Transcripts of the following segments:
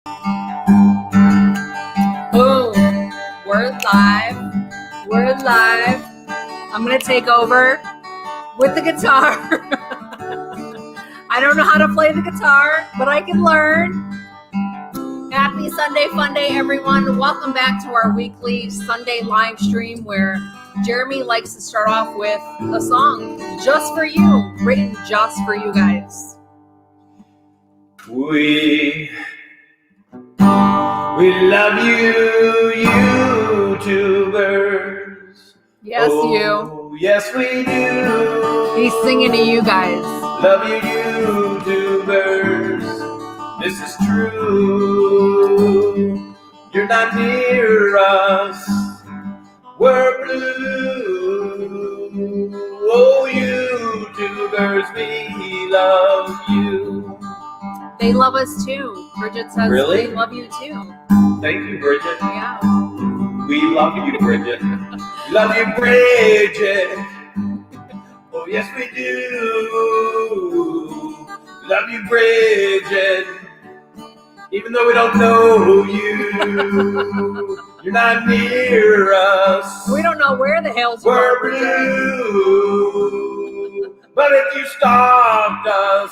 Boom. We're live. We're live. I'm going to take over with the guitar. I don't know how to play the guitar, but I can learn. Happy Sunday Fun Day, everyone. Welcome back to our weekly Sunday live stream where Jeremy likes to start off with a song just for you, written just for you guys. We love you, YouTubers. Yes, oh, you. Yes, we do. He's singing to you guys. Love you, YouTubers. This is true. You're not near us. We're blue. Oh, YouTubers, we love you. They love us too. Bridget says Really? they love you too. Thank you, Bridget. Yeah. We love you, Bridget. Love you, Bridget. Oh, yes, we do. Love you, Bridget. Even though we don't know you, you're not near us. We don't know where the hell's you We're are, Bridget. blue. But if you stopped us,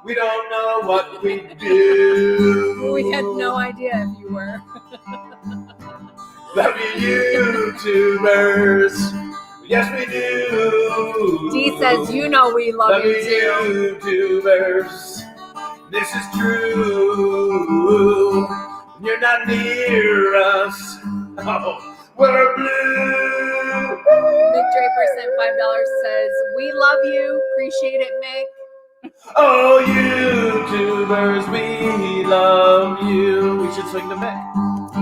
we don't know what we'd do. We had no idea if you were. Love you, YouTubers. Yes, we do. Dee says, you know we love you too. YouTubers. This is true. You're not near us. Oh, we're blue. Mick Draper sent $5, says, we love you. Appreciate it, Mick. Oh, YouTubers, we love you. We should sing to Mick.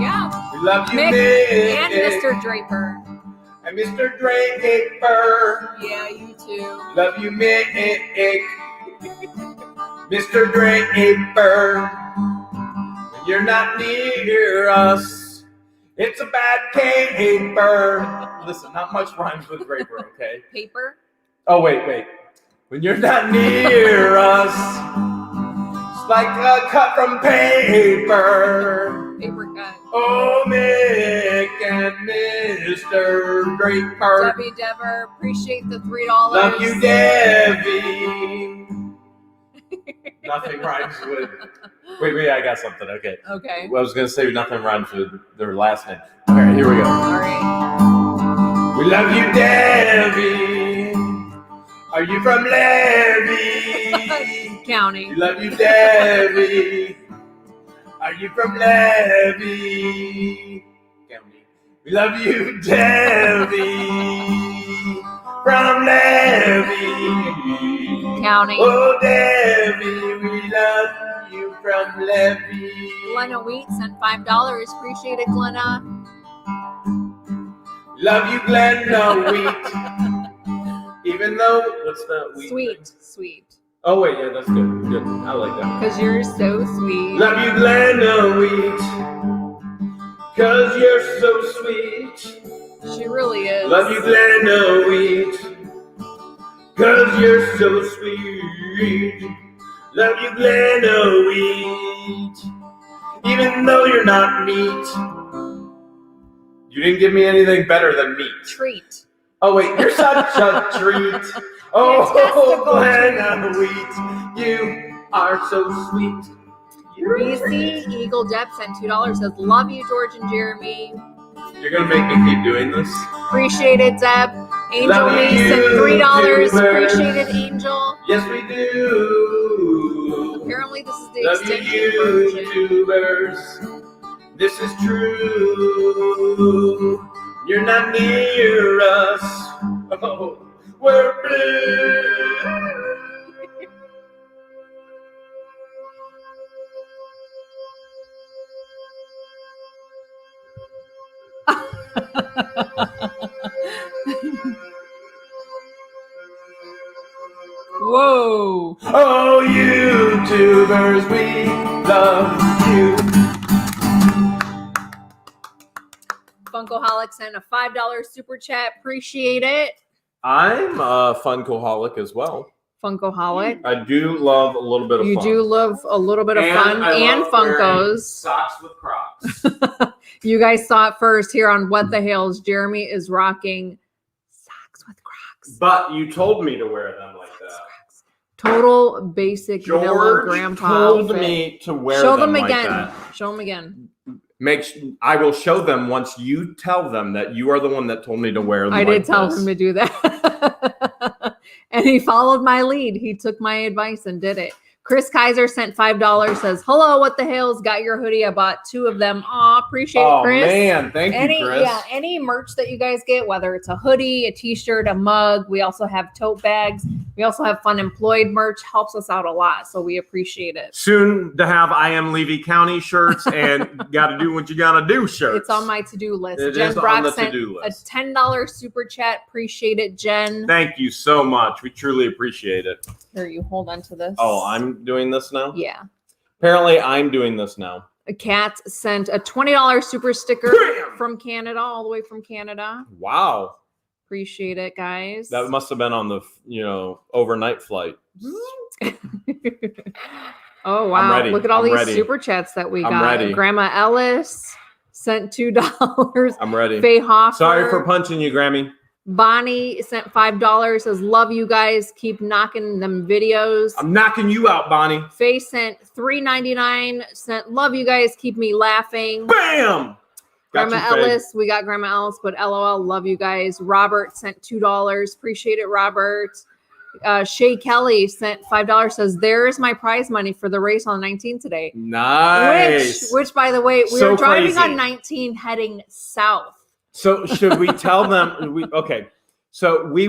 Yeah. We love you, Mick Mick. and Mr. Draper. And Mr. Draper. Yeah, you too. Love you, Mick. Mr. Draper. When you're not near us, it's a bad caper. Listen, not much rhymes with Draper, okay? Paper? Oh, wait. When you're not near us, it's like a cut from paper. Paper cut. Oh, Mick and Mr. Draper. Debbie Dever, appreciate the $3. Love you, Debbie. Nothing rhymes with... Wait, I got something, okay. Okay. Well, I was going to say nothing rhymes with their last name. All right, here we go. All right. We love you, Debbie. Are you from Levy? County. We love you, Debbie. Are you from Levy? County. We love you, Debbie. From Levy. County. Oh, Debbie, we love you from Levy. Glenna Wheat sent $5. Appreciate it, Glenna. Love you, Glenna Wheat. Even though, what's that wheat thing? Sweet. Oh, wait, yeah, that's good. Good. I like that. Because you're so sweet. Love you, Glenna Wheat. Because you're so sweet. She really is. Love you, Glenna Wheat. Because you're so sweet. Love you, Glenna Wheat. Even though you're not meat. You didn't give me anything better than meat. Treat. Oh, wait, you're such a treat. Oh, Glenna Wheat, you are so sweet. BC Eagle Dep sent $2. Says, love you, George and Jeremy. You're going to make me keep doing this? Appreciate it, Deb. Angel Love May you, sent $3. YouTubers. Appreciate it, Angel. Yes, we do. Apparently, this is the Love you, extended version. YouTubers. This is true. You're not near us. Oh, we're blue. Whoa. Oh, YouTubers, we love you. Funkoholic sent a $5 super chat. Appreciate it. I'm a Funkoholic as well. Funkaholic. I do love a little bit of You fun. do love a little bit of fun I and love wearing Funkos. Socks with Crocs. You guys saw it first here on What the Hales. Jeremy is rocking socks with Crocs. But you told me to wear them like that. Total basic vanilla George grandpa told outfit. me to wear Show them them like again. that. Show them again. I will show them once you tell them that you are the one that told me to wear them. I did tell him to do that. And he followed my lead. He took my advice and did it. Chris Kaiser sent $5, says, hello, What the Hales, got your hoodie. I bought 2 of them. Aw, appreciate it, Chris. Oh, man. Thank you, Chris. Yeah, any merch that you guys get, whether it's a hoodie, a t-shirt, a mug. We also have tote bags. We also have Fun Employed merch. Helps us out a lot, so we appreciate it. Soon to have I Am Levy County shirts and Got to Do What You Gotta Do shirts. It's on my to-do list. It Jen is Brock on the sent to-do a list. $10 super chat. Appreciate it, Jen. Thank you so much. We truly appreciate it. Here, you hold on to this. Oh, I'm doing this now? Yeah. Apparently, I'm doing this now. A cat sent a $20 super sticker Bam! from Canada, all the way from Canada. Wow. Appreciate it, guys. That must have been on the, overnight flight. Oh, wow. I'm ready. Look at all I'm these ready. super chats that we I'm got. ready. Grandma Ellis sent $2. I'm ready. Faye Hoffer. Sorry for punching you, Grammy. Bonnie sent $5, says, love you guys. Keep knocking them videos. I'm knocking you out, Bonnie. Faye sent $3.99, sent, love you guys. Keep me laughing. Bam! Got Grandma you, Faye. Ellis, we got Grandma Ellis, but LOL, love you guys. Robert sent $2. Appreciate it, Robert. Shay Kelly sent $5, says, there's my prize money for the race on 19 today. Nice. Which by the way, we So were driving crazy. on 19 heading south. So should we tell them? Okay. So we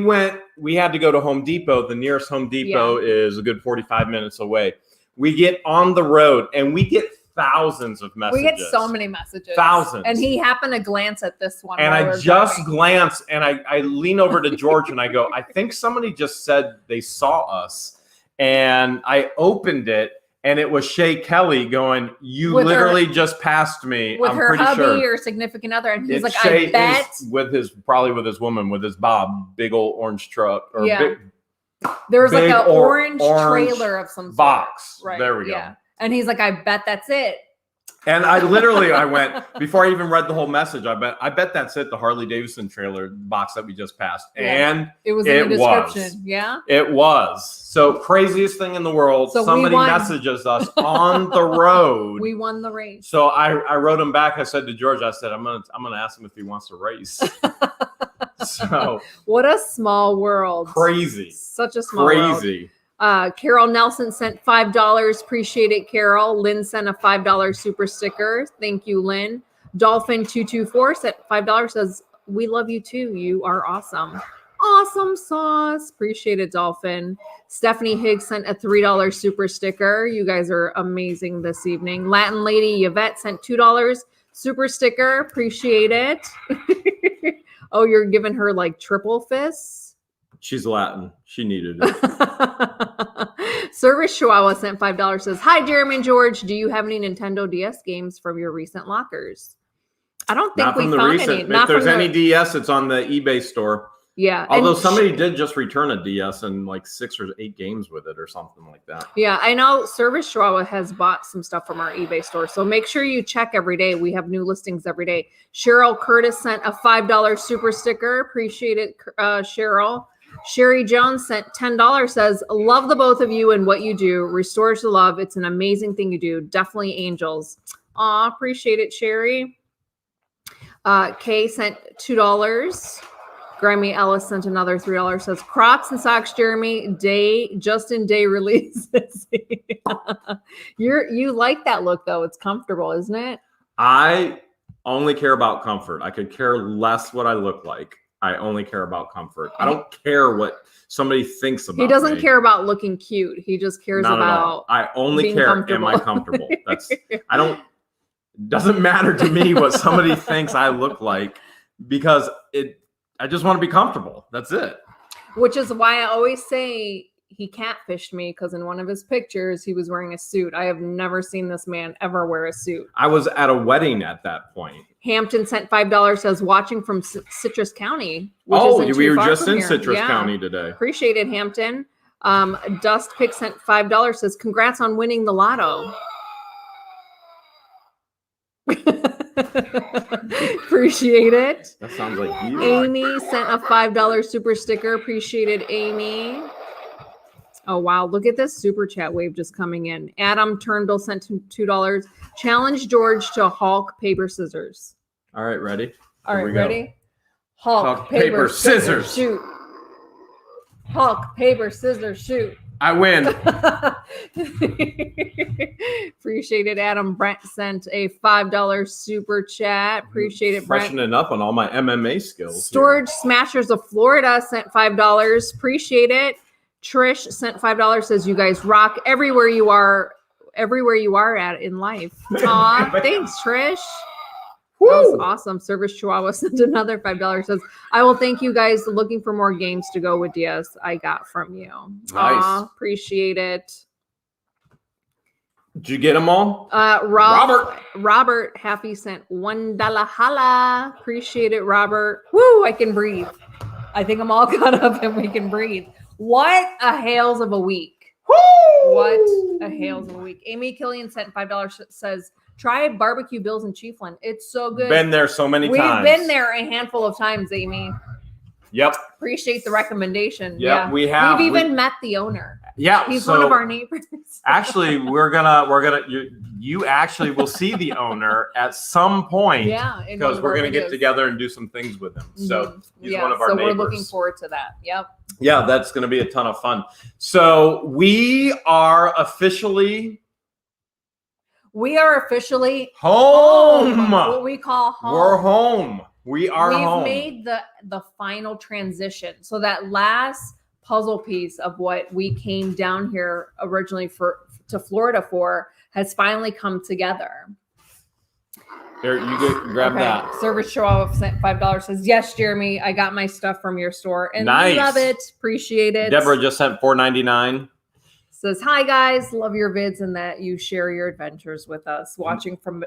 had to go to Home Depot. The nearest Home Depot is a good 45 minutes away. We get on the road and we get thousands of messages. We get so many messages. Thousands. And he happened to glance at this one. And while we I were just driving. glance and I lean over to George and I go, I think somebody just said they saw us. And I opened it and it was Shay Kelly going, you With literally just passed me. with I'm her pretty hubby sure. or significant other. And he's like, Shay I bet. is probably with his woman, with his Bob, big old orange truck or Yeah. big There's like big an orange orange trailer of some sort. box. Right. There we go. Yeah. And he's like, I bet that's it. And I went, before I even read the whole message, I bet that's it, the Harley Davidson trailer box that we just passed. Yeah. And It was in the It was. description. Yeah. it was. So craziest thing in the world. So we Somebody won. messages us on the road. We won the race. So I wrote him back. I said to George, I said, I'm gonna ask him if he wants to race. So What a small world. crazy. Such a small world. Crazy. Carol Nelson sent $5. Appreciate it, Carol. Lynn sent a $5 super sticker. Thank you, Lynn. Dolphin224 sent $5. Says, we love you too. You are awesome. Awesome sauce. Appreciate it, Dolphin. Stephanie Higgs sent a $3 super sticker. You guys are amazing this evening. Latin Lady Yvette sent $2 super sticker. Appreciate it. Oh, you're giving her like triple fists? She's Latin. She needed it. Service Chihuahua sent $5. Says, hi, Jeremy and George. Do you have any Nintendo DS games from your recent lockers? I don't think Not we from the found recent. any. If Not there's from any the, DS, it's on the eBay store. yeah. Although and somebody did just return a DS and like 6 or 8 games with it or something like that. yeah, I know Service Chihuahua has bought some stuff from our eBay store. So make sure you check every day. We have new listings every day. Cheryl Curtis sent a $5 super sticker. Appreciate it, Cheryl. Sherry Jones sent $10. Says, love the both of you and what you do. Restores to love. It's an amazing thing you do. Definitely angels. Aw, appreciate it, Sherry. Kay sent $2. Grammy Ellis sent another $3. Says, Crocs and socks, Jeremy. Just in day releases. You like that look though. It's comfortable, isn't it? I only care about comfort. I could care less what I look like. I only care about comfort. I don't care what somebody thinks about me. He doesn't care about looking cute. He just cares Not at about all. I only being care, comfortable. am I comfortable? Doesn't matter to me what somebody thinks I look like because I just want to be comfortable. That's it. Which is why I always say he catfished me, because in one of his pictures, he was wearing a suit. I have never seen this man ever wear a suit. I was at a wedding at that point. Hampton sent $5. Says, watching from Citrus County. Which Oh, isn't we too were far just from in here. Citrus Yeah. County today. Appreciate it, Hampton. Dust Pick sent $5, says, congrats on winning the lotto. Appreciate it. That sounds like you. Amy sent a $5 super sticker. Appreciated, Amy. Oh, wow. Look at this super chat wave just coming in. Adam Turnbull sent $2. Challenge George to Hulk, paper, scissors. All right, ready? All Here right, we go. ready? Hulk, paper, scissors, shoot. Hulk, paper, scissors, shoot. I win. Appreciate it, Adam. Brent sent a $5 super chat. Appreciate it, Brent. Freshening up on all my MMA skills. Storage Smashers of Florida sent $5. Appreciate it. Trish sent $5. Says, you guys rock everywhere you are at in life. Aw, thanks, Trish. That was awesome. Service Chihuahua sent another $5. Says, I will thank you guys. Looking for more games to go with DS I got from you. Nice. Aw, appreciate it. Did you get them all? Robert Happy sent $1 holla. Appreciate it, Robert. Woo, I can breathe. I think I'm all caught up and we can breathe. What a Hales of a week. Woo! What a Hales of a week. Amy Killian sent $5. Says, try Barbecue Bills in Chiefland. It's so good. Been there so many times. We've been there a handful of times, Amy. Yep. Appreciate the recommendation. Yep, yeah, we have. We've even met the owner. Yeah, he's one of our neighbors. Actually, you actually will see the owner at some point. Yeah, because we're gonna get together and do some things with him. So he's one of our neighbors. So we're looking forward to that. Yep. Yeah, that's gonna be a ton of fun. So we are officially home. What we call home. We're home. We've home. Made the final transition. So that last puzzle piece of what we came down here originally to Florida for has finally come together. Here, grab that. Service Chihuahua sent $5. Says, yes, Jeremy, I got my stuff from your store and nice. Love it. Appreciate it. Deborah just sent $4.99. Says, hi guys, love your vids and that you share your adventures with us. Watching from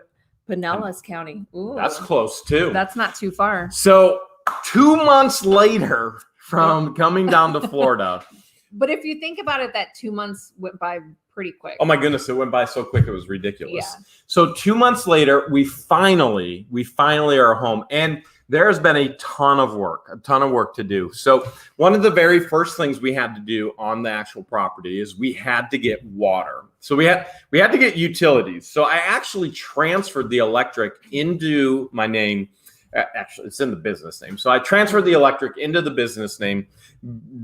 Pinellas County. Ooh, that's close too. That's not too far. So 2 months later from coming down to Florida. But if you think about it, that 2 months went by pretty quick. Oh my goodness, it went by so quick. It was ridiculous. Yeah. So 2 months later, we finally are home. And there's been a ton of work to do. So one of the very first things we had to do on the actual property is we had to get water. So we had to get utilities. So I actually transferred the electric into my name. Actually, it's in the business name. So I transferred the electric into the business name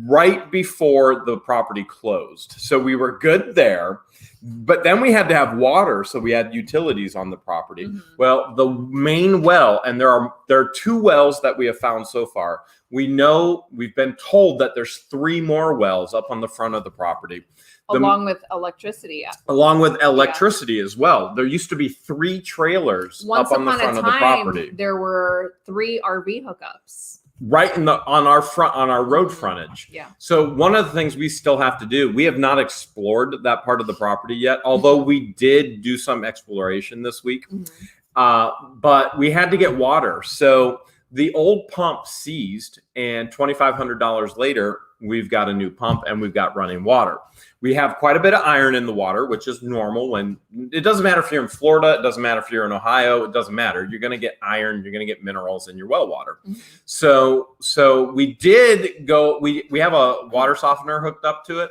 right before the property closed. So we were good there. But then we had to have water, so we had utilities on the property. Mm-hmm. Well, the main well, and there are 2 wells that we have found so far. We've been told that there's 3 more wells up on the front of the property. Along with electricity. Along with electricity as well. There used to be 3 trailers up on the front of the property. There were 3 RV hookups. Right on our road frontage. Yeah. So one of the things we still have to do, we have not explored that part of the property yet, although we did do some exploration this week. Mm-hmm. But we had to get water. So the old pump seized, and $2,500 later, we've got a new pump and we've got running water. We have quite a bit of iron in the water, which is normal. When it doesn't matter if you're in Florida, it doesn't matter if you're in Ohio, it doesn't matter. You're going to get iron, you're going to get minerals in your well water. Mm-hmm. So we did go. We have a water softener hooked up to it,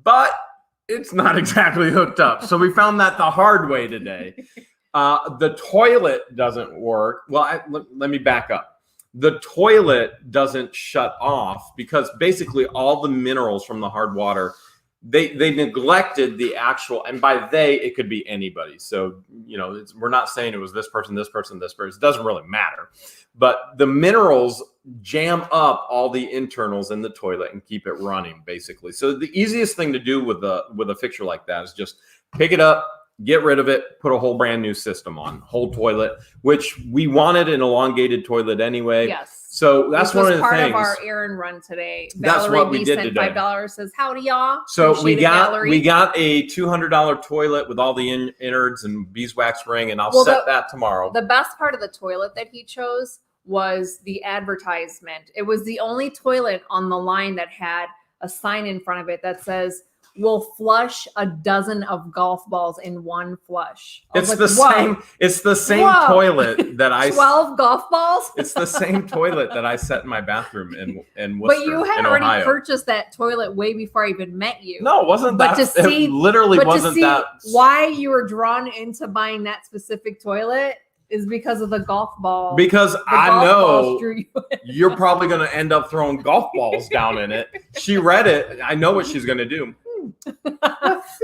but it's not exactly hooked up. So we found that the hard way today. The toilet doesn't work. Well, let me back up. The toilet doesn't shut off because basically all the minerals from the hard water, they neglected the actual, and by they, it could be anybody. So, we're not saying it was this person, this person, this person. It doesn't really matter. But the minerals jam up all the internals in the toilet and keep it running, basically. So the easiest thing to do with a fixture like that is just pick it up, get rid of it, put a whole brand new system on, whole toilet, which we wanted an elongated toilet anyway. Yes. So that's one of the part things. Of our errand run today. That's Valerie what we did sent today. $5 says, howdy y'all. So we got a $200 toilet with all the innards and beeswax ring, and I'll set that tomorrow. The best part of the toilet that he chose was the advertisement. It was the only toilet on the line that had a sign in front of it that says, "We'll flush a dozen of golf balls in one flush." It's the same. It's the same toilet that I 12 golf balls. It's the same toilet that I set in my bathroom in Wooster, but you had in already Ohio. purchased that toilet way before I even met you. No, it wasn't but that. To see, it literally but wasn't to see that. Why you were drawn into buying that specific toilet is because of the golf ball. Because I know you you're probably going to end up throwing golf balls down in it. She read it. I know what she's going to do.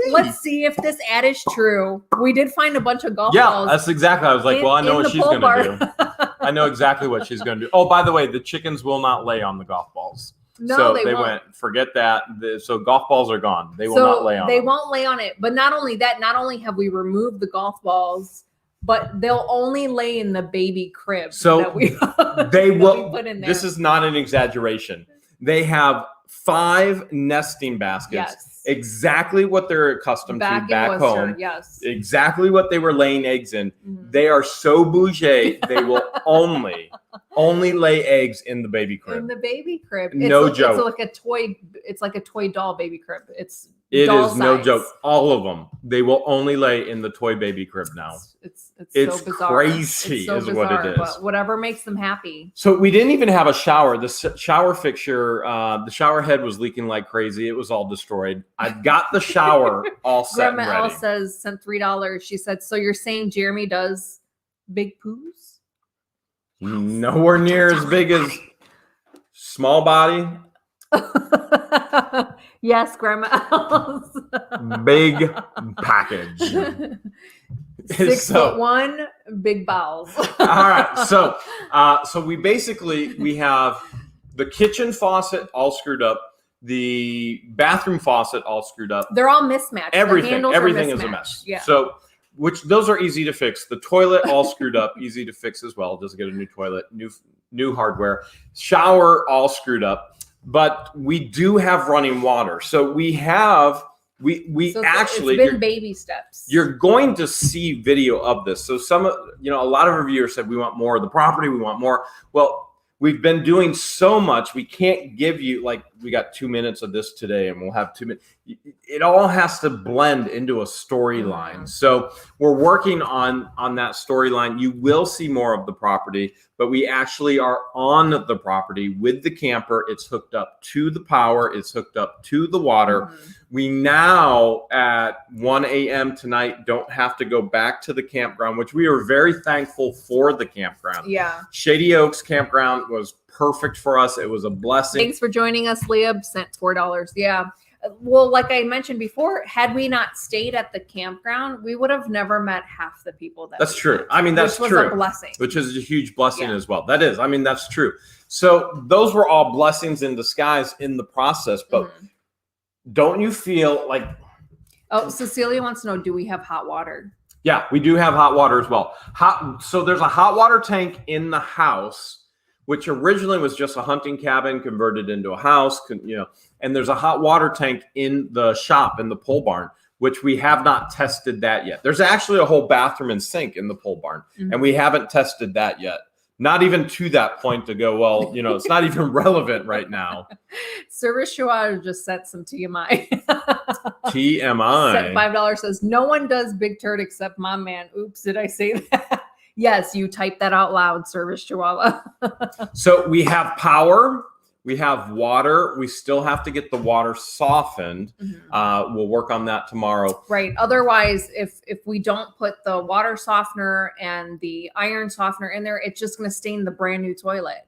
Let's see if this ad is true. We did find a bunch of golf balls. Yeah, that's exactly. I was like, well, I know what she's going to do. I know exactly what she's going to do. Oh, by the way, the chickens will not lay on the golf balls. No, so they won't. Forget that. So golf balls are gone. They will not lay on. They won't lay on it. But not only that, not only have we removed the golf balls, but they'll only lay in the baby crib. So that we, they will. Put in there. This is not an exaggeration. They have 5 nesting baskets. Yes. Exactly what they're accustomed to back Wooster, home. yes. Exactly what they were laying eggs in. Mm-hmm. They are so bougie. They will only lay eggs in the baby crib. In the baby crib. No joke. It's like a toy. It's like a toy doll baby crib. It is no joke. All of them. They will only lay in the toy baby crib now. It's so bizarre. Crazy it's so is bizarre, what it is. But whatever makes them happy. So we didn't even have a shower. The shower fixture, the shower head was leaking like crazy. It was all destroyed. I've got the shower all set and Grandma ready. L says sent $3. She said, "So you're saying Jeremy does big poos?" Nowhere near as big as small body. Yes, Grandma L's Big package. 6'1", big bowels. All right. So we have the kitchen faucet all screwed up, the bathroom faucet all screwed up. They're all mismatched. Everything is a mess. Yeah. So those are easy to fix. The toilet all screwed up, easy to fix as well. Just get a new toilet, new hardware. Shower all screwed up. But we do have running water. So we have so actually it's been baby steps. You're going to see video of this. So a lot of reviewers said we want more of the property, we want more. Well, we've been doing so much, we can't give you, like, we got 2 minutes of this today and we'll have 2 minutes. It all has to blend into a storyline. Mm-hmm. So we're working on that storyline. You will see more of the property, but we actually are on the property with the camper. It's hooked up to the power. It's hooked up to the water. Mm-hmm. We now at 1 a.m. tonight don't have to go back to the campground, which we are very thankful for the campground. Yeah. Shady Oaks campground was perfect for us. It was a blessing. Thanks for joining us, Leah. Sent $4. Yeah. Well, like I mentioned before, had we not stayed at the campground, we would have never met half the people That's true. I mean, that's which true. was a blessing. Which is a huge blessing as well. That is. I mean, that's true. So those were all blessings in disguise in the process. But don't you feel like... Oh, Cecilia wants to know, do we have hot water? Yeah, we do have hot water as well. So there's a hot water tank in the house, which originally was just a hunting cabin converted into a house, and there's a hot water tank in the shop, in the pole barn, which we have not tested that yet. There's actually a whole bathroom and sink in the pole barn, and we haven't tested that yet. Not even to that point to go, well, it's not even relevant right now. Service Chihuahua just sent some TMI. TMI. Sent $5 says, no one does big turd except my man. Oops, did I say that? Yes, you type that out loud, Service Chihuahua. So we have power. We have water. We still have to get the water softened. We'll work on that tomorrow. Right. Otherwise, if we don't put the water softener and the iron softener in there, it's just going to stain the brand new toilet.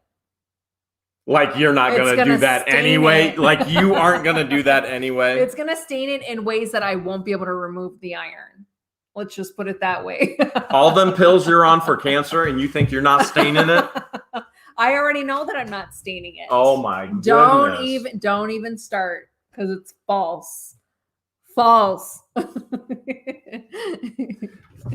Like you're not going to do that anyway? Like you aren't going to do that anyway? It's going to stain it in ways that I won't be able to remove the iron. Let's just put it that way. All them pills you're on for cancer and you think you're not staining it? I already know that I'm not staining it. Oh my goodness. Don't even start, because it's false. False.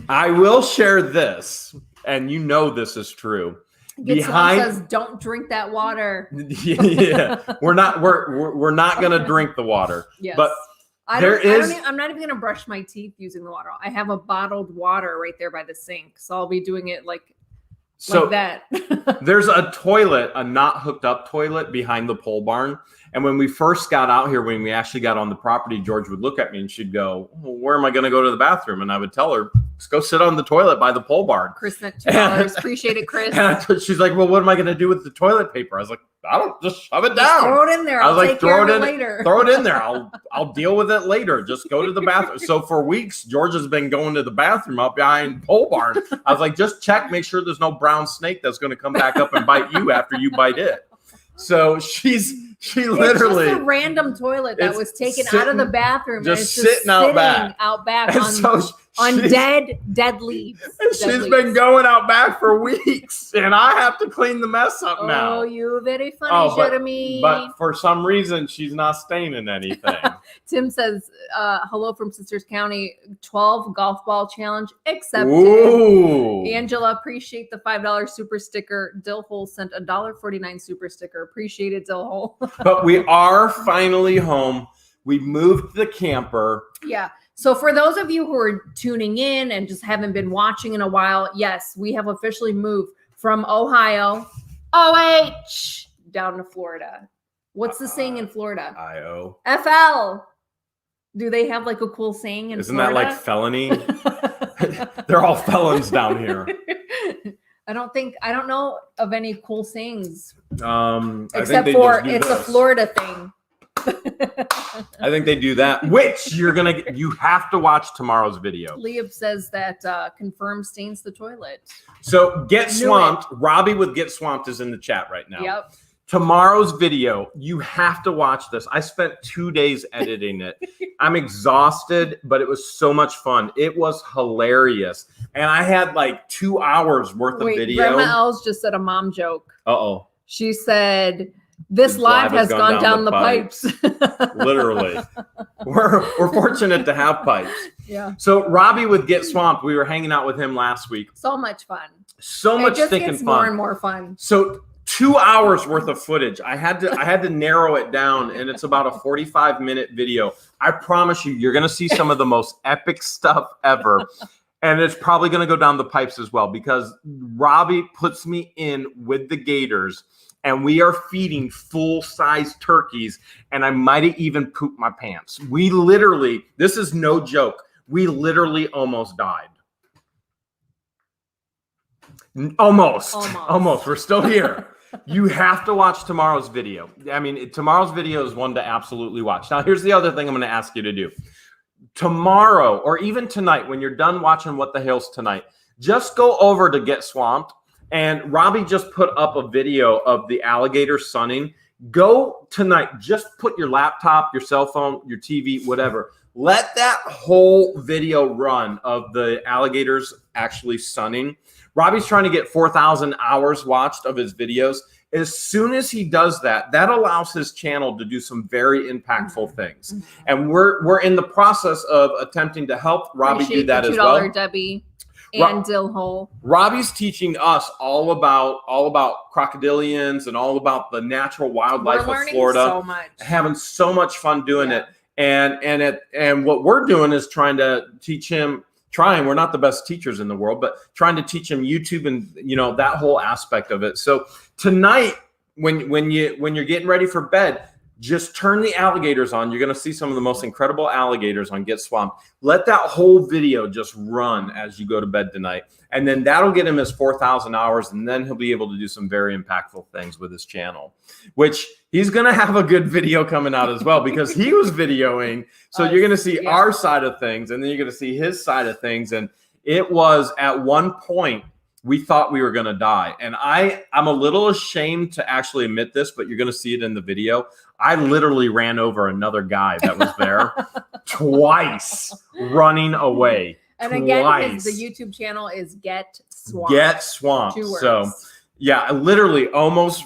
I will share this, and this is true. Someone says, don't drink that water. Yeah. We're not going to drink the water. Yes. But I'm not even going to brush my teeth using the water. I have a bottled water right there by the sink. So I'll be doing it like So like that. There's a toilet, a not hooked up toilet behind the pole barn. And when we first got out here, when we actually got on the property, George would look at me and she'd go, well, where am I going to go to the bathroom? And I would tell her, let's go sit on the toilet by the pole barn. Chris sent $2. Appreciate it, Chris. And she's like, well, what am I going to do with the toilet paper? I was like, I don't, just shove it down. Just throw it in there. I'll take care of it later. Throw it in there. I'll deal with it later. Just go to the bathroom. So for weeks, George has been going to the bathroom up behind pole barn. I was like, just check, make sure there's no brown snake that's going to come back up and bite you after you bite it. So she literally, it's just a random toilet that was taken out of the bathroom, just and it's sitting out back on dead leaves. She's been going out back for weeks, and I have to clean the mess up now. Oh, you very funny, Jeremy. But for some reason, she's not staying in anything. Tim says, hello from Sisters County, 12 golf ball challenge accepted. Ooh. Angela, appreciate the $5 super sticker. Dill Hole sent a $1.49 super sticker. Appreciate it, Dill Hole. But we are finally home. We moved the camper. Yeah. So for those of you who are tuning in and just haven't been watching in a while, yes, we have officially moved from Ohio, OH, down to Florida. What's the saying in Florida? I-O. FL. Do they have like a cool saying in Isn't Florida? that like felony? They're all felons down here. I don't know of any cool sayings. Except for it's a Florida thing. I think they do that, which you have to watch tomorrow's video. Liam says that confirmed stains the toilet. So Get Swamped, Robbie with Get Swamped is in the chat right now. Yep. Tomorrow's video, you have to watch this. I spent 2 days editing it. I'm exhausted, but it was so much fun. It was hilarious. And I had like 2 hours worth of video. Grandma Els just said a mom joke. Uh-oh. She said, this live has gone down the pipes. Literally. We're fortunate to have pipes. Yeah. So Robbie with Get Swamped, we were hanging out with him last week. So much fun. So much stinking fun. More and more fun. So 2 hours worth of footage. I had to narrow it down, and it's about a 45-minute video. I promise you're going to see some of the most epic stuff ever. And it's probably going to go down the pipes as well, because Robbie puts me in with the gators, and we are feeding full-size turkeys, and I might have even pooped my pants. We literally, this is no joke, we literally almost died. Almost. We're still here. You have to watch tomorrow's video. I mean, tomorrow's video is one to absolutely watch. Now, here's the other thing I'm going to ask you to do. Tomorrow, or even tonight, when you're done watching What the Hale's Tonight, just go over to Get Swamped. And Robbie just put up a video of the alligator sunning. Go tonight, just put your laptop, your cell phone, your TV, whatever. Let that whole video run of the alligators actually sunning. Robbie's trying to get 4,000 hours watched of his videos. As soon as he does that, that allows his channel to do some very impactful things. And we're in the process of attempting to help Robbie do that as well. $2 Debbie and Dill Hole. Robbie's teaching us all about crocodilians and all about the natural wildlife of Florida. So much. Having so much fun doing it. And what we're doing is trying to teach him. We're not the best teachers in the world, but trying to teach him YouTube and that whole aspect of it. So tonight, when you're getting ready for bed, just turn the alligators on. You're going to see some of the most incredible alligators on Get Swamped. Let that whole video just run as you go to bed tonight. And then that'll get him his 4,000 hours. And then he'll be able to do some very impactful things with his channel, which he's going to have a good video coming out as well, because he was videoing. So you're going to see our side of things, and then you're going to see his side of things. And it was at one point, we thought we were going to die. And I'm a little ashamed to actually admit this, but you're going to see it in the video. I literally ran over another guy that was there twice, running away. And again, the YouTube channel is Get Swamped. Get Swamped. So yeah, I literally almost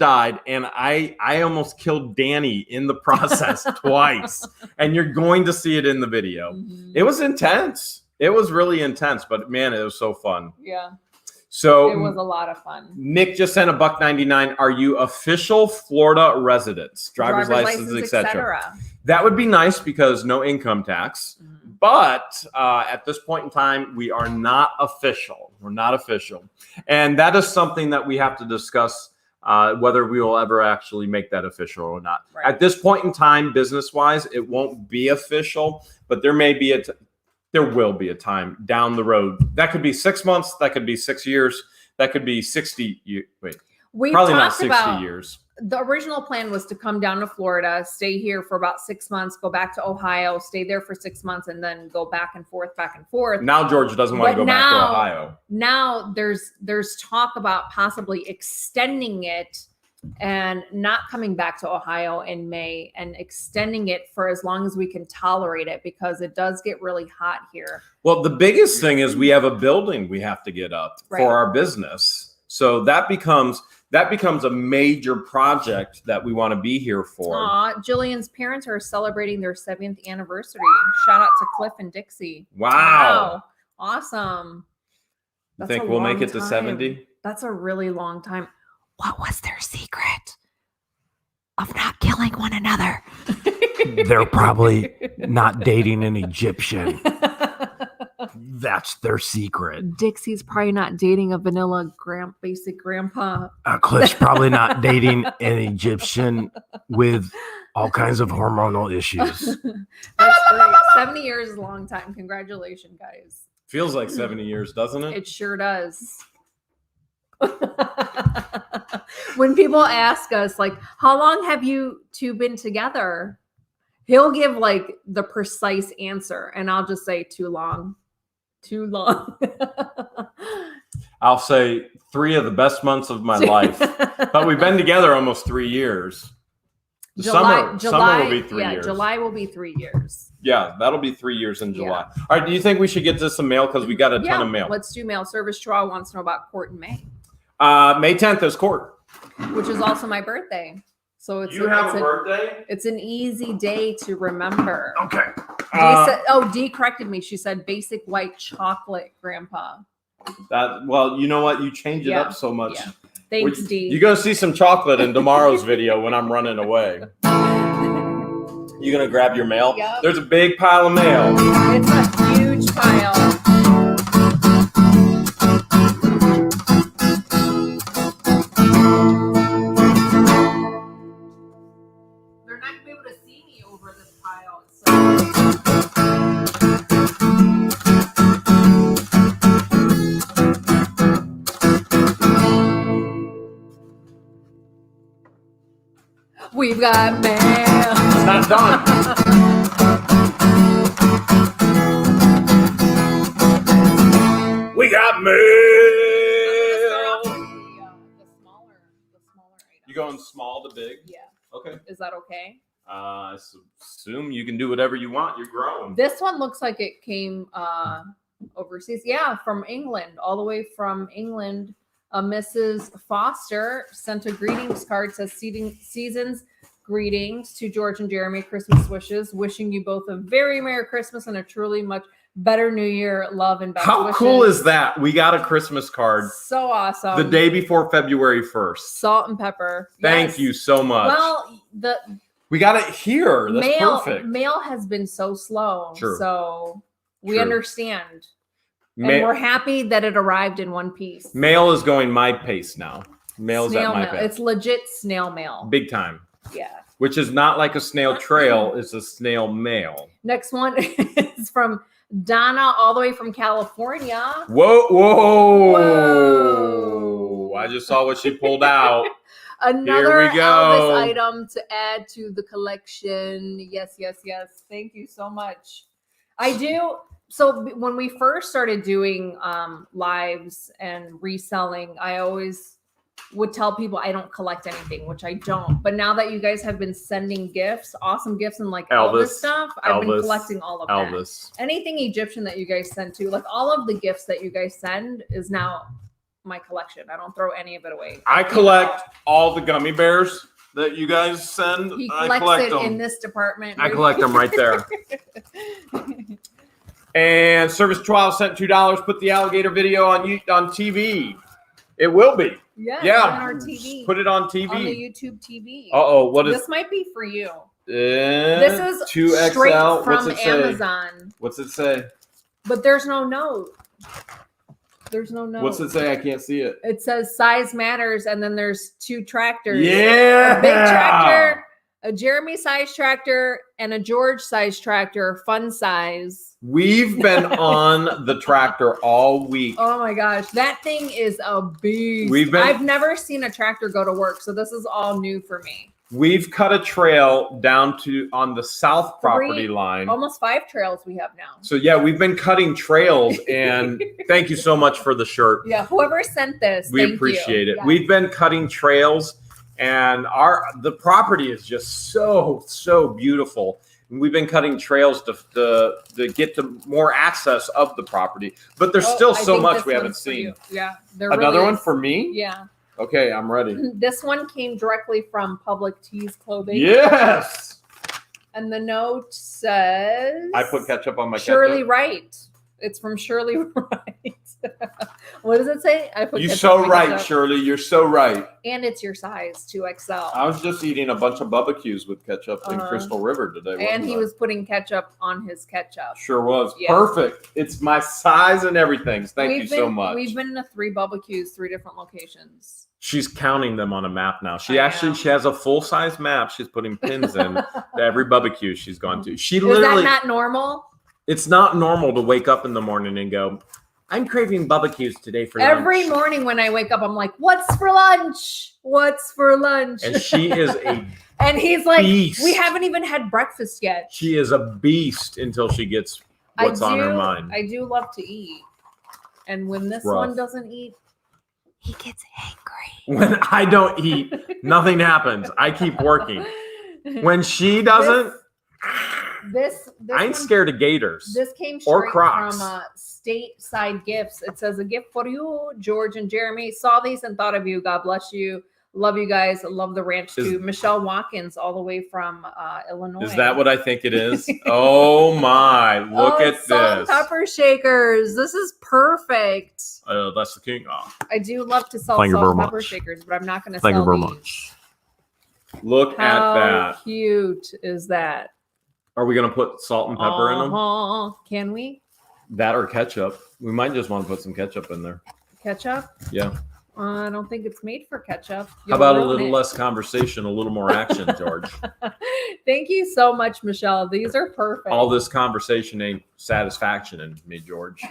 died, and I almost killed Danny in the process twice. And you're going to see it in the video. It was intense. It was really intense, but man, it was so fun. Yeah. So it was a lot of fun. Nick just sent a $1.99. Are you official Florida residents? Driver's license, etc. That would be nice because no income tax. But at this point in time, we are not official. We're not official. And that is something that we have to discuss, whether we will ever actually make that official or not. Right. At this point in time, business-wise, it won't be official, but there may be there will be a time down the road. That could be 6 months. That could be 6 years. That could be 60 years. Wait, we probably not talked 60 about years. The original plan was to come down to Florida, stay here for about 6 months, go back to Ohio, stay there for 6 months, and then go back and forth. Now George doesn't want to go back to Ohio. Now there's talk about possibly extending it and not coming back to Ohio in May and extending it for as long as we can tolerate it, because it does get really hot here. Well, the biggest thing is we have a building we have to get up for our business. So that becomes a major project that we want to be here for. Jillian's parents are celebrating their 7th anniversary. Shout out to Cliff and Dixie. Wow. Awesome. You think we'll make it to 70? That's a really long time. What was their secret of not killing one another? They're probably not dating an Egyptian. That's their secret. Dixie's probably not dating a vanilla basic grandpa. Cliff's probably not dating an Egyptian with all kinds of hormonal issues. That's great. 70 years is a long time. Congratulations, guys. Feels like 70 years, doesn't it? It sure does. When people ask us, like, how long have you two been together? He'll give like the precise answer, and I'll just say too long. Too long. I'll say 3 of the best months of my life. But we've been together almost 3 years. Summer will be 3 years. July will be 3 years. Yeah, that'll be 3 years in July. All right, do you think we should get to some mail? Because we got a ton of mail. Let's do mail. Service Straw wants to know about court in May. May 10th is court. Which is also my birthday. So it's you have a birthday? It's an easy day to remember. Okay. Dee corrected me. She said basic white chocolate, Grandpa. Well, you know what? You change it up so much. Yeah. Thanks, Dee. You're going to see some chocolate in tomorrow's video when I'm running away. You going to grab your mail? Yep. There's a big pile of mail. It's a huge pile. They're not going to be able to see me over this pile. We've got mail. It's not done. We got mail. The smaller item. You going small to big? Yeah. Okay. Is that okay? I assume you can do whatever you want. You're growing. This one looks like it came overseas. Yeah, from England, all the way from England. Mrs. Foster sent a greetings card, says seasons greetings to George and Jeremy, Christmas wishes, wishing you both a very Merry Christmas and a truly much better New Year, love and best wishes. How cool is that? We got a Christmas card. So awesome. The day before February 1st. Salt and pepper. Thank you so much. Well, we got it here. That's perfect. Mail has been so slow. True. So we understand. And we're happy that it arrived in one piece. Mail is going my pace now. Mail's snail at my mail. pace. It's legit snail mail. Big time. Yeah. Which is not like a snail trail. It's a snail mail. Next one is from Donna, all the way from California. Whoa. I just saw what she pulled out. Another Here we go. Elvis item to add to the collection. Yes. Thank you so much. I do. So when we first started doing lives and reselling, I always would tell people I don't collect anything, which I don't. But now that you guys have been sending gifts, awesome gifts and like Elvis stuff, I've been collecting all of that. Anything Egyptian that you guys send to, like all of the gifts that you guys send is now my collection. I don't throw any of it away. I collect all the gummy bears that you guys send. He I collects collect it them. in this department. I collect them right there. And Service Trial sent $2. Put the alligator video on TV. It will be. Yeah. On our TV. Put it on TV. On the YouTube TV. What is this? Might be for you. This is 2XL. straight from What's it Amazon. Say? What's it say? But there's no note. There's no note. What's it say? I can't see it. It says size matters, and then there's 2 tractors. Yeah. A big tractor, a Jeremy size tractor, and a George size tractor, fun size. We've been on the tractor all week. Oh my gosh, that thing is a beast. I've never seen a tractor go to work, so this is all new for me. We've cut a trail down to on the south property line. Almost 5 trails we have now. So yeah, we've been cutting trails, and thank you so much for the shirt. Yeah, whoever sent this, we appreciate it. Yes. We've been cutting trails, and the property is just so beautiful. And we've been cutting trails to get to more access of the property, but there's still so much we haven't seen. Yeah, another one for me. Yeah. Okay, I'm ready. This one came directly from Public Tees Clothing. Yes. And the note says, I put ketchup on my Shirley ketchup. Wright. It's from Shirley Wright. What does it say? I put You're ketchup so on my right, ketchup. Shirley. You're so right. And it's your size, 2XL. I was just eating a bunch of barbecues with ketchup in Crystal River today. And he was putting ketchup on his ketchup. Sure was. Yeah. Perfect. It's my size and everything. Thank you so much. We've been to 3 barbecues, 3 different locations. She's counting them on a map now. She I actually know. she has a full-size map. She's putting pins in to every barbecue she's gone to. She Is literally that not normal? It's not normal to wake up in the morning and go, I'm craving barbecues today for Every lunch. morning when I wake up, I'm like, what's for lunch? What's for lunch? And she is a and he's like, beast. we haven't even had breakfast yet. She is a beast until she gets what's on her mind. I do love to eat. And when this Rough. one doesn't eat, he gets angry. When I don't eat, nothing happens. I keep working. When she doesn't, This I ain't one- scared of gators. This came Or straight Crocs. from Stateside Gifts. It says, a gift for you, George and Jeremy. Saw these and thought of you. God bless you. Love you guys. Love the ranch too. Michelle Watkins, all the way from Illinois. Is that what I think it is? Oh my, look at it's salt and this. pepper shakers. This is perfect. That's the king. Oh, I do love to sell Thank you salt and very pepper much. shakers, but I'm not going to Thank sell you very these. much. Look How at that. cute is that? Are we going to put salt and pepper in them? Can we? That or ketchup. We might just want to put some ketchup in there. Ketchup? Yeah. I don't think it's made for ketchup. How You'll about a ruin little it. less conversation, a little more action, George? Thank you so much, Michelle. These are perfect. All this conversation ain't satisfaction in me, George.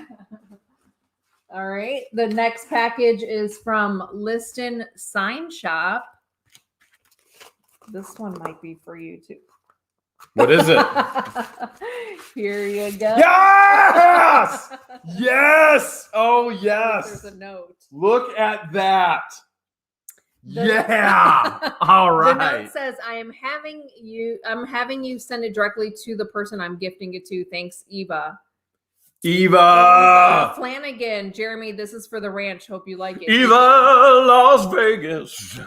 All right. The next package is from Liston Sign Shop. This one might be for you too. What is it? Here you go. Yes! Yes! Oh, yes. There's a note. Look at that. The- Yeah. All The right. note says, I'm having you send it directly to the person I'm gifting it to. Thanks, Eva. Eva. Flanagan. Jeremy, this is for the ranch. Hope you like it. Eva Las Vegas.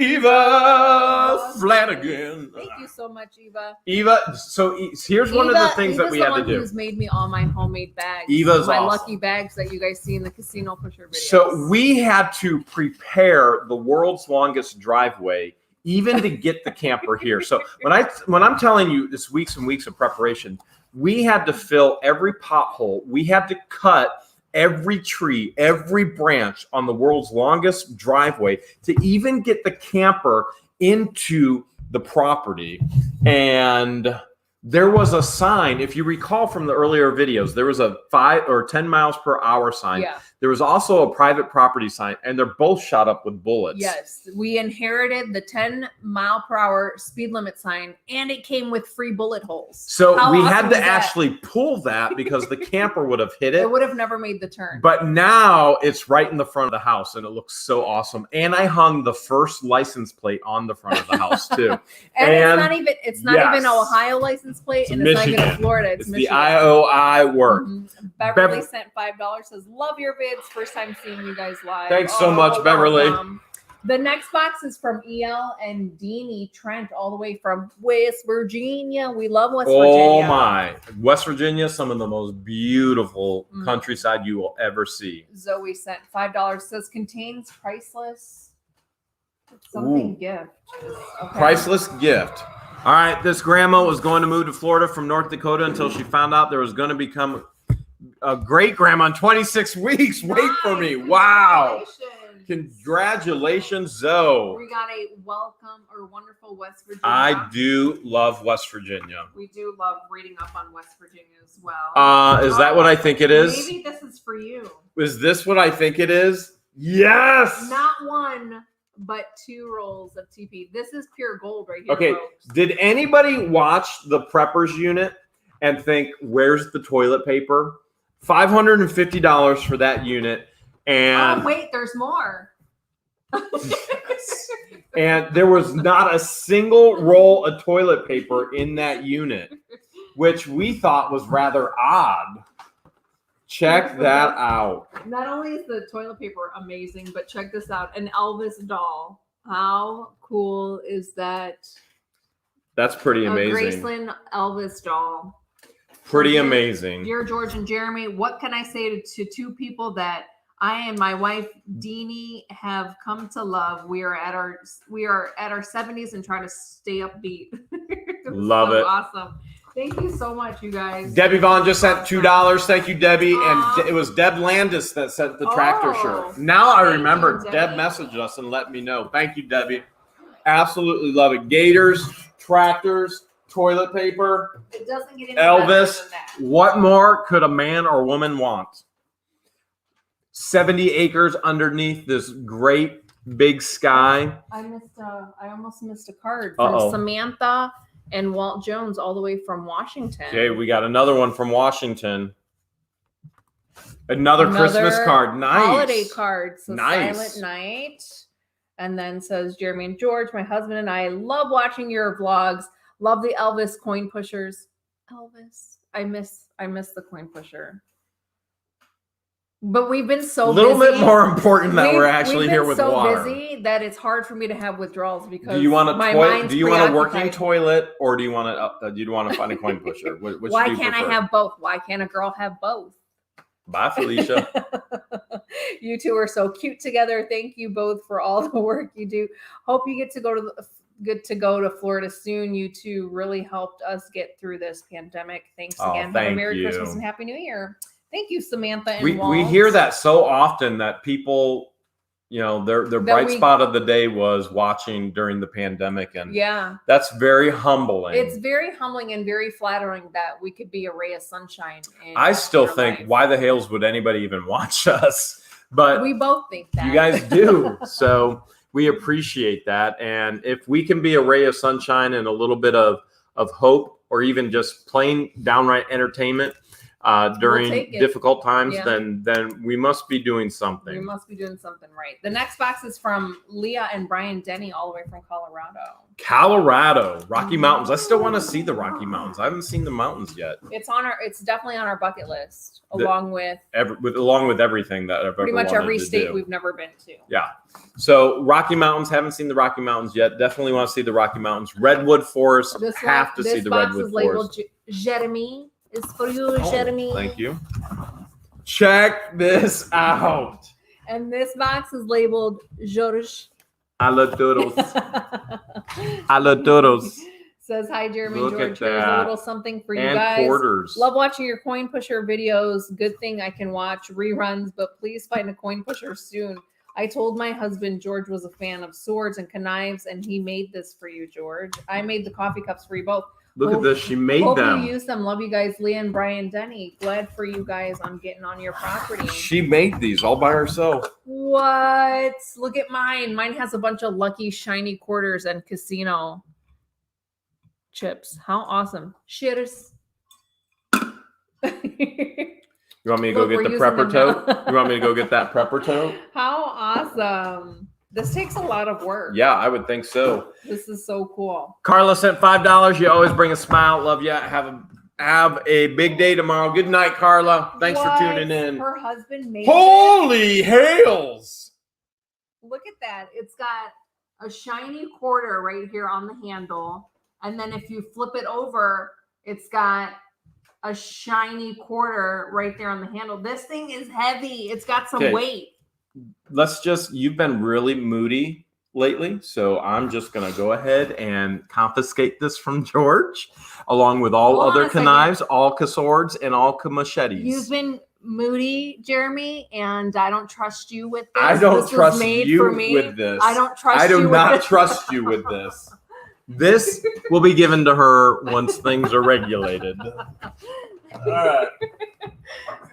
Eva Flanagan. Thank you so much, Eva. Eva, so here's one of the things that we had to Eva's the one do. who's made me all my homemade bags. Eva's my awesome. lucky bags that you guys see in the casino pusher videos. So we had to prepare the world's longest driveway even to get the camper here. So when I'm telling you this weeks and weeks of preparation, we had to fill every pothole. We had to cut every tree, every branch on the world's longest driveway to even get the camper into the property. And there was a sign, if you recall from the earlier videos, there was a 5 or 10 miles per hour sign. Yeah. There was also a private property sign, and they're both shot up with bullets. Yes, we inherited the 10-mile-per-hour speed limit sign, and it came with free bullet holes. So How we awesome had is to that? actually pull that because the camper would have hit It it. would have never made the turn. But now it's right in the front of the house, and it looks so awesome. And I hung the first license plate on the front of the house too. and and it's not even an Ohio license plate, It's and it's not Michigan. even a Florida. It's the Michigan. IOI work. Mhm. Beverly sent $5. Says, love your vids. First time seeing you guys live. Thanks so much, Beverly. welcome. The next box is from EL and Deanie Trent, all the way from West Virginia. We love West Virginia. Oh my. West Virginia, some of the most beautiful Mm. countryside you will ever see. Zoe sent $5. Says contains priceless something Ooh. gift. Okay. Priceless gift. All right, this grandma was going to move to Florida from North Dakota until she found out there was going to become great grandma in 26 weeks. Wait for me. Wow. Congratulations, Zoe. We got a welcome or wonderful West Virginia. I do love West Virginia. We do love reading up on West Virginia as well. Is that what I think it is? Maybe this is for you. Is this what I think it is? Yes. Not one, but 2 rolls of TP. This is pure gold right here. Okay. Folks. Did anybody watch the preppers unit and think, where's the toilet paper? $550 for that unit. And oh, wait, there's more. and there was not a single roll of toilet paper in that unit, which we thought was rather odd. Check that out. Not only is the toilet paper amazing, but check this out. An Elvis doll. How cool is that? That's pretty amazing. A Graceland Elvis doll. Pretty amazing. Dear George and Jeremy, what can I say to 2 people that I and my wife Deanie have come to love? We are at our 70s and try to stay upbeat. Love it. Awesome. Thank you so much, you guys. Debbie Vaughn just sent $2. Thank you, Debbie. And it was Deb Landis that sent the tractor shirt. Now I remember. Deb messaged us and let me know. Thank you, Debbie. Absolutely love it. Gators, tractors, toilet paper. It doesn't get any better Elvis. than that. What more could a man or woman want? 70 acres underneath this great big sky. I almost missed a card from Samantha and Walt Jones all the way from Washington. Okay, we got another one from Washington. Another Christmas card. Nice. Holiday card. So nice. Silent Night. And then says Jeremy and George, my husband and I love watching your vlogs. Love the Elvis coin pushers. Elvis. I miss the coin pusher. But we've been so busy. A little bit more important that we're actually here with water. So busy that it's hard for me to have withdrawals because do you want a working toilet or do you want to find a coin pusher? Why can't I have both? Why can't a girl have both? Bye, Felicia. You 2 are so cute together. Thank you both for all the work you do. Hope you get to go to Florida soon. You 2 really helped us get through this pandemic. Thanks again. Have a Merry Christmas and Happy New Year. Thank you, Samantha and Walt. We hear that so often that people, their bright spot of the day was watching during the pandemic, and that's very humbling. It's very humbling and very flattering that we could be a ray of sunshine. I still think, why the Hales would anybody even watch us? But we both think that. You guys do. So we appreciate that. And if we can be a ray of sunshine and a little bit of hope, or even just plain downright entertainment during difficult times, then we must be doing something. We must be doing something right. The next box is from Leah and Brian Denny, all the way from Colorado. Rocky Mountains. I still want to see the Rocky Mountains. I haven't seen the mountains yet. It's definitely on our bucket list, along with everything that I've ever pretty much every state do. we've never been to. Yeah. So Rocky Mountains, haven't seen the Rocky Mountains yet. Definitely want to see the Rocky Mountains. Redwood Forest, have to see the Redwood Forest. This box is labeled Jeremy. It's for you, Jeremy. Thank you. Check this out. And this box is labeled George. A la todos. A la todos. Says, hi, Jeremy. Look George. at Here's that. a little something for you and guys. Quarters. Love watching your coin pusher videos. Good thing I can watch reruns, but please find a coin pusher soon. I told my husband George was a fan of swords and knives, and he made this for you, George. I made the coffee cups for you both. Look at this. She made hope them. You use them. Love you guys, Leah and Brian Denny. Glad for you guys on getting on your property. She made these all by herself. What? Look at mine. Mine has a bunch of lucky shiny quarters and casino chips. How awesome. Cheers. You want me to go get the prepper tote? You want me to go get that prepper tote? How awesome. This takes a lot of work. Yeah, I would think so. This is so cool. Carla sent $5. You always bring a smile. Love you. Have a big day tomorrow. Good night, Carla. Thanks for tuning in. Her husband made Holy Hales. Look at that. It's got a shiny quarter right here on the handle. And then if you flip it over, it's got a shiny quarter right there on the handle. This thing is heavy. It's got some weight. You've been really moody lately, so I'm just gonna go ahead and confiscate this from George, along with all Hold on other a second. knives, all swords, and all machetes. You've been moody, Jeremy, and I don't trust you with this. I don't This was trust made you for me. with this. I don't trust I you do with not this. trust you with this. This will be given to her once things are regulated. All right.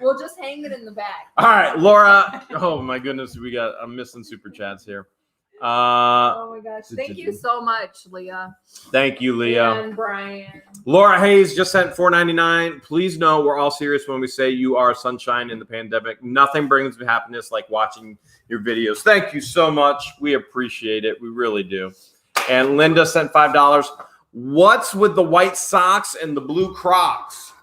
We'll just hang it in the back. All right, Laura. Oh my goodness, I'm missing super chats here. Oh my gosh. Thank you so much, Leah. Thank you, Leah. And Brian. Laura Hayes just sent $4.99. Please know we're all serious when we say you are sunshine in the pandemic. Nothing brings me happiness like watching your videos. Thank you so much. We appreciate it. We really do. And Linda sent $5. What's with the white socks and the blue Crocs?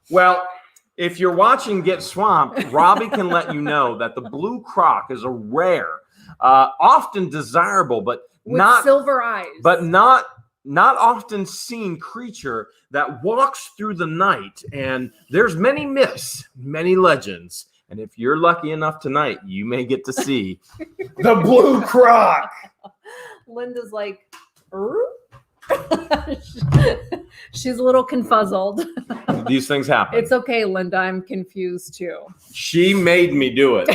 Well, if you're watching Get Swamped, Robbie can let you know that the blue Croc is a rare, often desirable, but With not silver eyes. but not often seen creature that walks through the night. And there's many myths, many legends. And if you're lucky enough tonight, you may get to see the blue Croc. Linda's like, she's a little confuzzled. These things happen. It's okay, Linda. I'm confused too. She made me do it.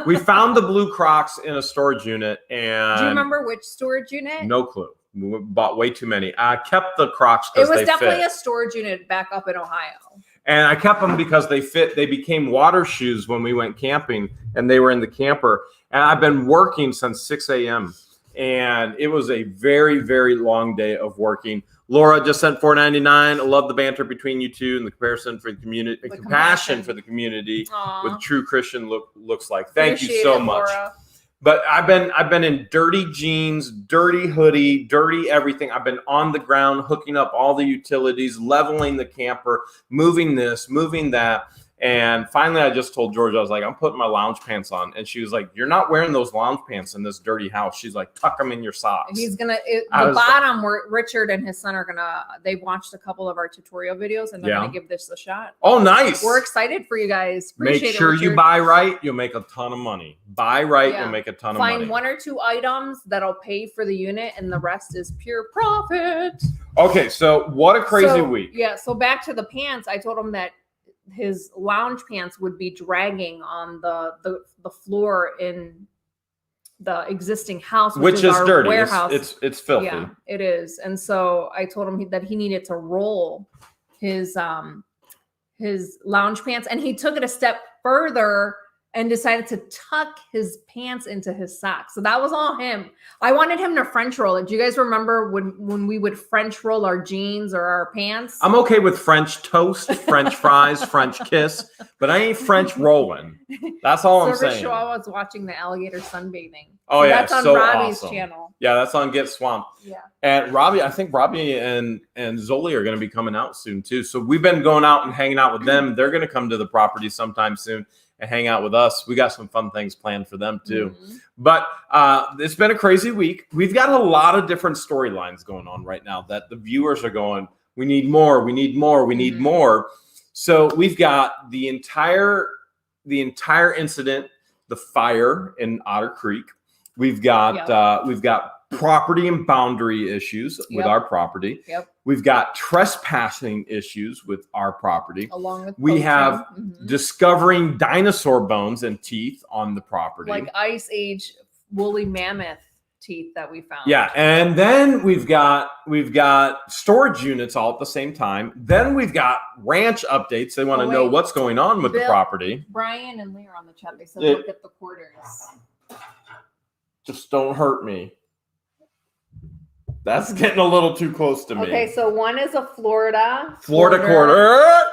We found the blue Crocs in a storage unit, and do you remember which storage unit? No clue. We bought way too many. I kept the Crocs It because was they definitely fit. a storage unit back up in Ohio. And I kept them because they fit. They became water shoes when we went camping, and they were in the camper. And I've been working since 6 a.m. And it was a very, very long day of working. Laura just sent $4.99. I love the banter between you two and the comparison for the community, the compassion for the community. Aww. With true Christian looks like. Thank Appreciate you so it, much. Laura. But I've been in dirty jeans, dirty hoodie, dirty everything. I've been on the ground hooking up all the utilities, leveling the camper, moving this, moving that. And finally, I just told George, I was like, I'm putting my lounge pants on. And she was like, you're not wearing those lounge pants in this dirty house. She's like, tuck them in your socks. He's gonna the bottom where Richard and his son are gonna. They watched a couple of our tutorial videos and they're gonna give this a shot. Oh, nice. We're excited for you guys. Appreciate Make sure it, you buy right. You'll make a ton of money. Buy right. Yeah. You'll make a ton of money. Find 1 or 2 items that'll pay for the unit, and the rest is pure profit. Okay, so what a crazy week. Yeah. So back to the pants. I told him that his lounge pants would be dragging on the floor in the existing house, which is our dirty. Warehouse. It's filthy. Yeah, it is. And so I told him that he needed to roll his lounge pants, and he took it a step further and decided to tuck his pants into his socks. So that was all him. I wanted him to French roll it. Do you guys remember when we would French roll our jeans or our pants? I'm okay with French toast, French fries, French kiss, but I ain't French rolling. That's all I'm saying. I was watching the alligator sunbathing. Oh, so yeah. That's on so Robbie's awesome. channel. Yeah, that's on Get Swamped. Yeah. And Robbie, I think Robbie and Zoli are going to be coming out soon too. So we've been going out and hanging out with them. They're going to come to the property sometime soon and hang out with us. We got some fun things planned for them too. Mm-hmm. But it's been a crazy week. We've got a lot of different storylines going on right now that the viewers are going, we need more, we need more, we need more. So we've got the entire incident, the fire in Otter Creek. We've got property and boundary issues with our property. Yep. We've got trespassing issues with our property. Along with we poaching. have discovering dinosaur bones and teeth on the property. Like Ice Age woolly mammoth teeth that we found. Yeah, and then we've got storage units all at the same time. Then we've got ranch updates. They want to know what's going on with the property. Brian and Lee are on the chat. They said look at the quarters. Just don't hurt me. That's getting a little too close to me. Okay, so one is a Florida quarter.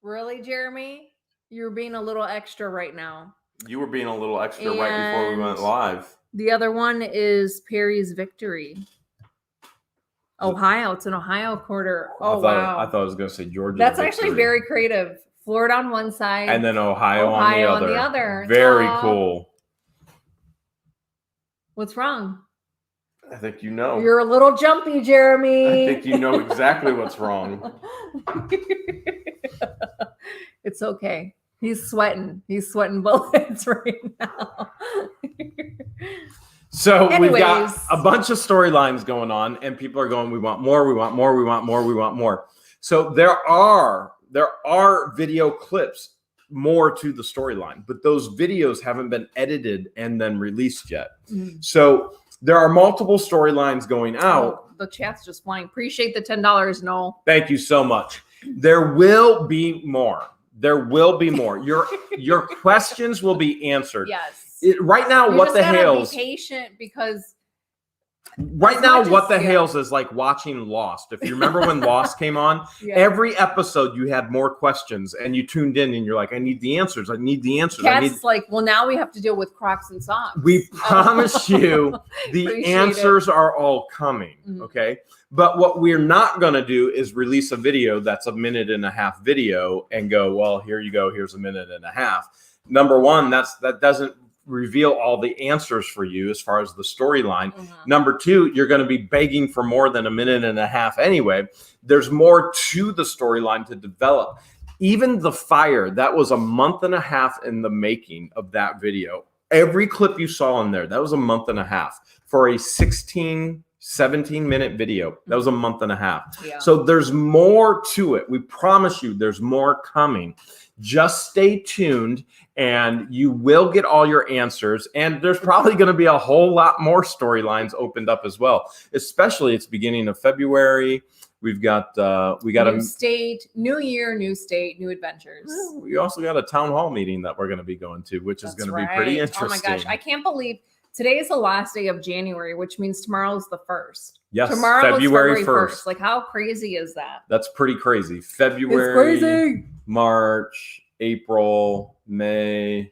Really, Jeremy? You're being a little extra right now. You were being a little extra right before we went live. The other one is Perry's Victory. Ohio. It's an Ohio quarter. Oh, wow. I thought I was going to say Georgia. That's actually very creative. Florida on one side. And then Ohio on the other. Very cool. What's wrong? I think you know. You're a little jumpy, Jeremy. I think you know exactly what's wrong. It's okay. He's sweating. He's sweating bullets right now. So we've got Anyways. a bunch of storylines going on, and people are going, we want more, we want more, we want more, we want more. So there are video clips more to the storyline, but those videos haven't been edited and then released yet. So there are multiple storylines going out. Oh, the chat's just flying. Appreciate the $10, Noel. Thank you so much. There will be more. There will be more. Your questions will be answered. Yes. Right now, You what just the gotta Hales? be patient because Right as now, much what as- the yeah. Hales is like watching Lost. If you remember when Lost came on, Yeah. every episode you had more questions, and you tuned in, and you're like, "I need the answers. I need the answers." Cat's like, well, now we have to deal with Crocs and socks. We promise you the Appreciate answers are all coming. Mhm. Okay. But what we're not going to do is release a video that's a 1.5-minute video and go, well, here you go. Here's a 1.5 minutes. Number one, that doesn't reveal all the answers for you as far as the storyline. Number two, you're going to be begging for more than 1.5 minutes anyway. There's more to the storyline to develop. Even the fire, that was 1.5 months in the making of that video. Every clip you saw in there, that was 1.5 months for a 17-minute video. That was 1.5 months. Yeah. So there's more to it. We promise you there's more coming. Just stay tuned and you will get all your answers. And there's probably going to be a whole lot more storylines opened up as well, especially it's beginning of February. We've got new state, new year, new state, new adventures. we also got a town hall meeting that we're going to be going to, which is going to be pretty interesting. Oh my gosh, I can't believe today is the last day of January, which means tomorrow's the 1st. Yes, Tomorrow February is 1st. Like, how crazy is that? That's pretty crazy. February, It's crazy. March, April, May.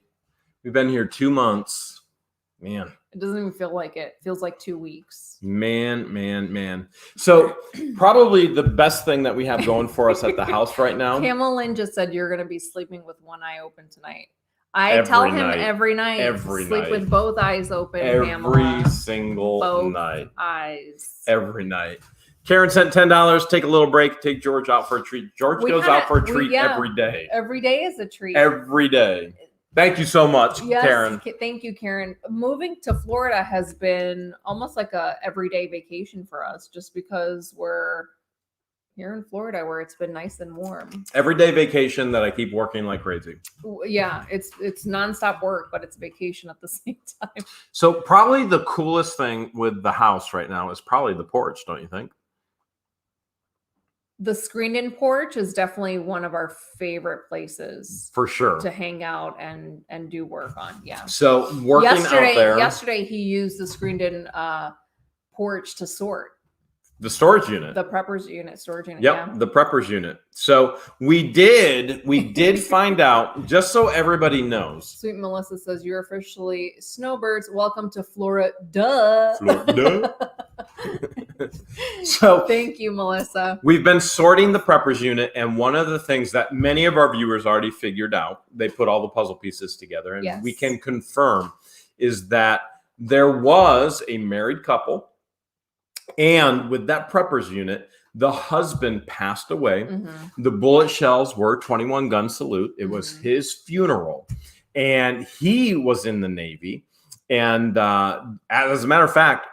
We've been here 2 months. Man. It doesn't even feel like it. It feels like 2 weeks. Man. So probably the best thing that we have going for us at the house right now. Camel Lynn just said you're going to be sleeping with one eye open tonight. I Every tell him night. every night. Every sleep night. with both eyes open. Every Pamela. single Both night. eyes. Every night. Karen sent $10. Take a little break. Take George out for a treat. George goes out for a treat every day. Every day is a treat. Every day. Thank you so much, Yes, Karen. Thank you, Karen. Moving to Florida has been almost like a everyday vacation for us, just because we're here in Florida where it's been nice and warm. Everyday vacation that I keep working like crazy. Yeah, it's nonstop work, but it's vacation at the same time. So probably the coolest thing with the house right now is probably the porch, don't you think? The screened-in porch is definitely one of our favorite places For sure. to hang out and do work on. Yeah. So working out there. Yesterday he used the screened-in porch to sort The storage unit. the preppers unit, storage unit. Yep, Yeah. the preppers unit. So we did find out, just so everybody knows. Sweet Melissa says you're officially snowbirds. Welcome to Florida. Florida. So Thank you, Melissa. we've been sorting the preppers unit, and one of the things that many of our viewers already figured out, they put all the puzzle pieces together, and Yes. we can confirm is that there was a married couple, and with that preppers unit, the husband passed away. Mhm. The bullet shells were 21 gun salute. It was Mhm. his funeral, and he was in the Navy. And as a matter of fact,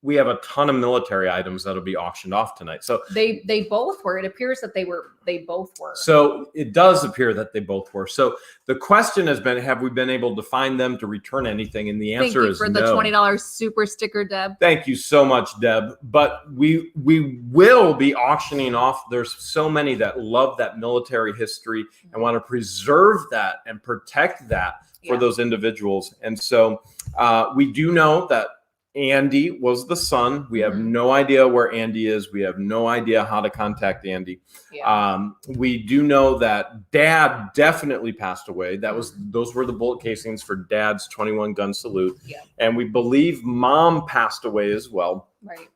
we have a ton of military items that'll be auctioned off tonight. So They both were. It appears that they both were. So it does appear that they both were. So the question has been, have we been able to find them to return anything? And the Thank answer you is for no. the $20 super sticker, Deb. Thank you so much, Deb. But we will be auctioning off. There's so many that love that military history and want to preserve that and protect that for Yeah. those individuals. And so we do know that Andy was the son. We have Mhm. no idea where Andy is. We have no idea how to contact Andy. Yeah. We do know that Dad definitely passed away. Those were the bullet casings for Dad's 21 gun salute. Yeah. And we believe Mom passed away as well. Right.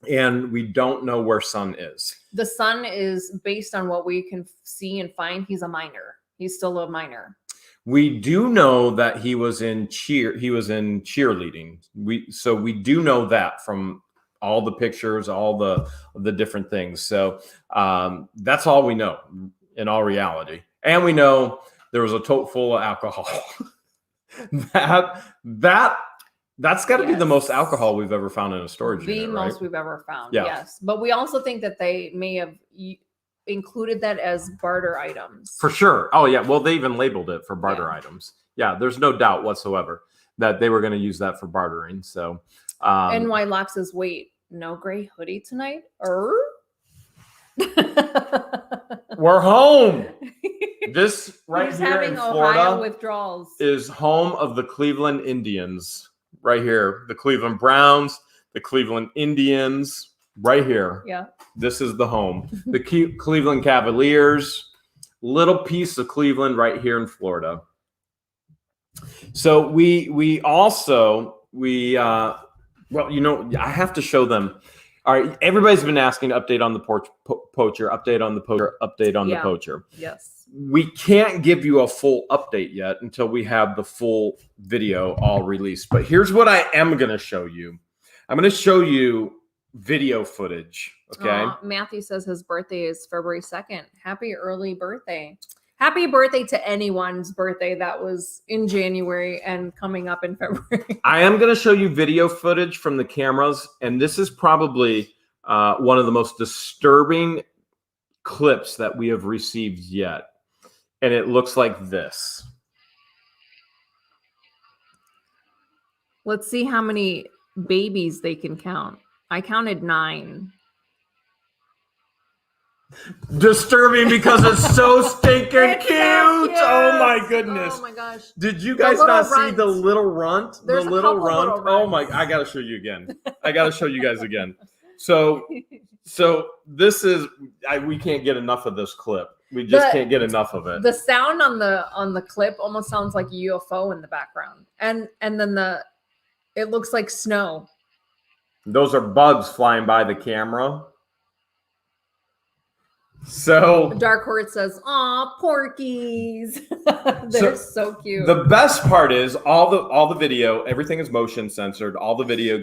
And we don't know where Son is. The son is, based on what we can see and find, he's a minor. He's still a minor. We do know that he was in cheerleading. So we do know that from all the pictures, all the different things. So that's all we know in all reality. And we know there was a tote full of alcohol. that That's got to be the most Yes. alcohol we've ever found in a storage The unit, most right? we've ever found. Yeah. Yes. But we also think that they may have included that as barter items. For sure. Oh yeah. Well, they even labeled it for barter Yeah. items. Yeah. There's no doubt whatsoever that they were going to use that for bartering. So, NY Lock says, wait, no gray hoodie tonight? we're home. This right He's here having in Ohio Florida withdrawals. is home of the Cleveland Indians. Right here, the Cleveland Browns, the Cleveland Indians. Right here. Yeah. This is the home. The Cleveland Cavaliers. Little piece of Cleveland right here in Florida. So we also well, you know, I have to show them. All right, everybody's been asking update on the poacher, update on the poacher, update on the poacher. Yes. We can't give you a full update yet until we have the full video all released. But here's what I am going to show you. I'm going to show you video footage. Okay. Matthew says his birthday is February 2nd. Happy early birthday. Happy birthday to anyone's birthday that was in January and coming up in February. I am going to show you video footage from the cameras, and this is probably one of the most disturbing clips that we have received yet. And it looks like this. Let's see how many babies they can count. I counted 9. Disturbing because it's so stinking It's cute. so cute. Oh my goodness. Oh my gosh. Did you guys not see the little runt? There's the a little couple runt. little Oh my, runts. I gotta show you again. I gotta show you guys again. So this is we can't get enough of this clip. We just can't get enough of it. The sound on the clip almost sounds like a UFO in the background. And then it looks like snow. Those are bugs flying by the camera. So Dark Horse says, "Aw, porkies." They're so cute. The best part is all the video, everything is motion censored. All the video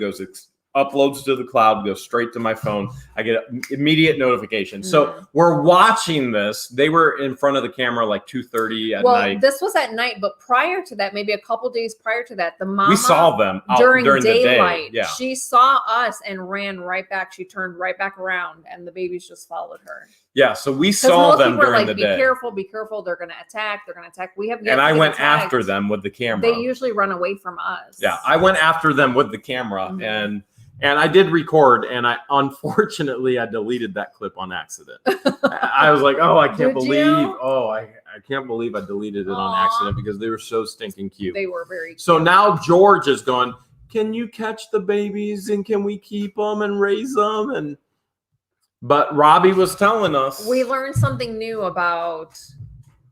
uploads to the cloud, goes straight to my phone. I get immediate notification. So we're watching this. They were in front of the camera like 2:30 at night. This was at night, but prior to that, maybe a couple days prior to that, the mama, we saw them during the day. daylight. Yeah. She saw us and ran right back. She turned right back around, and the babies just followed her. Yeah, so we saw them people are during like, the day. Be careful. They're going to attack. We have yet And to I get went attacked. after them with the camera. They usually run away from us. Yeah, I went after them with the camera and I did record, and I unfortunately I deleted that clip on accident. I was like, oh, I can't I can't believe I deleted it on accident because they were so stinking cute. They were very cute. So now George is going, can you catch the babies and can we keep them and raise them? But Robbie was telling us we learned something new about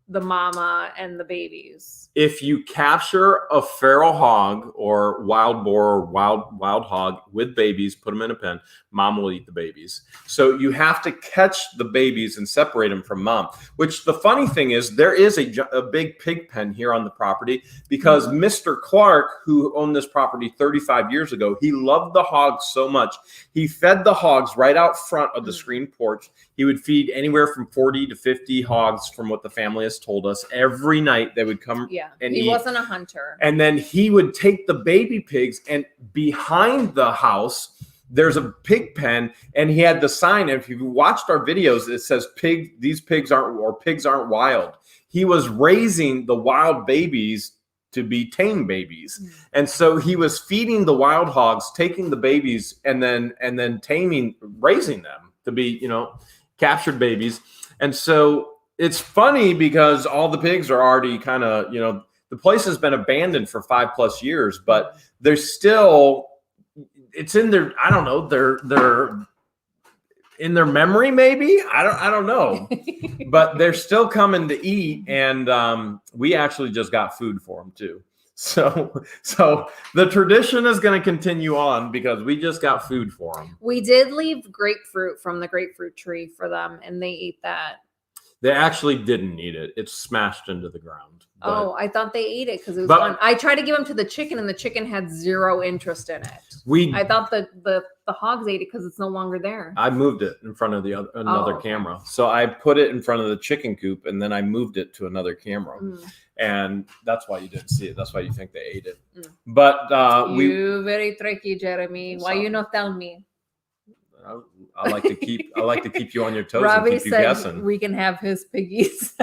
the mama and the babies. If you capture a feral hog or wild boar or wild hog with babies, put them in a pen, mom will eat the babies. So you have to catch the babies and separate them from mom, which the funny thing is there is a big pig pen here on the property because Mr. Clark, who owned this property 35 years ago, he loved the hogs so much. He fed the hogs right out front of the screen porch. He would feed anywhere from 40 to 50 hogs from what the family has told us. Every night they would come and he eat. wasn't a hunter. And then he would take the baby pigs, and behind the house, there's a pig pen, and he had the sign. And if you watched our videos, it says these pigs aren't wild. He was raising the wild babies to be tame babies. And so he was feeding the wild hogs, taking the babies, and then raising them to be, captured babies. And so it's funny because all the pigs are already kind of, the place has been abandoned for 5+ years, but there's still, it's in their, I don't know, they're in their memory, maybe. I don't know, but they're still coming to eat. And we actually just got food for them too. So the tradition is going to continue on because we just got food for them. We did leave grapefruit from the grapefruit tree for them, and they ate that. They actually didn't eat it. It's smashed into the ground. Oh, I thought they ate it because it was fun. I tried to give them to the chicken, and the chicken had zero interest in it. I thought the hogs ate it because it's no longer there. I moved it in front of the another camera. So I put it in front of the chicken coop, and then I moved it to another camera. And that's why you didn't see it. That's why you think they ate it. But you very tricky, Jeremy. Why you not tell me? I like to keep you on your toes Robbie and keep you said guessing. We can have his piggies.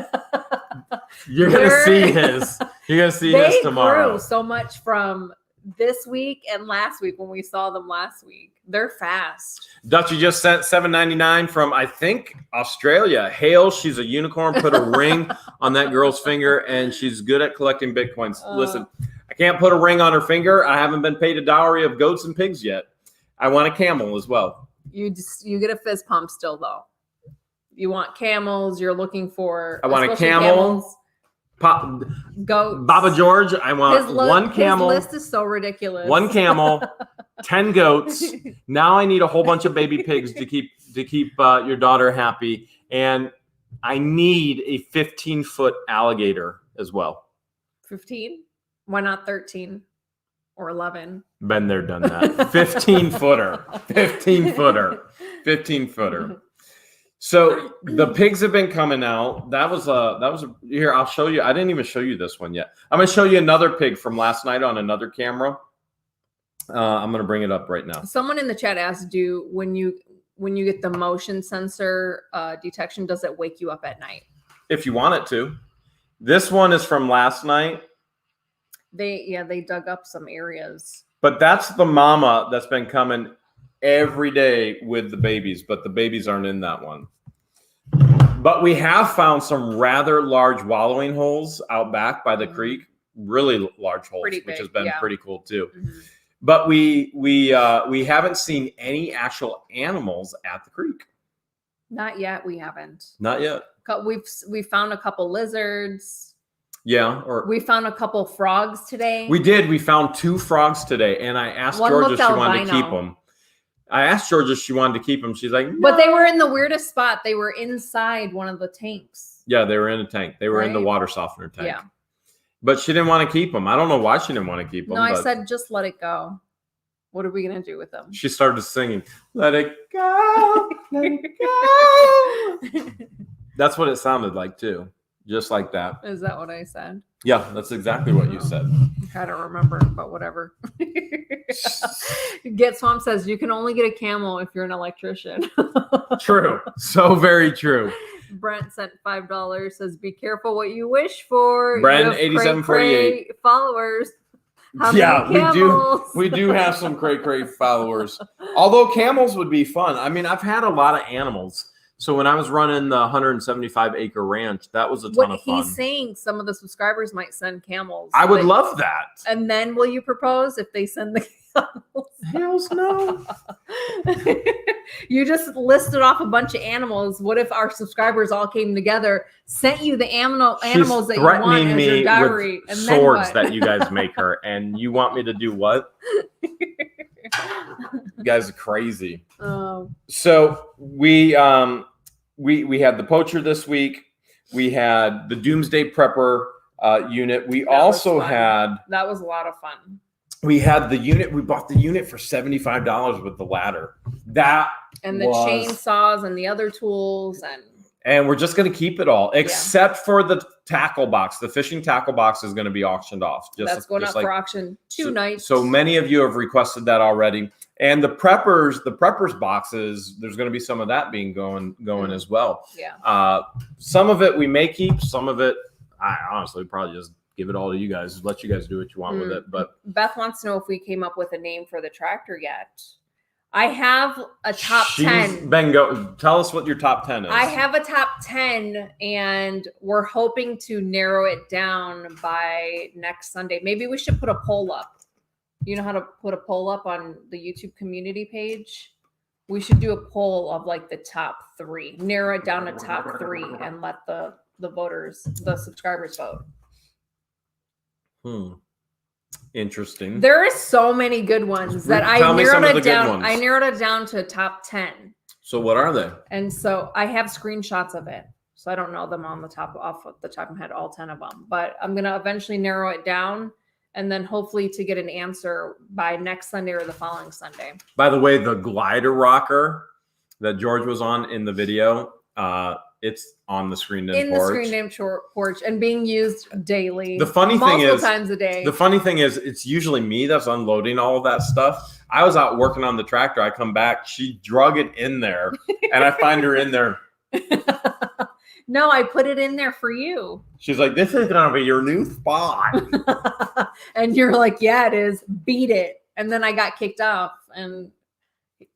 You're gonna see his. You're gonna see his tomorrow. They grew so much from this week and last week when we saw them last week. They're fast. Dutchie just sent $7.99 from, I think, Australia. Hale, she's a unicorn. Put a ring on that girl's finger, and she's good at collecting bitcoins. Listen, I can't put a ring on her finger. I haven't been paid a dowry of goats and pigs yet. I want a camel as well. You get a fist pump still though. You want camels. You're looking for. I want a camel. Goats. Baba George. I want one camel. His list is so ridiculous. One camel, 10 goats. Now I need a whole bunch of baby pigs to keep your daughter happy, and I need a 15-foot alligator as well. 15? Why not 13 or 11? Been there, done that. 15-footer. 15-footer. 15-footer. So the pigs have been coming out. That was here. I'll show you. I didn't even show you this one yet. I'm going to show you another pig from last night on another camera. I'm going to bring it up right now. Someone in the chat asked, when you get the motion sensor detection, does it wake you up at night? If you want it to. This one is from last night. They dug up some areas. But that's the mama that's been coming every day with the babies, but the babies aren't in that one. But we have found some rather large wallowing holes out back by the creek, really large holes, which has been pretty cool too. But we haven't seen any actual animals at the creek. Not yet. We haven't. Not yet. We've found a couple lizards. Yeah, or we found a couple frogs today. We did. We found 2 frogs today, and I asked Georgia if she wanted to keep them. I asked Georgia if she wanted to keep them. She's like, no. But they were in the weirdest spot. They were inside one of the tanks. Yeah, they were in a tank. They were in the water softener tank. Yeah. But she didn't want to keep them. I don't know why she didn't want to keep them. No, I said, just let it go. What are we going to do with them? She started singing, let it go, let it go. That's what it sounded like, too. Just like that. Is that what I said? Yeah, that's exactly what you said. I don't remember, but whatever. Get Swamp says you can only get a camel if you're an electrician. True. So very true. Brent sent $5, says be careful what you wish for. Brent 8748 followers. We do have some cray followers. Although camels would be fun. I mean, I've had a lot of animals. So when I was running the 175-acre ranch, that was a ton of fun. He's saying some of the subscribers might send camels. I would love that. And then will you propose if they send the camels? Hells no. You just listed off a bunch of animals. What if our subscribers all came together, sent you the animals that you want as your dowry, with and swords that you guys make her, and you want me to do what? You guys are crazy. So we had the poacher this week. We had the Doomsday Prepper unit. We also had. That was a lot of fun. We had the unit. We bought the unit for $75 with the ladder. And the chainsaws and the other tools and we're just going to keep it all except for the tackle box. The fishing tackle box is going to be auctioned off. That's going up for auction nights. So many of you have requested that already. And the preppers boxes, there's going to be some of that being going as well. Yeah. Some of it we may keep. Some of it, I honestly probably just give it all to you guys. Let you guys do what you want with it. But Beth wants to know if we came up with a name for the tractor yet. I have a top 10. Bengo, tell us what your top 10 is. I have a top 10, and we're hoping to narrow it down by next Sunday. Maybe we should put a poll up. You know how to put a poll up on the YouTube community page? We should do a poll of like the top 3. Narrow it down to top 3 and let the subscribers vote. Interesting. There are so many good ones that I narrowed it down. I narrowed it down to top 10. So what are they? And so I have screenshots of it. So I don't know them off the top of my head, all 10 of them, but I'm going to eventually narrow it down and then hopefully to get an answer by next Sunday or the following Sunday. By the way, the glider rocker that George was on in the video, it's on the screened-in porch. In the screened-in porch and being used daily. The funny thing is, multiple times a day. The funny thing is, it's usually me that's unloading all of that stuff. I was out working on the tractor. I come back, she drug it in there, and I find her in there. No, I put it in there for you. She's like, "This is gonna be your new spot." And you're like, "Yeah, it is. Beat it." And then I got kicked off, and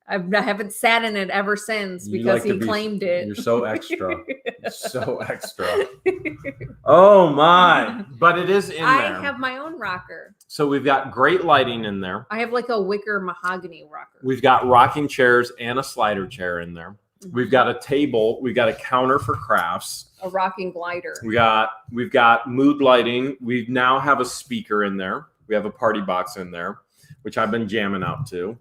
I haven't sat in it ever since because he claimed it. You're so extra. You're so extra. Oh my! But it is in there. I have my own rocker. So we've got great lighting in there. I have like a wicker mahogany rocker. We've got rocking chairs and a slider chair in there. We've got a table. We've got a counter for crafts. A rocking glider. We've got mood lighting. We now have a speaker in there. We have a party box in there, which I've been jamming out to.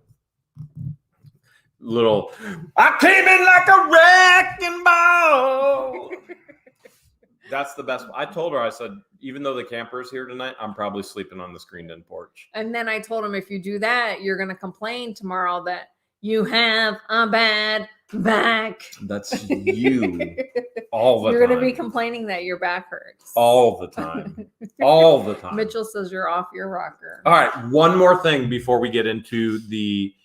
Little, I came in like a wrecking ball. That's the best. I told her, I said, even though the camper is here tonight, I'm probably sleeping on the screened-in porch. And then I told him, if you do that, you're going to complain tomorrow that you have a bad back. That's you all the time. You're going to be complaining that your back hurts. All the time. All the time. Mitchell says you're off your rocker. All right. One more thing before we get into the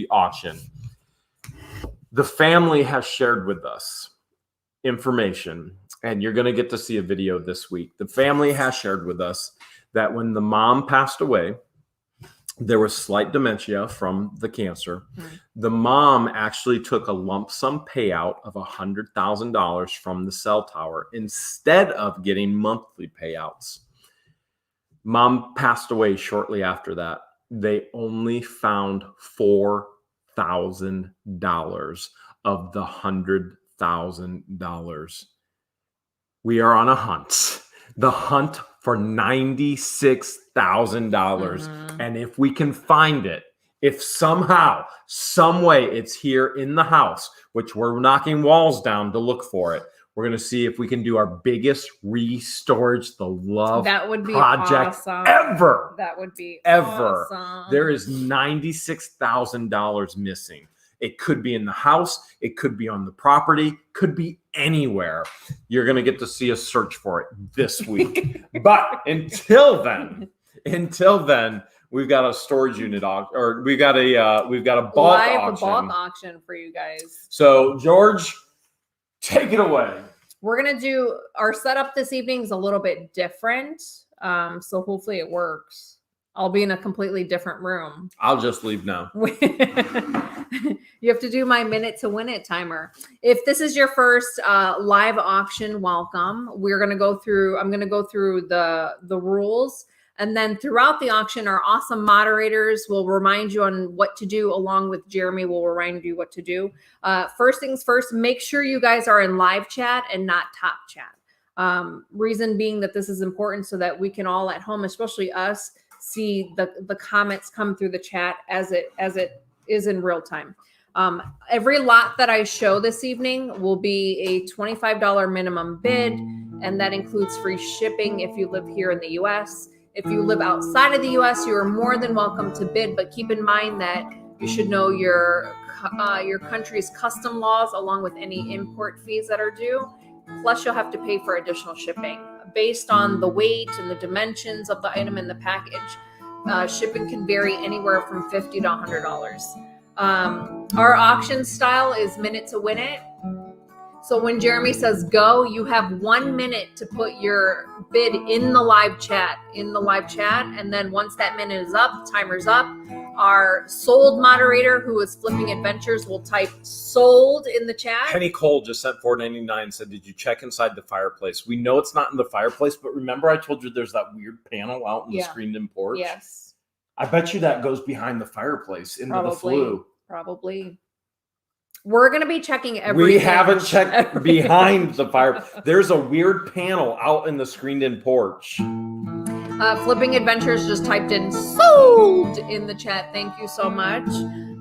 auction. The family has shared with us information, and you're going to get to see a video this week. The family has shared with us that when the mom passed away, there was slight dementia from the cancer. Mm-hmm. The mom actually took a lump sum payout of $100,000 from the cell tower instead of getting monthly payouts. Mom passed away shortly after that. They only found $4,000 of the $100,000. We are on a hunt. The hunt for $96,000. Mm-hmm. And if we can find it, if somehow, some way it's here in the house, which we're knocking walls down to look for it, we're going to see if we can do our biggest Restorage the Love project ever. That would be ever. Awesome. There is $96,000 missing. It could be in the house. It could be on the property. Could be anywhere. You're going to get to see us search for it this week. But until then, we've got a storage unit auction, we've got a bulk auction. Bulk auction for you guys. So George, take it away. We're going to do our setup this evening is a little bit different. So hopefully it works. I'll be in a completely different room. I'll just leave now. You have to do my minute to win it timer. If this is your first live auction, welcome. I'm going to go through the rules. And then throughout the auction, our awesome moderators will remind you on what to do, along with Jeremy will remind you what to do. First things first, make sure you guys are in live chat and not top chat. Reason being that this is important so that we can all at home, especially us, see the comments come through the chat as it is in real time. Every lot that I show this evening will be a $25 minimum bid, and that includes free shipping if you live here in the U.S. If you live outside of the U.S., you are more than welcome to bid, but keep in mind that you should know your country's custom laws along with any import fees that are due. Plus, you'll have to pay for additional shipping. Based on the weight and the dimensions of the item in the package, shipping can vary anywhere from $50 to $100. Our auction style is minute to win it. So when Jeremy says go, you have 1 minute to put your bid in the live chat. And then once that minute is up, timer's up, our sold moderator, who is Flipping Adventures, will type sold in the chat. Penny Cole just sent $4.99 and said, did you check inside the fireplace? We know it's not in the fireplace, but remember I told you there's that weird panel out in the screened-in porch? Yes. I bet you that goes behind the fireplace into the flue. Probably. We're going to be checking everything. We haven't checked behind the fire. There's a weird panel out in the screened-in porch. Flipping Adventures just typed in sold in the chat. Thank you so much.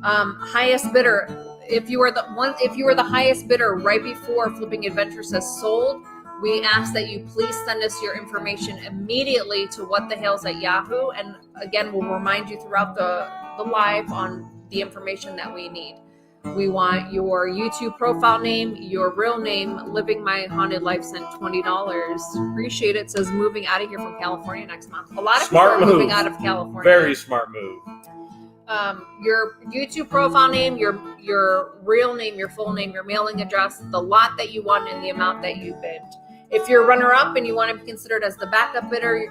Highest bidder. if you were the highest bidder right before Flipping Adventure says sold, we ask that you please send us your information immediately to whatthehales at Yahoo. And again, we'll remind you throughout the live on the information that we need. We want your YouTube profile name, your real name, Living My Haunted Life sent $20. Appreciate it. Says moving out of here from California next month. A lot of Smart people are move. moving out of California. Very smart move. Your YouTube profile name, your real name, your full name, your mailing address, the lot that you want, and the amount that you bid. If you're runner-up and you want to be considered as the backup bidder,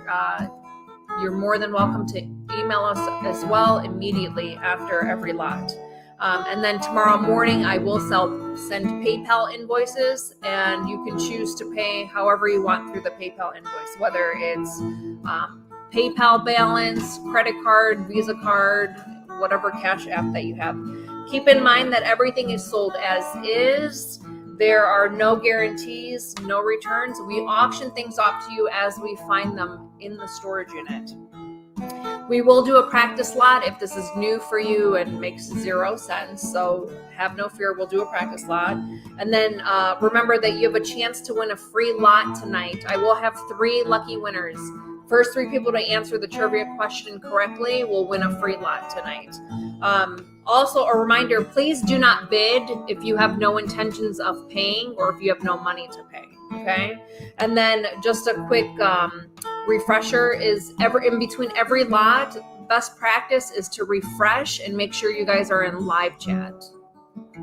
you're more than welcome to email us as well immediately after every lot. And then tomorrow morning, I will send PayPal invoices, and you can choose to pay however you want through the PayPal invoice, whether it's PayPal balance, credit card, Visa card, whatever cash app that you have. Keep in mind that everything is sold as is. There are no guarantees, no returns. We auction things off to you as we find them in the storage unit. We will do a practice lot if this is new for you and makes 0 sense. So have no fear, we'll do a practice lot. And then remember that you have a chance to win a free lot tonight. I will have 3 lucky winners. First 3 people to answer the trivia question correctly will win a free lot tonight. Also, a reminder, please do not bid if you have no intentions of paying or if you have no money to pay, okay? And then just a quick refresher is in between every lot, best practice is to refresh and make sure you guys are in live chat.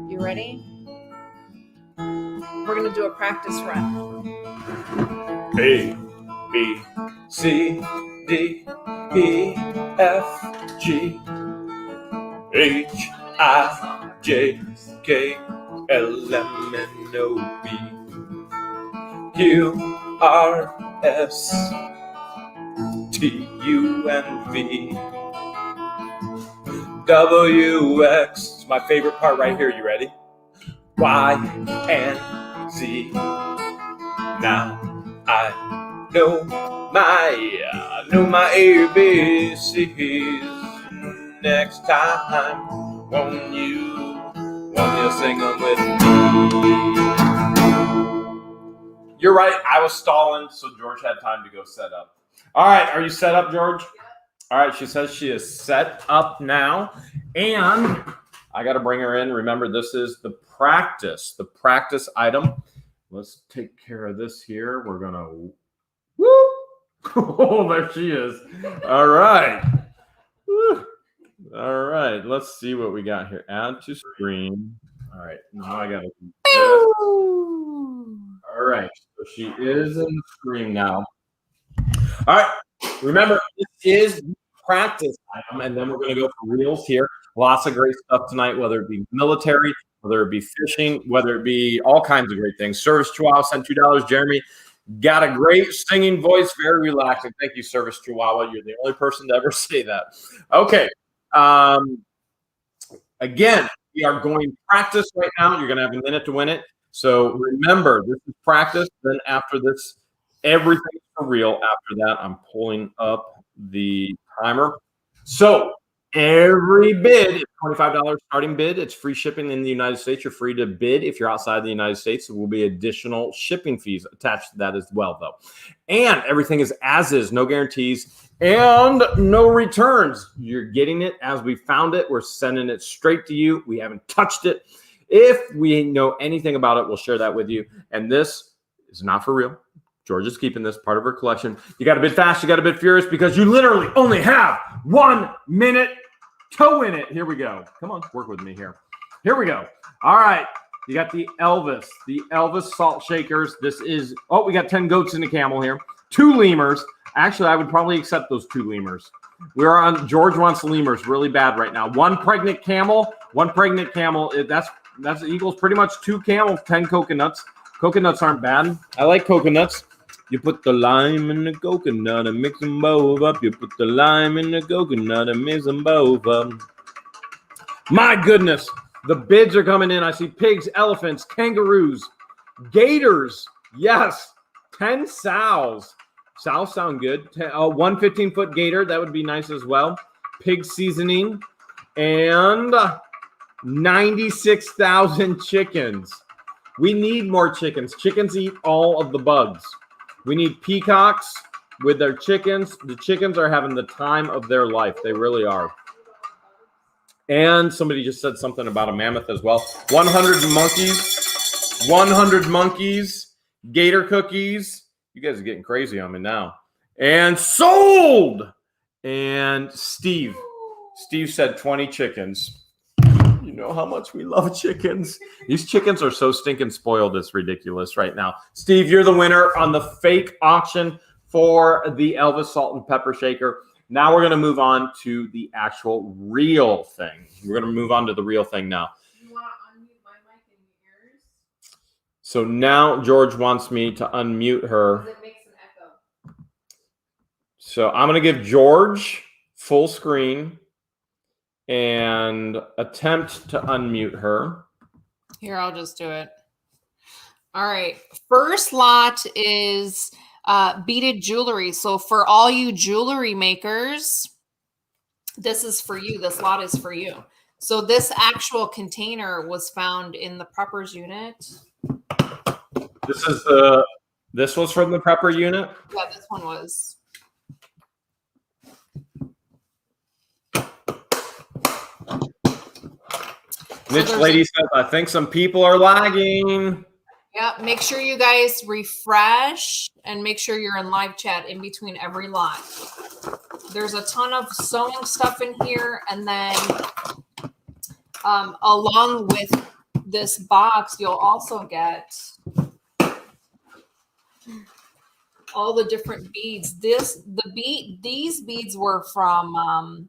You ready? We're going to do a practice run. A, B, C, D, E, F, G, H, I, J, K, L, M, N, O, P, Q, R, S, T, U, N, V, W, X. It's my favorite part right here. You ready? Y, and Z. Now I know my ABCs. Next time, won't you sing them with me? You're right. I was stalling, so George had time to go set up. All right. Are you set up, George? All right. She says she is set up now. And I got to bring her in. Remember, this is the practice item. Let's take care of this here. We're going to, woo! Oh, there she is. All right. Woo. All right. Let's see what we got here. Add to screen. All right. Now I got to do this. All right. So she is in the screen now. All right. Remember, this is practice item, and then we're going to go for reels here. Lots of great stuff tonight, whether it be military, whether it be fishing, whether it be all kinds of great things. Service Chihuahua sent $2. Jeremy got a great singing voice, very relaxing. Thank you, Service Chihuahua. You're the only person to ever say that. Okay. Again, we are going practice right now. You're going to have a minute to win it. So remember, this is practice. Then after this, everything's for real. After that, I'm pulling up the timer. So every bid, $25 starting bid. It's free shipping in the United States. You're free to bid if you're outside the United States. There will be additional shipping fees attached to that as well, though. And everything is as is, no guarantees and no returns. You're getting it as we found it. We're sending it straight to you. We haven't touched it. If we know anything about it, we'll share that with you. And this is not for real. George is keeping this part of her collection. You got to bid fast. You got to bid furious because you literally only have 1 minute to win it. Here we go. Come on, work with me here. Here we go. All right. You got the Elvis salt shakers. This is, oh, we got 10 goats and a camel here. 2 lemurs. Actually, I would probably accept those 2 lemurs. We're on, George wants lemurs really bad right now. 1 pregnant camel. That's equals pretty much 2 camels, 10 coconuts. Coconuts aren't bad. I like coconuts. You put the lime in the coconut and mix them both up. You put the lime in the coconut and mix them both up. My goodness. The bids are coming in. I see pigs, elephants, kangaroos, gators. Yes. 10 sows. Sows sound good. 1 15-foot gator. That would be nice as well. Pig seasoning. And 96,000 chickens. We need more chickens. Chickens eat all of the bugs. We need peacocks with their chickens. The chickens are having the time of their life. They really are. And somebody just said something about a mammoth as well. 100 monkeys. 100 monkeys. Gator cookies. You guys are getting crazy on me now. And sold. And Steve said 20 chickens. You know how much we love chickens. These chickens are so stinking spoiled. It's ridiculous right now. Steve, you're the winner on the fake auction for the Elvis salt and pepper shaker. Now we're going to move on to the actual real thing. We're going to move on to the real thing now. You want to unmute my mic in yours? So now George wants me to unmute her. It makes an echo. So I'm going to give George full screen and attempt to unmute her. Here, I'll just do it. All right. First lot is beaded jewelry. So for all you jewelry makers, this is for you. This lot is for you. So this actual container was found in the preppers unit. This was from the prepper unit? Yeah, this one was. Mitch Lady says, I think some people are lagging. Yeah, make sure you guys refresh and make sure you're in live chat in between every lot. There's a ton of sewing stuff in here. And then along with this box, you'll also get all the different beads. These beads were from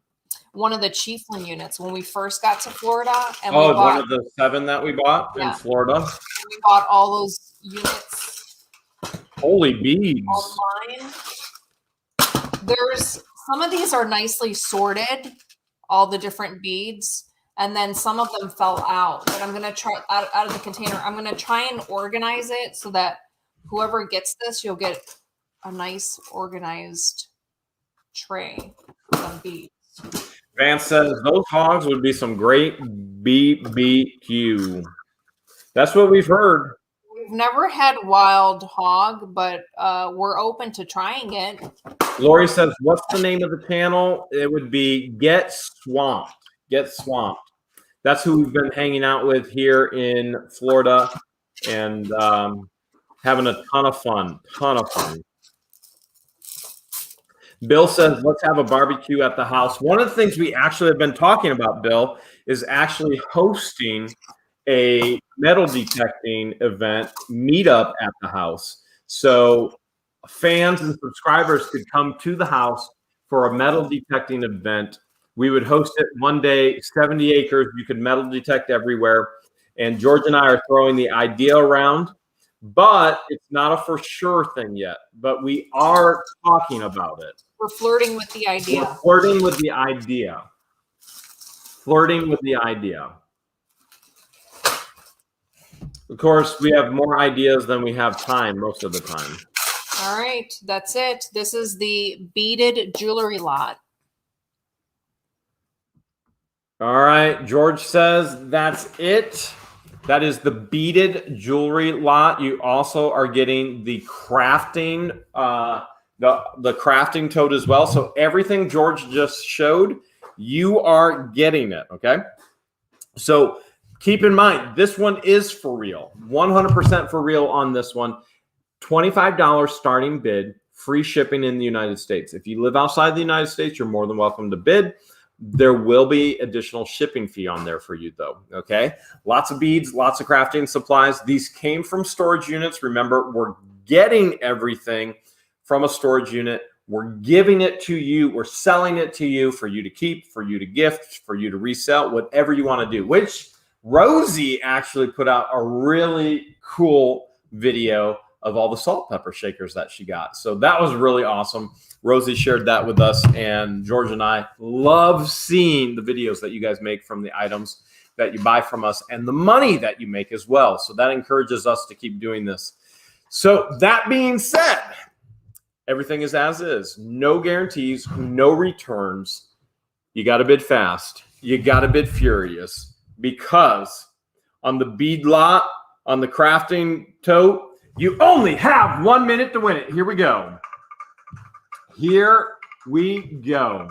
one of the Chiefland units when we first got to Florida. And we bought, one of the 7 that we bought in Florida. We bought all those units. Holy beads. Online. There's some of these are nicely sorted, all the different beads. And then some of them fell out. But I'm going to try out of the container. I'm going to try and organize it so that whoever gets this, you'll get a nice organized tray of beads. Vance says those hogs would be some great BBQ. That's what we've heard. We've never had wild hog, but we're open to trying it. Lori says, what's the name of the channel? It would be Get Swamped. Get Swamped. That's who we've been hanging out with here in Florida and having a ton of fun. Bill says, let's have a barbecue at the house. One of the things we actually have been talking about, Bill, is actually hosting a metal detecting event meetup at the house. So fans and subscribers could come to the house for a metal detecting event. We would host it one day, 70 acres. You could metal detect everywhere. And George and I are throwing the idea around, but it's not a for sure thing yet. But we are talking about it. We're flirting with the idea. Flirting with the idea. Of course, we have more ideas than we have time most of the time. All right, that's it. This is the beaded jewelry lot. All right, George says that's it. That is the beaded jewelry lot. You also are getting the crafting the crafting tote as well. So everything George just showed, you are getting it, okay? So keep in mind, this one is for real, 100% for real on this one. $25 starting bid, free shipping in the United States. If you live outside the United States, you're more than welcome to bid. There will be additional shipping fee on there for you though, okay? Lots of beads, lots of crafting supplies. These came from storage units. Remember, we're getting everything from a storage unit. We're giving it to you. We're selling it to you for you to keep, for you to gift, for you to resell, whatever you want to do, which Rosie actually put out a really cool video of all the salt pepper shakers that she got. So that was really awesome. Rosie shared that with us, and George and I love seeing the videos that you guys make from the items that you buy from us and the money that you make as well. So that encourages us to keep doing this. So that being said, everything is as is. No guarantees, no returns. You got to bid fast. You got to bid furious. because on the bead lot, on the crafting tote, you only have 1 minute to win it. Here we go. Here we go.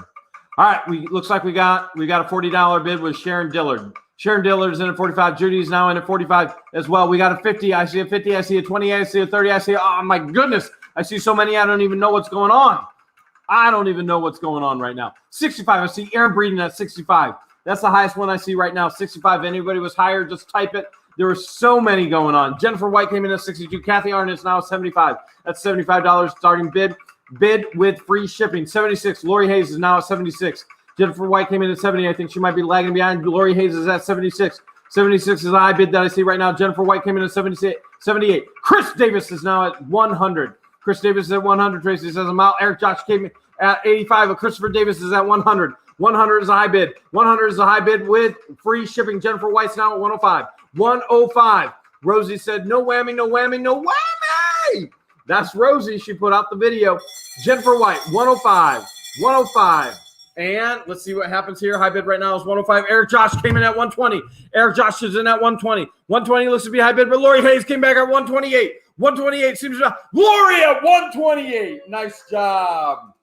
All right, looks like we got a $40 bid with Sharon Dillard. Sharon Dillard's in at 45. Judy's now in at 45 as well. We got a 50. I see a 50. I see a 20. I see a 30. I see oh my goodness. I see so many. I don't even know what's going on. I don't even know what's going on right now. 65. I see Aaron Breeden at 65. That's the highest one I see right now. 65. If anybody was higher, just type it. There were so many going on. Jennifer White came in at 62. Kathy Arnott is now at 75. That's $75 starting bid. Bid with free shipping. 76. Lori Hayes is now at 76. Jennifer White came in at 70. I think she might be lagging behind. Lori Hayes is at 76. 76 is the high bid that I see right now. Jennifer White came in at 78. Chris Davis is now at 100. Chris Davis is at 100. Tracy says I'm out. Eric Josh came in at 85. Christopher Davis is at 100. 100 is a high bid. 100 is a high bid with free shipping. Jennifer White's now at 105. 105. Rosie said, no whammy, no whammy, no whammy. That's Rosie. She put out the video. Jennifer White, 105. 105. And let's see what happens here. High bid right now is 105. Eric Josh came in at 120. Eric Josh is in at 120. 120 looks to be high bid, but Lori Hayes came back at 128. 128 seems to be Lori at 128. Nice job.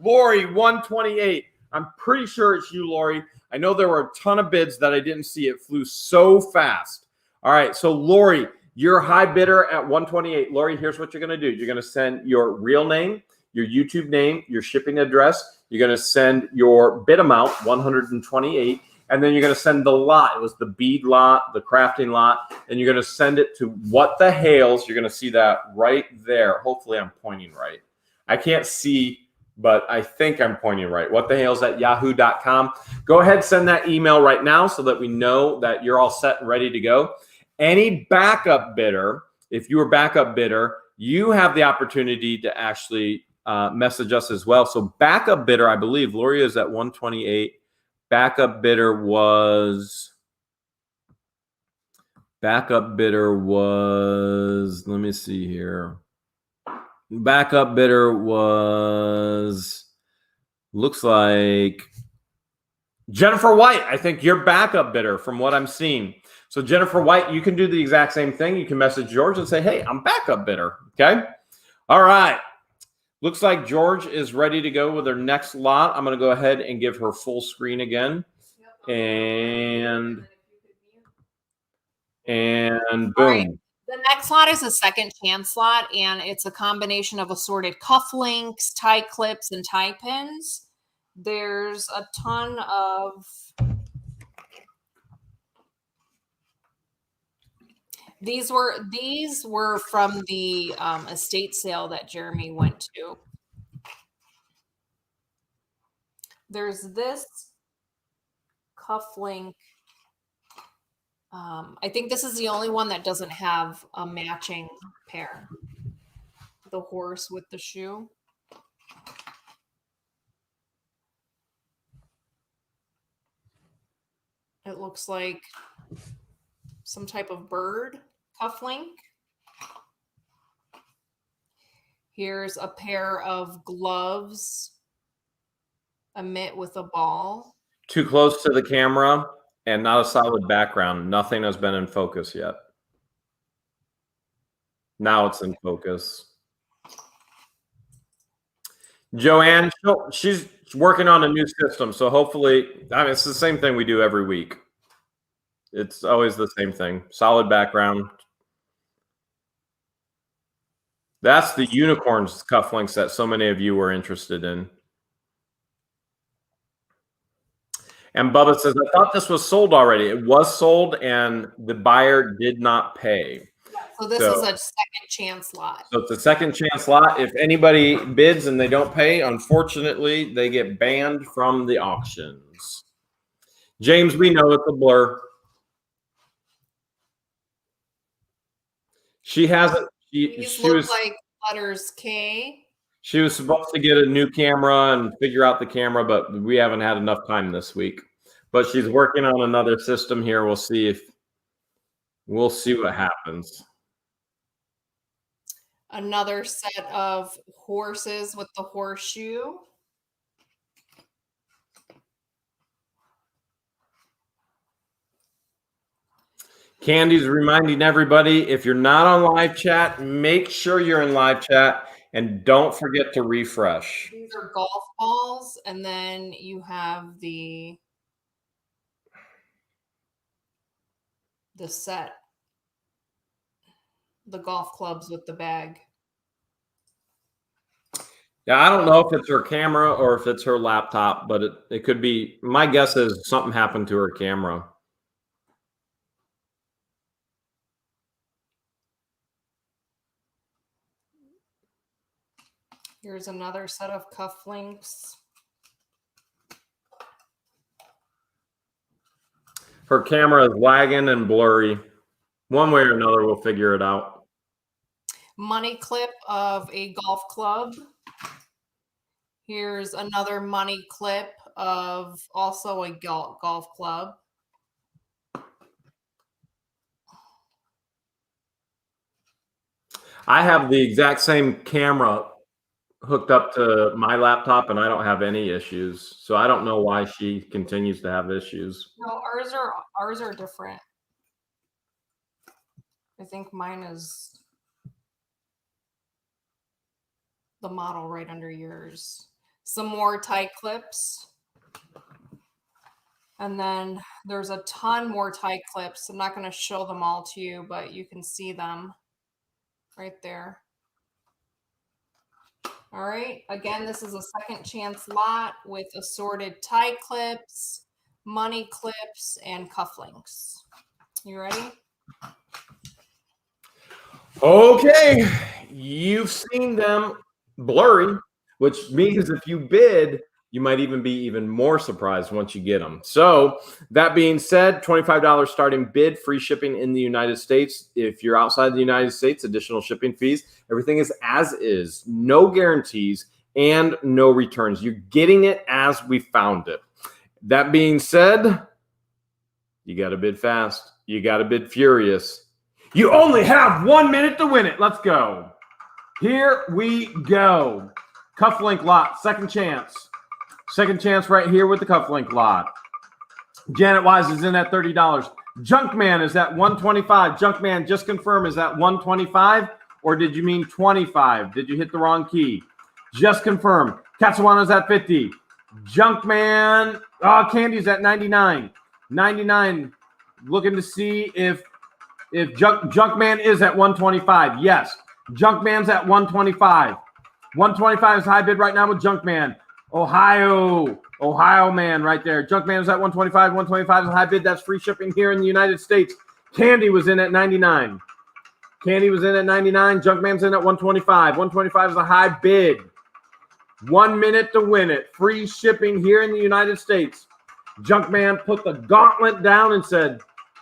Lori, 128. I'm pretty sure it's you, Lori. I know there were a ton of bids that I didn't see. It flew so fast. All right, so Lori, you're high bidder at 128. Lori, here's what you're going to do. You're going to send your real name, your YouTube name, your shipping address. You're going to send your bid amount, 128, and then you're going to send the lot. It was the bead lot, the crafting lot, and you're going to send it to What the Hales. You're going to see that right there. Hopefully I'm pointing right. I can't see, but I think I'm pointing right. whatthehales@yahoo.com. Go ahead, send that email right now so that we know that you're all set and ready to go. Any backup bidder, if you were backup bidder, you have the opportunity to actually message us as well. So backup bidder, I believe, Lori is at 128. Backup bidder was, let me see here. Backup bidder was, looks like Jennifer White. I think you're backup bidder from what I'm seeing. So Jennifer White, you can do the exact same thing. You can message George and say, hey, I'm backup bidder. Okay. All right. Looks like George is ready to go with her next lot. I'm going to go ahead and give her full screen again. And boom. Right. The next lot is a second chance lot, and it's a combination of assorted cufflinks, tie clips, and tie pins. There's a ton of these were from the estate sale that Jeremy went to. There's this cufflink. I think this is the only one that doesn't have a matching pair. The horse with the shoe. It looks like some type of bird cufflink. Here's a pair of gloves, a mitt with a ball. Too close to the camera and not a solid background. Nothing has been in focus yet. Now it's in focus. Joanne, she's working on a new system. So hopefully, I mean, it's the same thing we do every week. It's always the same thing. Solid background. That's the unicorns cufflinks that so many of you were interested in. And Bubba says, I thought this was sold already. It was sold and the buyer did not pay. So this is a second chance lot. So it's a second chance lot. If anybody bids and they don't pay, unfortunately, they get banned from the auctions. James, we know it's a blur. She hasn't. These look like letters K. She was supposed to get a new camera and figure out the camera, but we haven't had enough time this week. But she's working on another system here. We'll see what happens. Another set of horses with the horseshoe. Candy's reminding everybody, if you're not on live chat, make sure you're in live chat and don't forget to refresh. These are golf balls, and then you have the set, the golf clubs with the bag. Yeah, I don't know if it's her camera or if it's her laptop, but it could be. My guess is something happened to her camera. Here's another set of cufflinks. Her camera is lagging and blurry. One way or another, we'll figure it out. Money clip of a golf club. Here's another money clip of also a golf club. I have the exact same camera hooked up to my laptop and I don't have any issues. So I don't know why she continues to have issues. No, ours are different. I think mine is the model right under yours. Some more tie clips. And then there's a ton more tie clips. I'm not going to show them all to you, but you can see them right there. All right. Again, this is a second chance lot with assorted tie clips, money clips, and cufflinks. You ready? Okay. You've seen them blurry, which means if you bid, you might even be even more surprised once you get them. So that being said, $25 starting bid, free shipping in the United States. If you're outside the United States, additional shipping fees. Everything is as is, no guarantees and no returns. You're getting it as we found it. That being said, you got to bid fast. You got to bid furious. You only have 1 minute to win it. Let's go. Here we go. Cufflink lot, second chance. Second chance right here with the cufflink lot. Janet Wise is in at $30. Junkman is at $125. Junkman, just confirm, is that $125 or did you mean 25? Did you hit the wrong key? Just confirm. Katsuwana's at $50. Junkman, Candy's at $99. $99. Looking to see if Junkman is at $125. Yes, Junkman's at $125. $125 is high bid right now with Junkman. Ohio man right there. Junkman is at $125. $125 is a high bid. That's free shipping here in the United States. Candy was in at $99. Candy was in at $99. Junkman's in at $125. $125 is a high bid. 1 minute to win it. Free shipping here in the United States. Junkman put the gauntlet down and said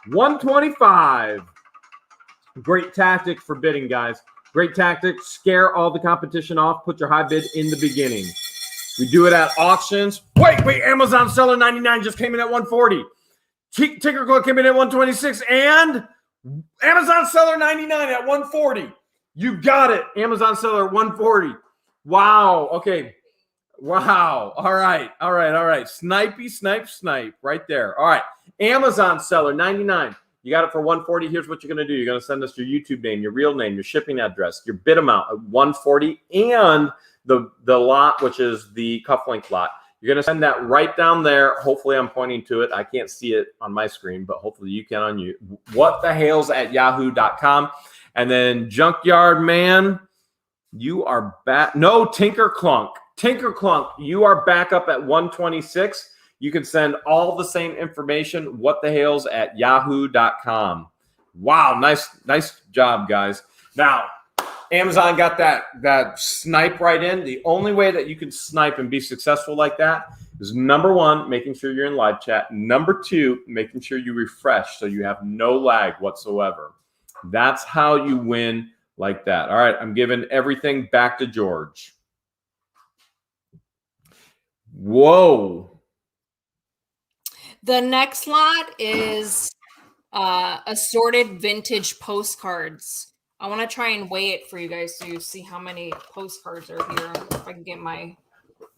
$125. Great tactic for bidding, guys. Great tactic. Scare all the competition off. Put your high bid in the beginning. We do it at auctions. Wait, Amazon seller 99 just came in at 140. Tinker Club came in at 126 and Amazon seller 99 at 140. You got it. Amazon seller 140. Wow. Okay. Wow. All right. Snipey, snipe right there. All right. Amazon seller 99. You got it for 140. Here's what you're going to do. You're going to send us your YouTube name, your real name, your shipping address, your bid amount at 140 and the lot, which is the cufflink lot. You're going to send that right down there. Hopefully I'm pointing to it. I can't see it on my screen, but hopefully you can on you. whatthehales@yahoo.com. And then Junkyard Man, you are back. No, Tinker Clunk, you are back up at 126. You can send all the same information, whatthehales@yahoo.com. Wow, nice job, guys. Now, Amazon got that snipe right in. The only way that you can snipe and be successful like that is number one, making sure you're in live chat. Number two, making sure you refresh so you have no lag whatsoever. That's how you win like that. All right, I'm giving everything back to George. Whoa. The next lot is assorted vintage postcards. I want to try and weigh it for you guys so you see how many postcards are here. If I can get my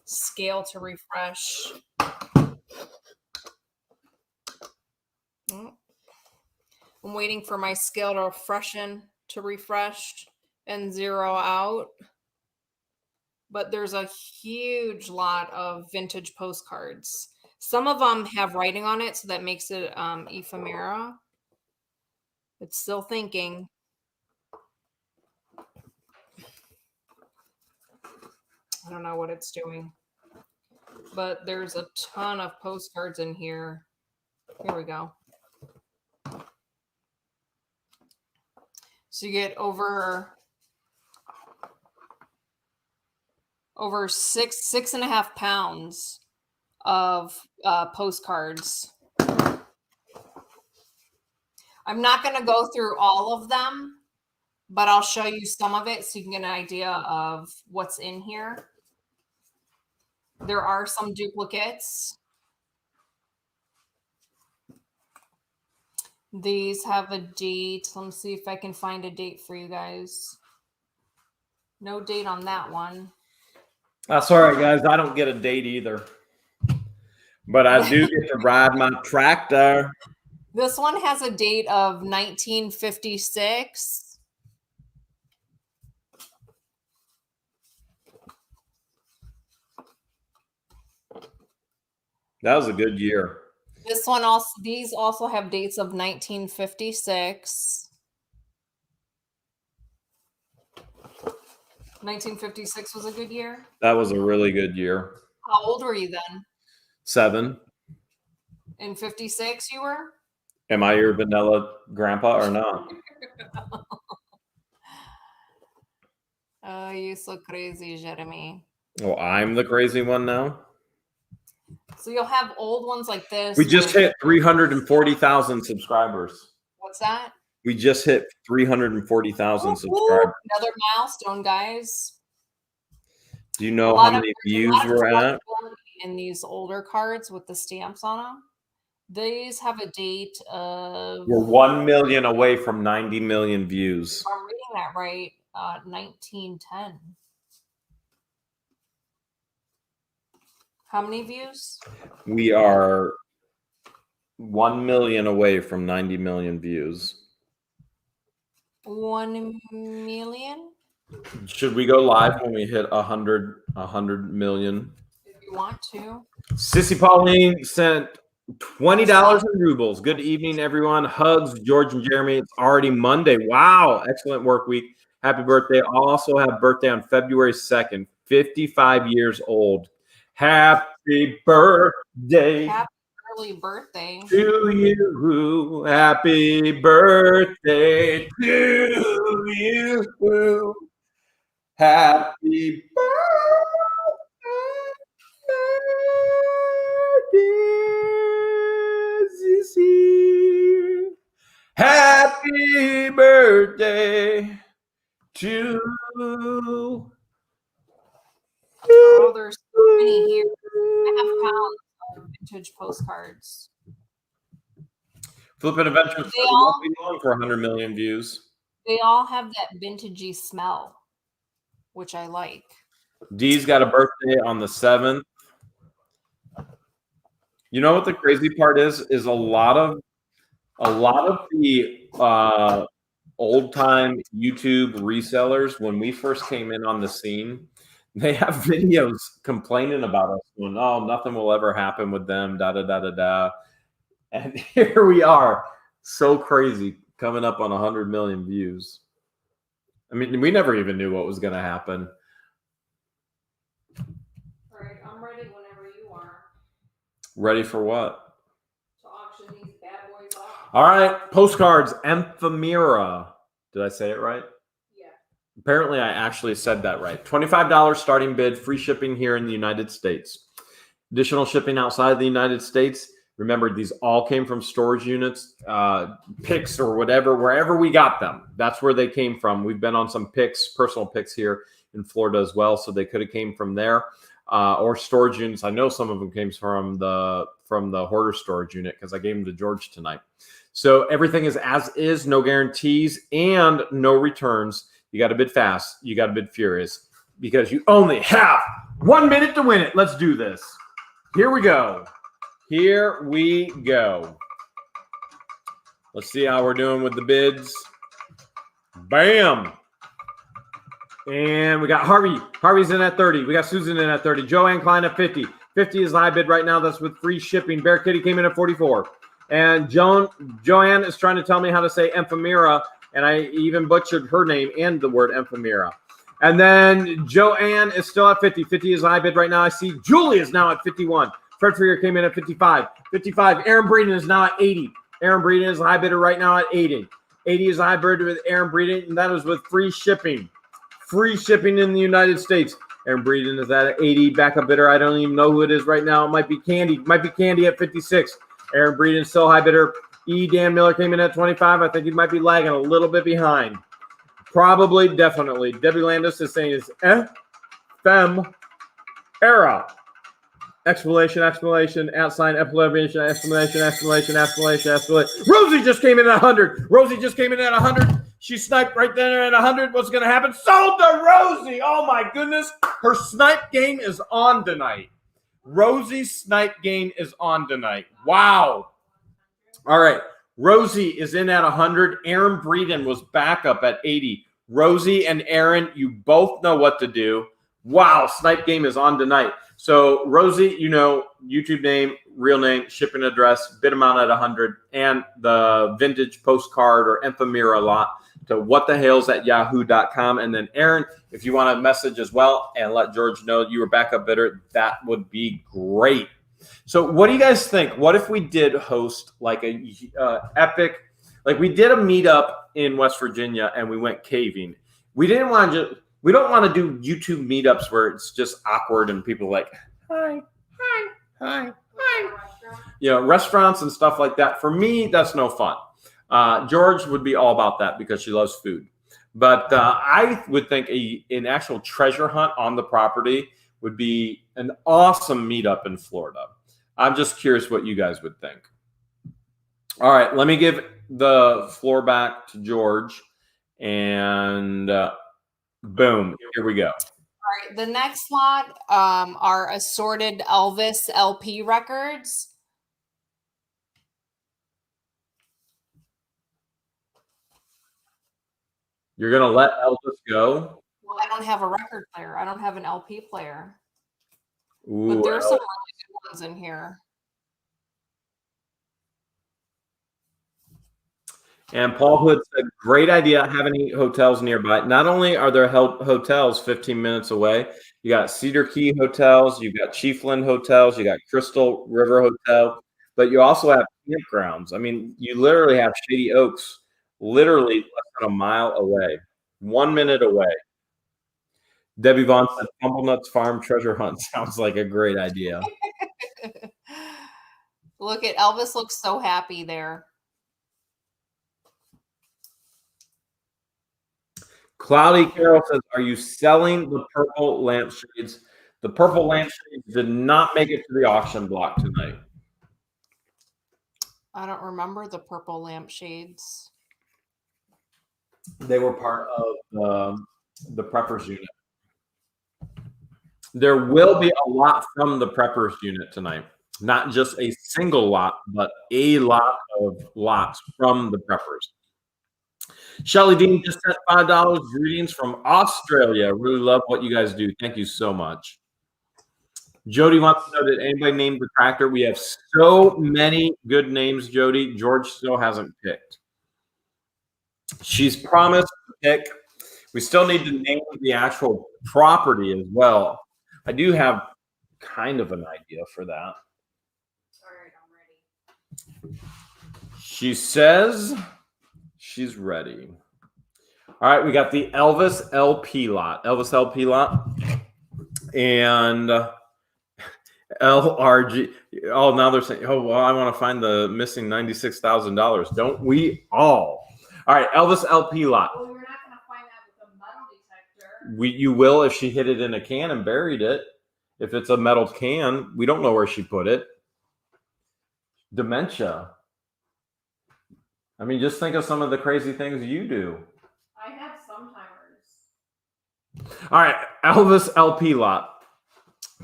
scale to refresh. I'm waiting for my scale to refresh and zero out. But there's a huge lot of vintage postcards. Some of them have writing on it, so that makes it ephemera. It's still thinking. I don't know what it's doing. But there's a ton of postcards in here. Here we go. So you get over 6.5 pounds of postcards. I'm not going to go through all of them, but I'll show you some of it so you can get an idea of what's in here. There are some duplicates. These have a date. Let me see if I can find a date for you guys. No date on that one. That's all right, guys. I don't get a date either. But I do get to ride my tractor. This one has a date of 1956. That was a good year. This one also, these also have dates of 1956. 1956 was a good year. That was a really good year. How old were you then? 7. In 56 you were? Am I your vanilla grandpa or not? Oh, you're so crazy, Jeremy. Well, I'm the crazy one now. So you'll have old ones like this. We just hit 340,000 subscribers. What's that? We just hit 340,000 subscribers. Another milestone, guys. Do you know how many views we're at? In these older cards with the stamps on them. These have a date of... We're 1 million away from 90 million views. If I'm reading that right. 1910. How many views? We are 1 million away from 90 million views. 1 million? Should we go live when we hit 100 million? If you want to. Sissy Pauline sent $20 in rubles. Good evening, everyone. Hugs, George and Jeremy. It's already Monday. Wow. Excellent work week. Happy birthday. I also have birthday on February 2nd, 55 years old. Happy birthday. Happy early birthday. To you. Happy birthday to you. Happy birthday, Sissy. Happy birthday to Oh, there's so many here. I have pounds of vintage postcards. Flippin' Adventures. They all, for 100 million views. They all have that vintagey smell, which I like. Dee's got a birthday on the 7th. You know what the crazy part is a lot of the old time YouTube resellers, when we first came in on the scene, they have videos complaining about us, going, "Oh, nothing will ever happen with them." Da da da da da. And here we are, so crazy, coming up on 100 million views. I mean, we never even knew what was going to happen. All right, I'm ready whenever you are. Ready for what? To auction these bad boys off. All right, postcards, ephemera. Did I say it right? Yeah. Apparently, I actually said that right. $25 starting bid, free shipping here in the United States. Additional shipping outside of the United States. Remember, these all came from storage units, picks or whatever, wherever we got them. That's where they came from. We've been on some picks, personal picks here in Florida as well, so they could have came from there. Or storage units. I know some of them came from the hoarder storage unit because I gave them to George tonight. So everything is as is, no guarantees and no returns. You got to bid fast. You got to bid furious because you only have 1 minute to win it. Let's do this. Here we go. Here we go. Let's see how we're doing with the bids. Bam. And we got Harvey. Harvey's in at 30. We got Susan in at 30. Joanne Klein at 50. 50 is the high bid right now. That's with free shipping. Bear Kitty came in at 44. And Joanne is trying to tell me how to say Ephemera, and I even butchered her name and the word Ephemera. And then Joanne is still at 50. 50 is the high bid right now. I see Julie is now at 51. Fred Freer came in at 55. 55. Aaron Breeden is now at 80. Aaron Breeden is the high bidder right now at 80. 80 is the high bidder with Aaron Breeden, and that is with free shipping. Free shipping in the United States. Aaron Breeden is at 80. Backup bidder, I don't even know who it is right now. It might be Candy. Might be Candy at 56. Aaron Breeden still high bidder. Dan Miller came in at 25. I think he might be lagging a little bit behind. Probably, definitely. Debbie Landis is saying it's Fem Era. Exclamation, exclamation, @ exclamation, exclamation, exclamation, exclamation, exclamation. Rosie just came in at 100. Rosie just came in at 100. She sniped right there at 100. What's going to happen? Sold to Rosie. Oh, my goodness. Her snipe game is on tonight. Rosie's snipe game is on tonight. Wow. All right. Rosie is in at 100. Aaron Breeden was back up at 80. Rosie and Aaron, you both know what to do. Wow. Snipe game is on tonight. So, Rosie, you know, YouTube name, real name, shipping address, bid amount at 100, and the vintage postcard or ephemera lot to whatthehales@yahoo.com. And then, Aaron, if you want a message as well and let George know you were backup bidder, that would be great. So, what do you guys think? What if we did host like a epic, like we did a meetup in West Virginia and we went caving? We didn't want to just. We don't want to do YouTube meetups where it's just awkward and people are like, hi, hi, hi, hi. You know, restaurants and stuff like that. For me, that's no fun. George would be all about that because she loves food. But I would think an actual treasure hunt on the property would be an awesome meetup in Florida. I'm just curious what you guys would think. All right, let me give the floor back to George and boom, here we go. All right, the next lot are assorted Elvis LP records. You're going to let Elvis go? Well, I don't have a record player. I don't have an LP player. Ooh, but there's some really good ones in here. And Paul Hood said, great idea having hotels nearby. Not only are there hotels 15 minutes away, you got Cedar Key hotels, you got Chiefland hotels, you got Crystal River Hotel, but you also have campgrounds. I mean, you literally have Shady Oaks literally less than a mile away, 1 minute away. Debbie Vaughn said, Fumblenuts Farm Treasure Hunt sounds like a great idea. Look at Elvis looks so happy there. Cloudy Carol says, are you selling the purple lampshades? The purple lampshades did not make it to the auction block tonight. I don't remember the purple lampshades. They were part of the preppers unit. There will be a lot from the preppers unit tonight. Not just a single lot, but a lot of lots from the preppers. Shelly Dean just sent $5. Greetings from Australia. Really love what you guys do. Thank you so much. Jody wants to know, did anybody name the tractor? We have so many good names, Jody. George still hasn't picked. She's promised to pick. We still need to name the actual property as well. I do have kind of an idea for that. All right, I'm ready. She says she's ready. All right, we got the Elvis LP lot. Elvis LP lot. And LRG. Oh, now they're saying, oh, well, I want to find the missing $96,000. Don't we all? All right, Elvis LP lot. Well, you're not going to find that with a metal detector. You will if she hit it in a can and buried it. If it's a metal can, we don't know where she put it. Dementia. I mean, just think of some of the crazy things you do. I have some timers. All right, Elvis LP lot.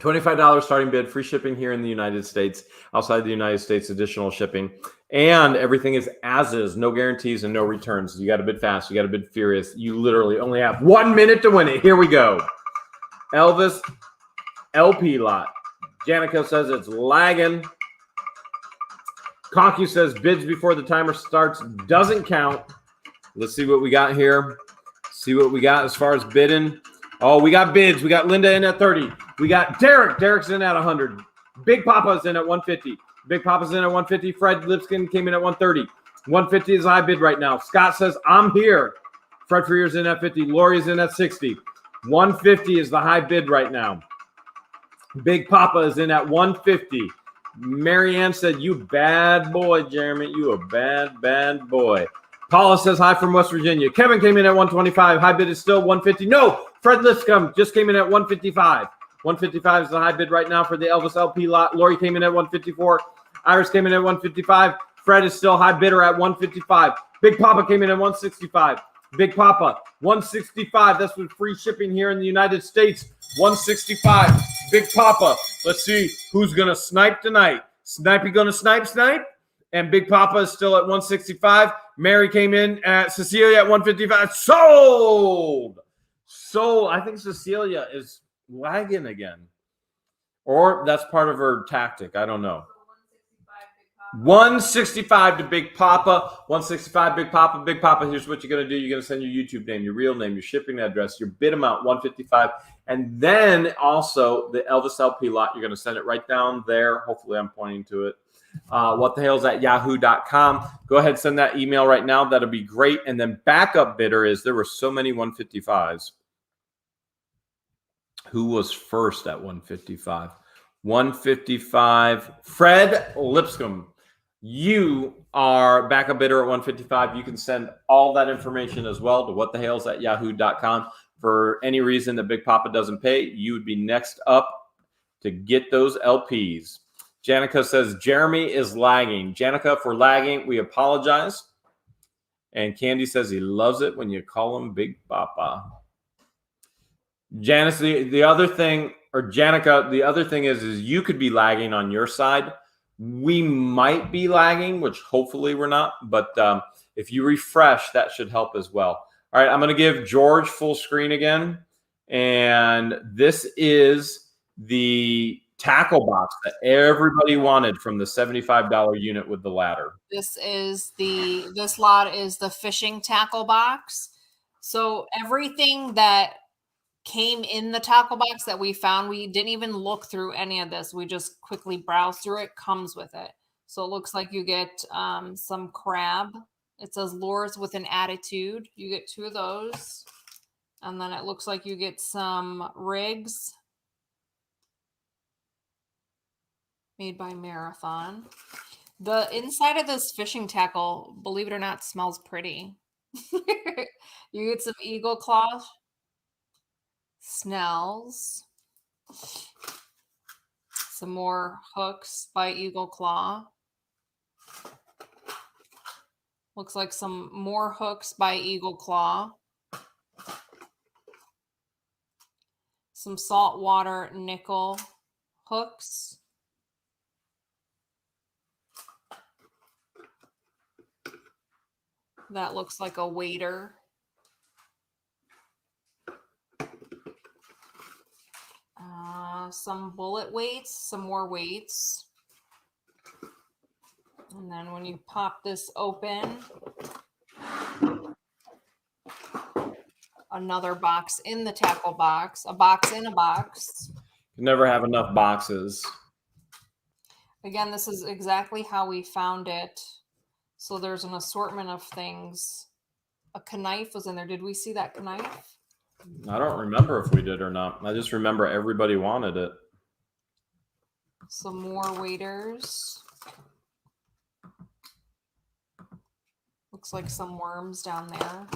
$25 starting bid, free shipping here in the United States. Outside the United States, additional shipping. And everything is as is, no guarantees and no returns. You got to bid fast. You got to bid furious. You literally only have 1 minute to win it. Here we go. Elvis LP lot. Janica says it's lagging. Conky says bids before the timer starts doesn't count. Let's see what we got here. See what we got as far as bidding. Oh, we got bids. We got Linda in at 30. We got Derek. Derek's in at 100. Big Papa's in at 150. Big Papa's in at 150. Fred Lipskin came in at 130. 150 is high bid right now. Scott says, I'm here. Fred Freer's in at 50. Lori's in at 60. 150 is the high bid right now. Big Papa is in at 150. Marianne said, you bad boy, Jeremy. You a bad, bad boy. Paula says hi from West Virginia. Kevin came in at 125. High bid is still 150. No, Fred Lipscomb just came in at 155. 155 is the high bid right now for the Elvis LP lot. Lori came in at 154. Iris came in at 155. Fred is still high bidder at 155. Big Papa came in at 165. Big Papa, 165. That's with free shipping here in the United States. 165. Big Papa. Let's see who's going to snipe tonight. Snipey going to snipe? And Big Papa is still at 165. Mary came in at Cecilia at 155. Sold. I think Cecilia is lagging again. Or that's part of her tactic. I don't know. 165 to Big Papa. 165 Big Papa. Big Papa, here's what you're going to do. You're going to send your YouTube name, your real name, your shipping address, your bid amount, 155. And then also the Elvis LP lot, you're going to send it right down there. Hopefully I'm pointing to it. What the hell's at yahoo.com. Go ahead, send that email right now. That'll be great. And then backup bidder is there were so many 155s. Who was first at 155? 155. Fred Lipscomb. You are backup bidder at 155. You can send all that information as well to whatthehales@yahoo.com. For any reason that Big Papa doesn't pay, you would be next up to get those LPs. Janica says Jeremy is lagging. Janica, if we're lagging, we apologize. And Candy says he loves it when you call him Big Papa. Janice, the other thing, or Janica, the other thing is you could be lagging on your side. We might be lagging, which hopefully we're not. But if you refresh, that should help as well. All right, I'm going to give George full screen again. And this is the tackle box that everybody wanted from the $75 unit with the ladder. This lot is the fishing tackle box. So everything that came in the tackle box that we found, we didn't even look through any of this. We just quickly browsed through it. Comes with it. So it looks like you get some crab. It says lures with an attitude. You get 2 of those. And then it looks like you get some rigs made by Marathon. The inside of this fishing tackle, believe it or not, smells pretty. You get some eagle claw Snells. Some more hooks by Eagle Claw. Looks like some more hooks by Eagle Claw. Some saltwater nickel hooks. That looks like a waiter. Some bullet weights, some more weights. And then when you pop this open, another box in the tackle box, a box in a box. You never have enough boxes. Again, this is exactly how we found it. So there's an assortment of things. A knife was in there. Did we see that knife? I don't remember if we did or not. I just remember everybody wanted it. Some more waders. Looks like some worms down there.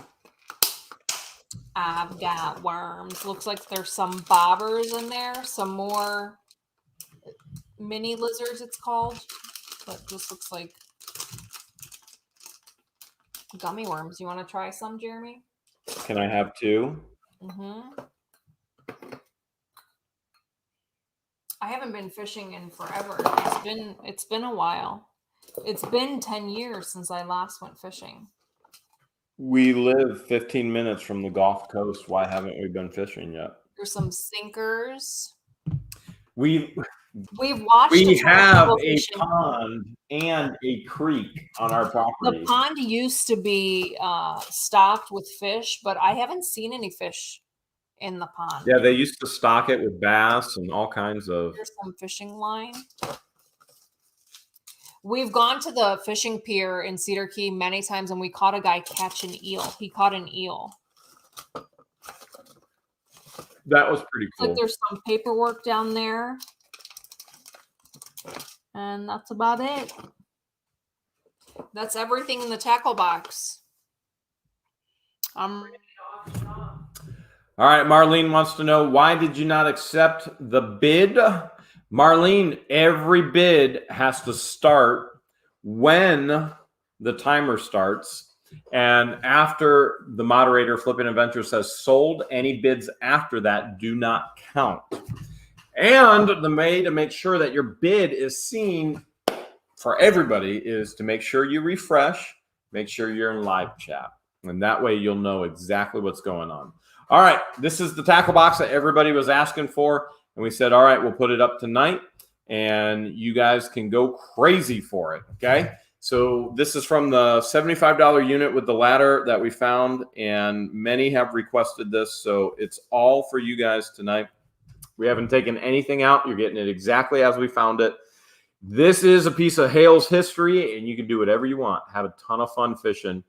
I've got worms. Looks like there's some bobbers in there. Some more mini lizards, it's called. But this looks like gummy worms. You want to try some, Jeremy? Can I have 2? Mm-hmm. I haven't been fishing in forever. It's been a while. It's been 10 years since I last went fishing. We live 15 minutes from the Gulf Coast. Why haven't we been fishing yet? There's some sinkers. We've watched We have a fishing. pond and a creek on our property. The pond used to be stocked with fish, but I haven't seen any fish in the pond. Yeah, they used to stock it with bass and all kinds of. There's some fishing line. We've gone to the fishing pier in Cedar Key many times, and we caught a guy catch an eel. He caught an eel. That was pretty cool. Like there's some paperwork down there. And that's about it. That's everything in the tackle box. All right, Marlene wants to know, why did you not accept the bid? Marlene, every bid has to start when the timer starts. And after the moderator, Flipping Adventure, says sold, any bids after that do not count. And the way to make sure that your bid is seen for everybody is to make sure you refresh, make sure you're in live chat. And that way you'll know exactly what's going on. All right, this is the tackle box that everybody was asking for. And we said, all right, we'll put it up tonight and you guys can go crazy for it, okay? So this is from the $75 unit with the ladder that we found, and many have requested this, so it's all for you guys tonight. We haven't taken anything out. You're getting it exactly as we found it. This is a piece of Hale's history, and you can do whatever you want. Have a ton of fun fishing,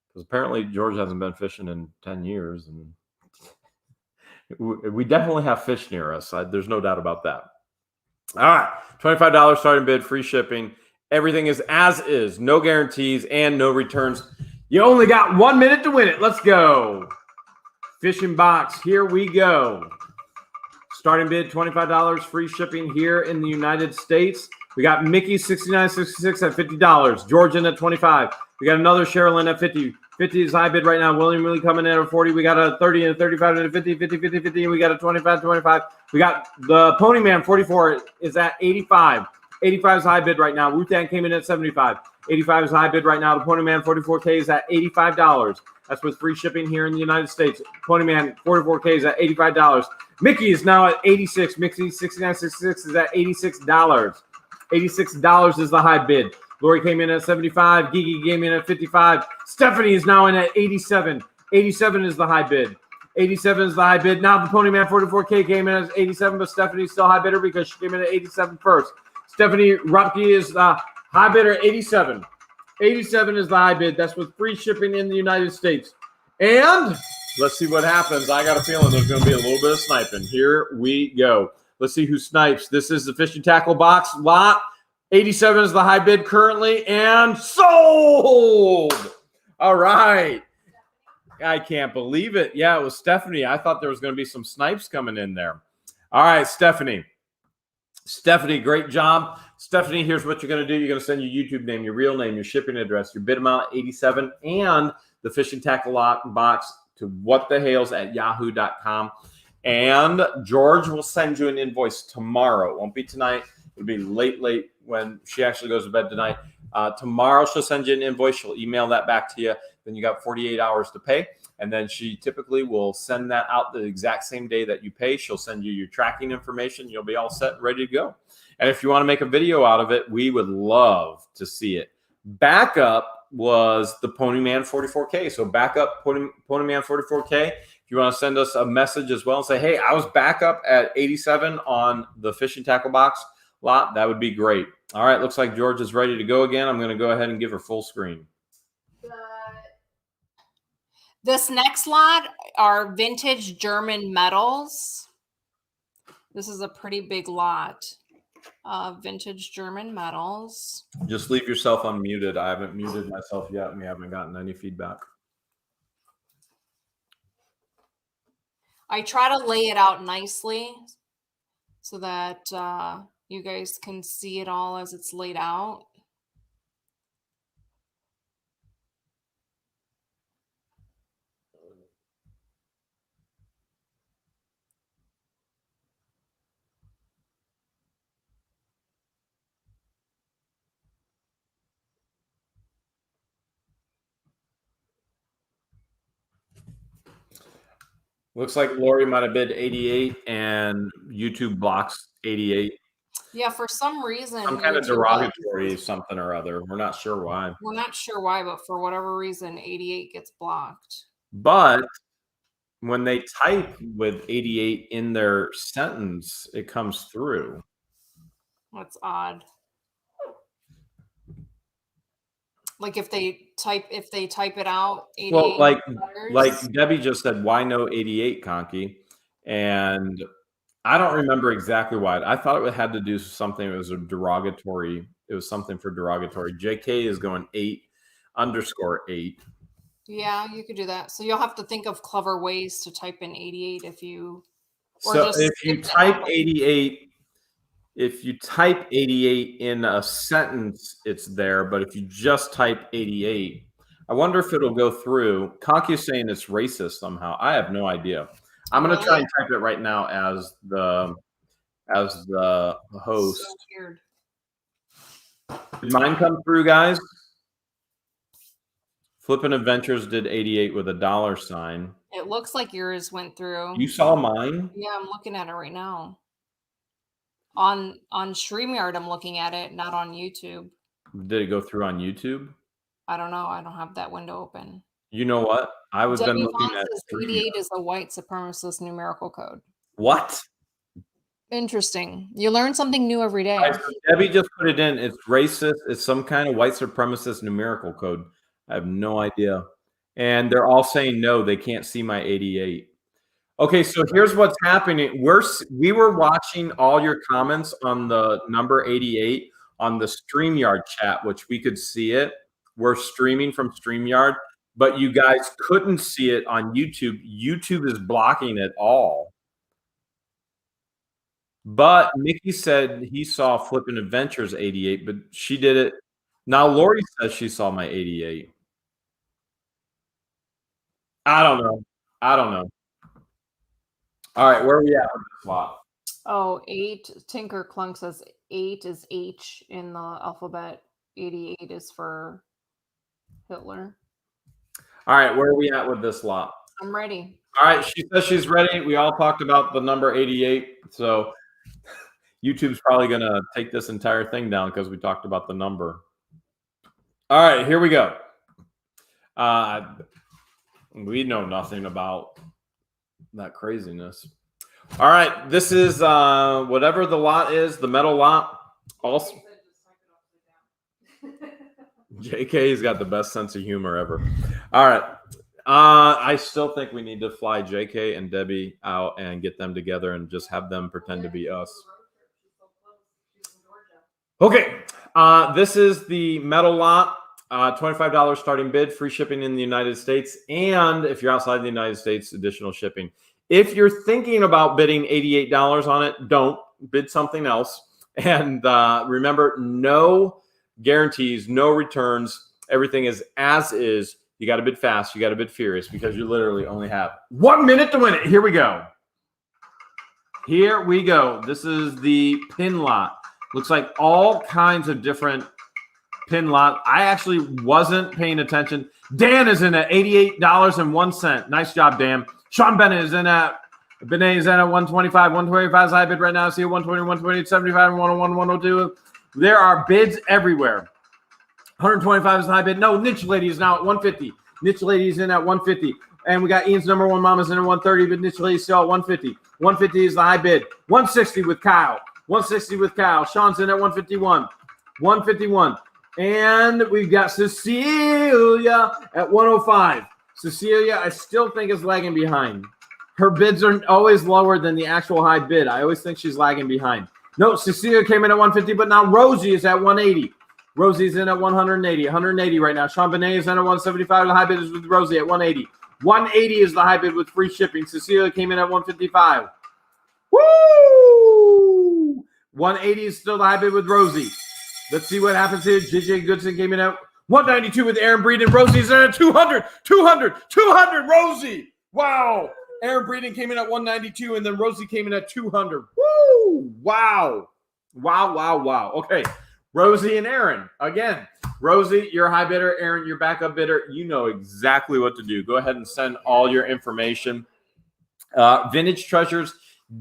because apparently George hasn't been fishing in 10 years, and we definitely have fish near us. There's no doubt about that. All right, $25 starting bid, free shipping. Everything is as is, no guarantees and no returns. You only got 1 minute to win it. Let's go. Fishing box, here we go. Starting bid, $25, free shipping here in the United States. We got Mickey, $69.66 at $50. Georgian at $25. We got another Sherilyn at $50. $50 is high bid right now. William really coming in at $40. We got a $30 and a $35 and a $50, $50, $50, $50, and we got a $25. We got the Ponyman, $44 is at $85. $85 is high bid right now. Wu-Tang came in at $75. $85 is high bid right now. The Ponyman 44K is at $85. That's with free shipping here in the United States. Ponyman 44K is at $85. Mickey is now at $86. Mickey 6966 is at $86. $86 is the high bid. Lori came in at $75. Gigi came in at $55. Stephanie is now in at $87. $87 is the high bid. $87 is the high bid. Now the Ponyman 44K came in at $87, but Stephanie's still high bidder because she came in at $87 first. Stephanie Rupke is the high bidder, $87. $87 is the high bid. That's with free shipping in the United States. And let's see what happens. I got a feeling there's going to be a little bit of sniping. Here we go. Let's see who snipes. This is the fishing tackle box lot. 87 is the high bid currently, and sold. All right. I can't believe it. Yeah, it was Stephanie. I thought there was going to be some snipes coming in there. All right, Stephanie. Stephanie, great job. Stephanie, here's what you're going to do. You're going to send your YouTube name, your real name, your shipping address, your bid amount, 87, and the fishing tackle lot box to whatthehales@yahoo.com. And George will send you an invoice tomorrow. It won't be tonight. It'll be late when she actually goes to bed tonight. Tomorrow she'll send you an invoice. She'll email that back to you. Then you got 48 hours to pay. And then she typically will send that out the exact same day that you pay. She'll send you your tracking information. You'll be all set and ready to go. And if you want to make a video out of it, we would love to see it. Backup was the Ponyman 44K. So backup Ponyman 44K. If you want to send us a message as well and say, hey, I was back up at 87 on the fishing tackle box lot, that would be great. All right, looks like George is ready to go again. I'm going to go ahead and give her full screen. This next lot are vintage German metals. This is a pretty big lot of vintage German metals. Just leave yourself unmuted. I haven't muted myself yet, and we haven't gotten any feedback. I try to lay it out nicely so that you guys can see it all as it's laid out. Looks like Lori might have bid 88 and YouTube blocks 88. Yeah, for some reason, Some kind of YouTube derogatory something or other. We're not sure why. We're not sure why, but for whatever reason, 88 gets blocked. But when they type with 88 in their sentence, it comes through. That's odd. Like if they type it out, 88 Well, like letters. Debbie just said, why no 88, Conky? And I don't remember exactly why. I thought it had to do with something that was a derogatory. It was something for derogatory. JK is going 8_8. Yeah, you could do that. So you'll have to think of clever ways to type in 88 if you. So if you type 88. If you type 88 in a sentence, it's there. But if you just type 88, I wonder if it'll go through. Conky is saying it's racist somehow. I have no idea. I'm going to try and type it right now as the host. So weird. Did mine come through, guys? Flippin' Adventures did 88 with a $sign. It looks like yours went through. You saw mine? Yeah, I'm looking at it right now. On StreamYard, I'm looking at it, not on YouTube. Did it go through on YouTube? I don't know. I don't have that window open. You know what? I was Debbie looking at 88 is a white supremacist numerical code. What? Interesting. You learn something new every day. Right, so Debbie just put it in. It's racist. It's some kind of white supremacist numerical code. I have no idea. And they're all saying no, they can't see my 88. Okay, so here's what's happening. We were watching all your comments on the number 88 on the StreamYard chat, which we could see it. We're streaming from StreamYard, but you guys couldn't see it on YouTube. YouTube is blocking it all. But Mickey said he saw Flippin' Adventures 88, but she did it. Now Lori says she saw my 88. I don't know. All right, where are we at on this lot? Oh, 8. Tinker Clunk says 8 is H in the alphabet. 88 is for Hitler. All right, where are we at with this lot? I'm ready. All right, she says she's ready. We all talked about the number 88. So YouTube's probably going to take this entire thing down because we talked about the number. All right, here we go. We know nothing about that craziness. All right, this is whatever the lot is, the metal lot. Also, JK's got the best sense of humor ever. All right. I still think we need to fly JK and Debbie out and get them together and just have them pretend to be us. Okay. This is the metal lot. $25 starting bid, free shipping in the United States. And if you're outside the United States, additional shipping. If you're thinking about bidding $88 on it, don't bid something else. And remember, no guarantees, no returns. Everything is as is. You got to bid fast. You got to bid furious because you literally only have 1 minute to win it. Here we go. Here we go. This is the pin lot. Looks like all kinds of different pin lot. I actually wasn't paying attention. Dan is in at $88.01. Nice job, Dan. Sean Bennett is in at 125. 125 is high bid right now. See 120, 128, 75, 101, 102. There are bids everywhere. 125 is the high bid. No, Niche Lady is now at 150. Niche Lady is in at 150. And we got Ian's number one mama's in at 130, but Niche Lady is still at 150. 150 is the high bid. 160 with Kyle. 160 with Kyle. Sean's in at 151. 151. And we've got Cecilia at 105. Cecilia, I still think is lagging behind. Her bids are always lower than the actual high bid. I always think she's lagging behind. No, Cecilia came in at 150, but now Rosie is at 180. Rosie's in at 180. 180 right now. Sean Benet is in at 175. The high bid is with Rosie at 180. 180 is the high bid with free shipping. Cecilia came in at 155. Woo! 180 is still the high bid with Rosie. Let's see what happens here. JJ Goodson came in at 192 with Aaron Breeden. And Rosie's in at 200. 200. Rosie. Wow. Aaron Breeden came in at 192, and then Rosie came in at 200. Woo! Wow. Okay. Rosie and Aaron. Again, Rosie, you're a high bidder. Aaron, you're backup bidder. You know exactly what to do. Go ahead and send all your information. Vintage Treasures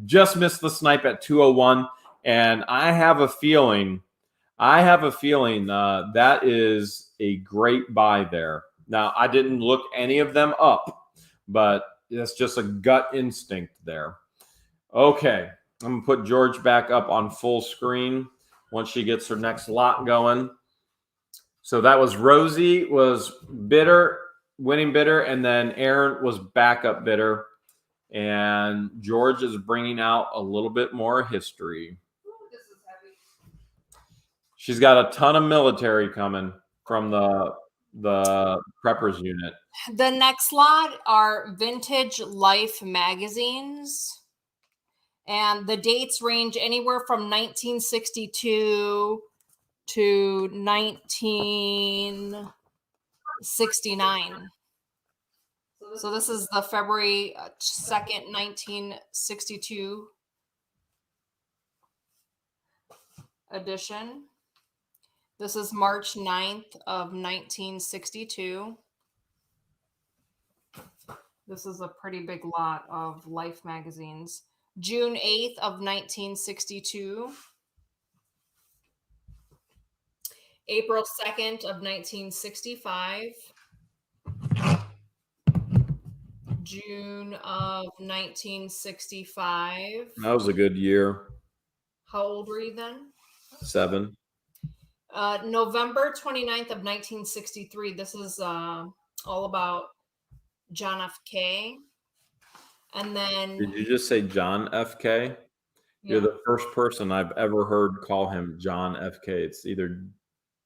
just missed the snipe at 201, and I have a feeling that is a great buy there. Now, I didn't look any of them up, but it's just a gut instinct there. Okay, I'm gonna put George back up on full screen once she gets her next lot going. So that was Rosie was bidder, winning bidder, and then Aaron was backup bidder. And George is bringing out a little bit more history. This is heavy. She's got a ton of military coming from the preppers unit. The next lot are vintage life magazines. And the dates range anywhere from 1962 to 1969. So this is the February 2nd, 1962 edition. This is March 9th of 1962. This is a pretty big lot of Life magazines. June 8th of 1962. April 2nd of 1965. June of 1965. That was a good year. How old were you then? 7. November 29th of 1963. This is all about John F. K. And then... Did you just say John F. K.? You're the first person I've ever heard call him John F. K. It's either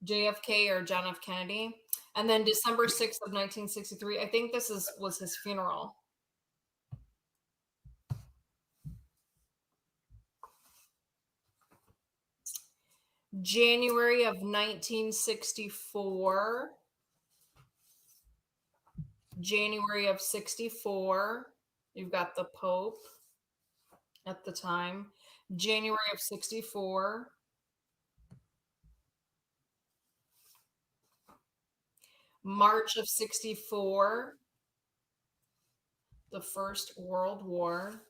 JFK or John F. Kennedy. And then December 6th of 1963. I think this was his funeral. January of 1964. January of 64. You've got the Pope at the time. January of 64. March of 64. The First World War.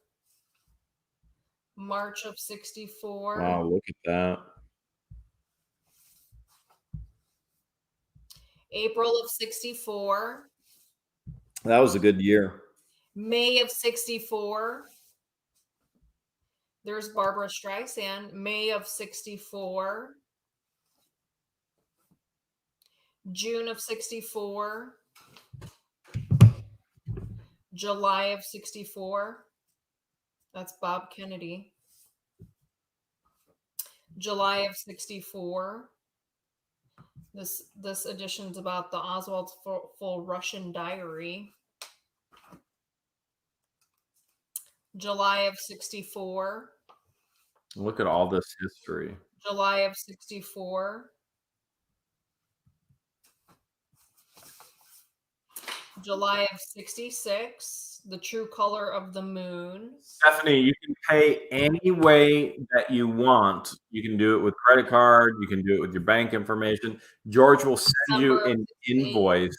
March of 64. Wow, look at that. April of 64. That was a good year. May of 64. There's Barbara Streisand. May of 64. June of 64. July of 64. That's Bob Kennedy. July of 64. This edition's about the Oswald's full Russian diary. July of 64. Look at all this history. July of 64. July of 66. The True Color of the Moon. Stephanie, you can pay any way that you want. You can do it with credit card. You can do it with your bank information. George will send you an invoice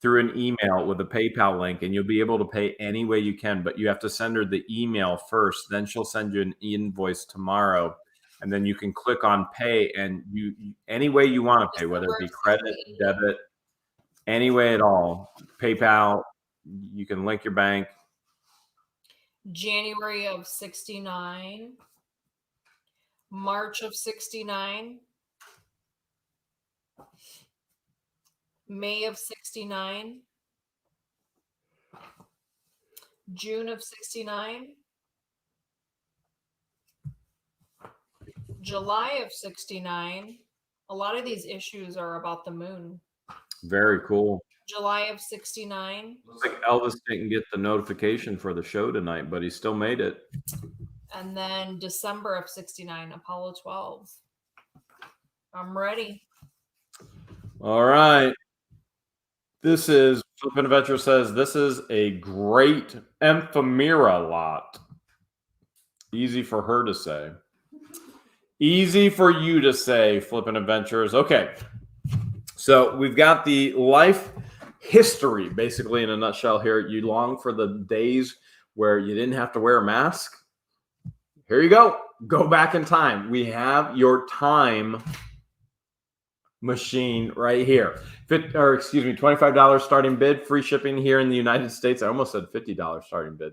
through an email with a PayPal link, and you'll be able to pay any way you can, but you have to send her the email first. Then she'll send you an invoice tomorrow, and then you can click on pay, and you any way you want to pay, whether it be credit, debit, any way at all. PayPal, you can link your bank. January of 69. March of 69. May of 69. June of 69. July of 69. A lot of these issues are about the moon. Very cool. July of 69. Looks like Elvis didn't get the notification for the show tonight, but he still made it. And then December of 69, Apollo 12. I'm ready. All right. This is, Flippin' Adventure says, this is a great ephemera lot. Easy for her to say. Easy for you to say, Flippin' Adventures. Okay. So we've got the life history, basically, in a nutshell here. You long for the days where you didn't have to wear a mask. Here you go. Go back in time. We have your time machine right here. $25 starting bid, free shipping here in the United States. I almost said $50 starting bid.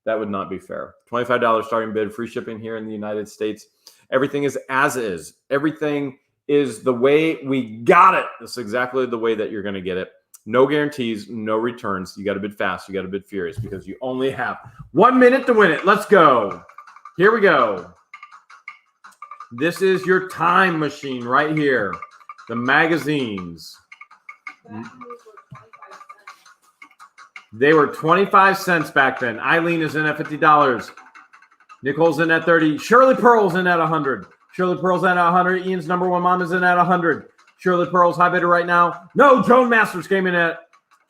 That would not be fair. $25 starting bid, free shipping here in the United States. Everything is as is. Everything is the way we got it. This is exactly the way that you're going to get it. No guarantees, no returns. You got to bid fast. You got to bid furious because you only have 1 minute to win it. Let's go. Here we go. This is your time machine right here. The magazines. They were 25 cents back then. Eileen is in at $50. Nicole's in at 30. Shirley Pearl's in at 100. Shirley Pearl's in at 100. Ian's number one mom is in at 100. Shirley Pearl's high bidder right now. No, Joanne Masters came in at.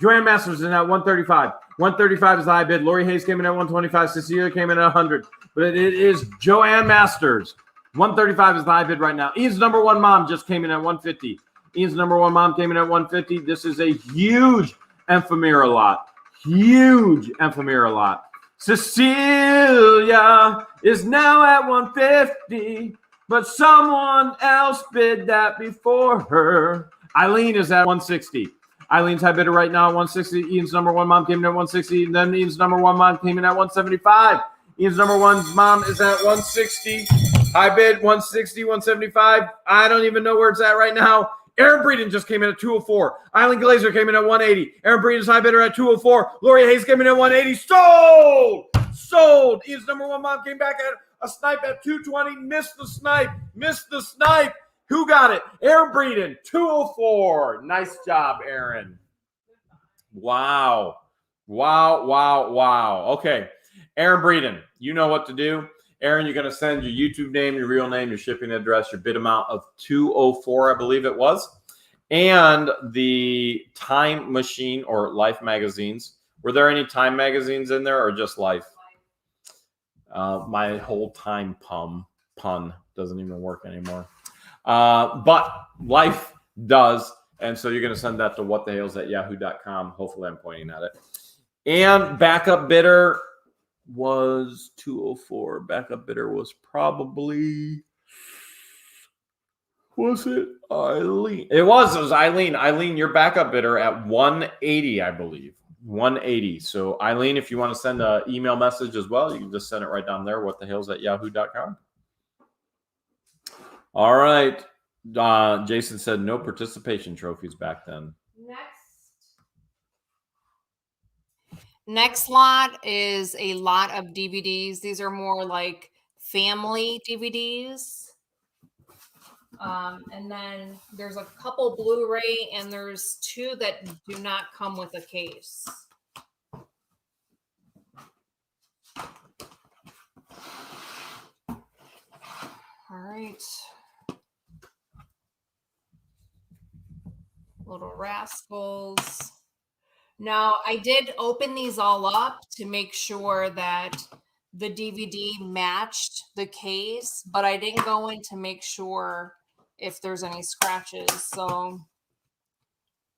Joanne Masters is in at 135. 135 is the high bid. Lori Hayes came in at 125. Cecilia came in at 100. But it is Joanne Masters. 135 is the high bid right now. Ian's number one mom just came in at 150. Ian's number one mom came in at 150. This is a huge ephemera lot. Huge ephemera lot. Cecilia is now at 150, but someone else bid that before her. Eileen is at 160. Eileen's high bidder right now at 160. Ian's number one mom came in at 160. And then Ian's number one mom came in at 175. Ian's number one mom is at 160. High bid 160, 175. I don't even know where it's at right now. Aaron Breeden just came in at 204. Eileen Glazer came in at 180. Aaron Breeden's high bidder at 204. Lori Hayes came in at 180. Sold! Sold! Ian's number one mom came back at a snipe at 220. Missed the snipe. Missed the snipe. Who got it? Aaron Breeden, 204. Nice job, Aaron. Wow. Wow, wow, wow. Okay. Aaron Breeden, you know what to do. Aaron, you're going to send your YouTube name, your real name, your shipping address, your bid amount of 204, I believe it was, and the Time Machine or Life magazines. Were there any Time magazines in there or just Life? My whole time pun doesn't even work anymore. But Life does, and so you're going to send that to whatthehales@yahoo.com. Hopefully I'm pointing at it. And backup bidder was 204. Backup bidder was probably, was it Eileen? It was Eileen. Eileen, your backup bidder at 180, I believe. 180. So Eileen, if you want to send an email message as well, you can just send it right down there, whatthehales@yahoo.com. All right. Jason said no participation trophies back then. Next lot is a lot of DVDs. These are more like family DVDs. And then there's a couple Blu-ray and there's two that do not come with a case. All right. Little Rascals. Now, I did open these all up to make sure that the DVD matched the case, but I didn't go in to make sure if there's any scratches. So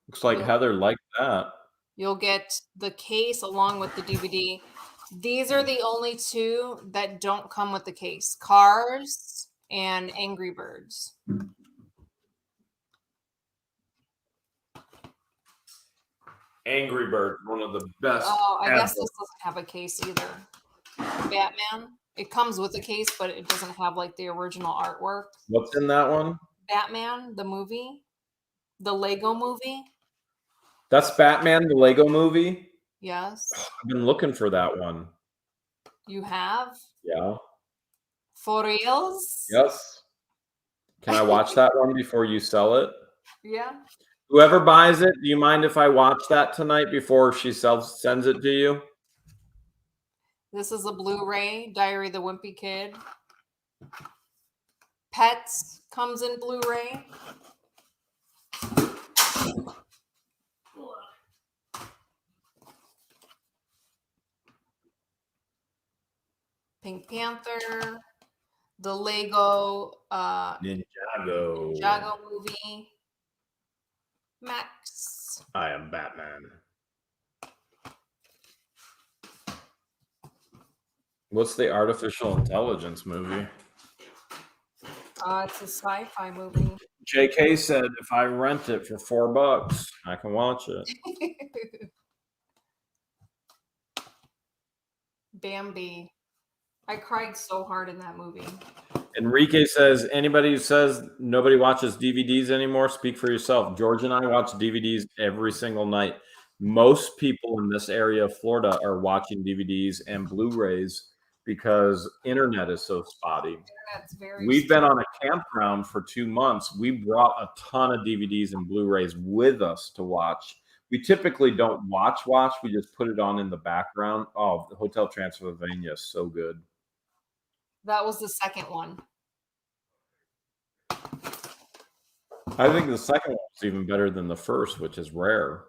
looks like Heather liked that. You'll get the case along with the DVD. These are the only two that don't come with the case. Cars and Angry Birds. Angry Bird, one of the best. Oh, I guess this doesn't have a case either. Batman. It comes with a case, but it doesn't have like the original artwork. What's in that one? Batman, the movie. The Lego movie. That's Batman, the Lego movie? Yes. I've been looking for that one. You have? Yeah. For reals? Yes. Can I watch that one before you sell it? Yeah. Whoever buys it, do you mind if I watch that tonight before she sends it to you? This is a Blu-ray, Diary of the Wimpy Kid. Pets comes in Blu-ray. Pink Panther, the Lego Ninjago movie. Max. I am Batman. What's the artificial intelligence movie? It's a sci-fi movie. JK said if I rent it for $4, I can watch it. Bambi. I cried so hard in that movie. Enrique says, anybody who says nobody watches DVDs anymore, speak for yourself. George and I watch DVDs every single night. Most people in this area of Florida are watching DVDs and Blu-rays because internet is so spotty. That's very We've been on a campground for 2 months. We brought a ton of DVDs and Blu-rays with us to watch. We typically don't watch. We just put it on in the background. Oh, the Hotel Transylvania is so good. That was the second one. I think the second one was even better than the first, which is rare.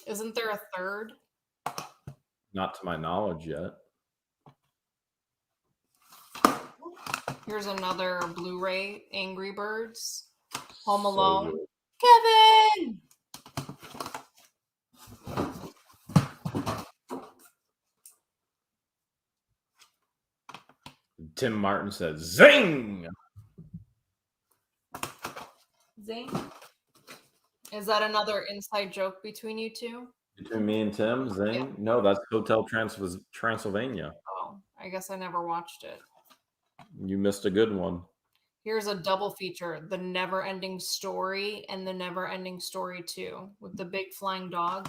Isn't there a third? Not to my knowledge yet. Here's another Blu-ray, Angry Birds, Home Alone. So Kevin! Tim Martin says, zing! Zing? Is that another inside joke between you two? Between me and Tim, zing? Yeah. No, that's Hotel Transylvania. Oh, I guess I never watched it. You missed a good one. Here's a double feature, The Never Ending Story and The Never Ending Story 2 with the big flying dog.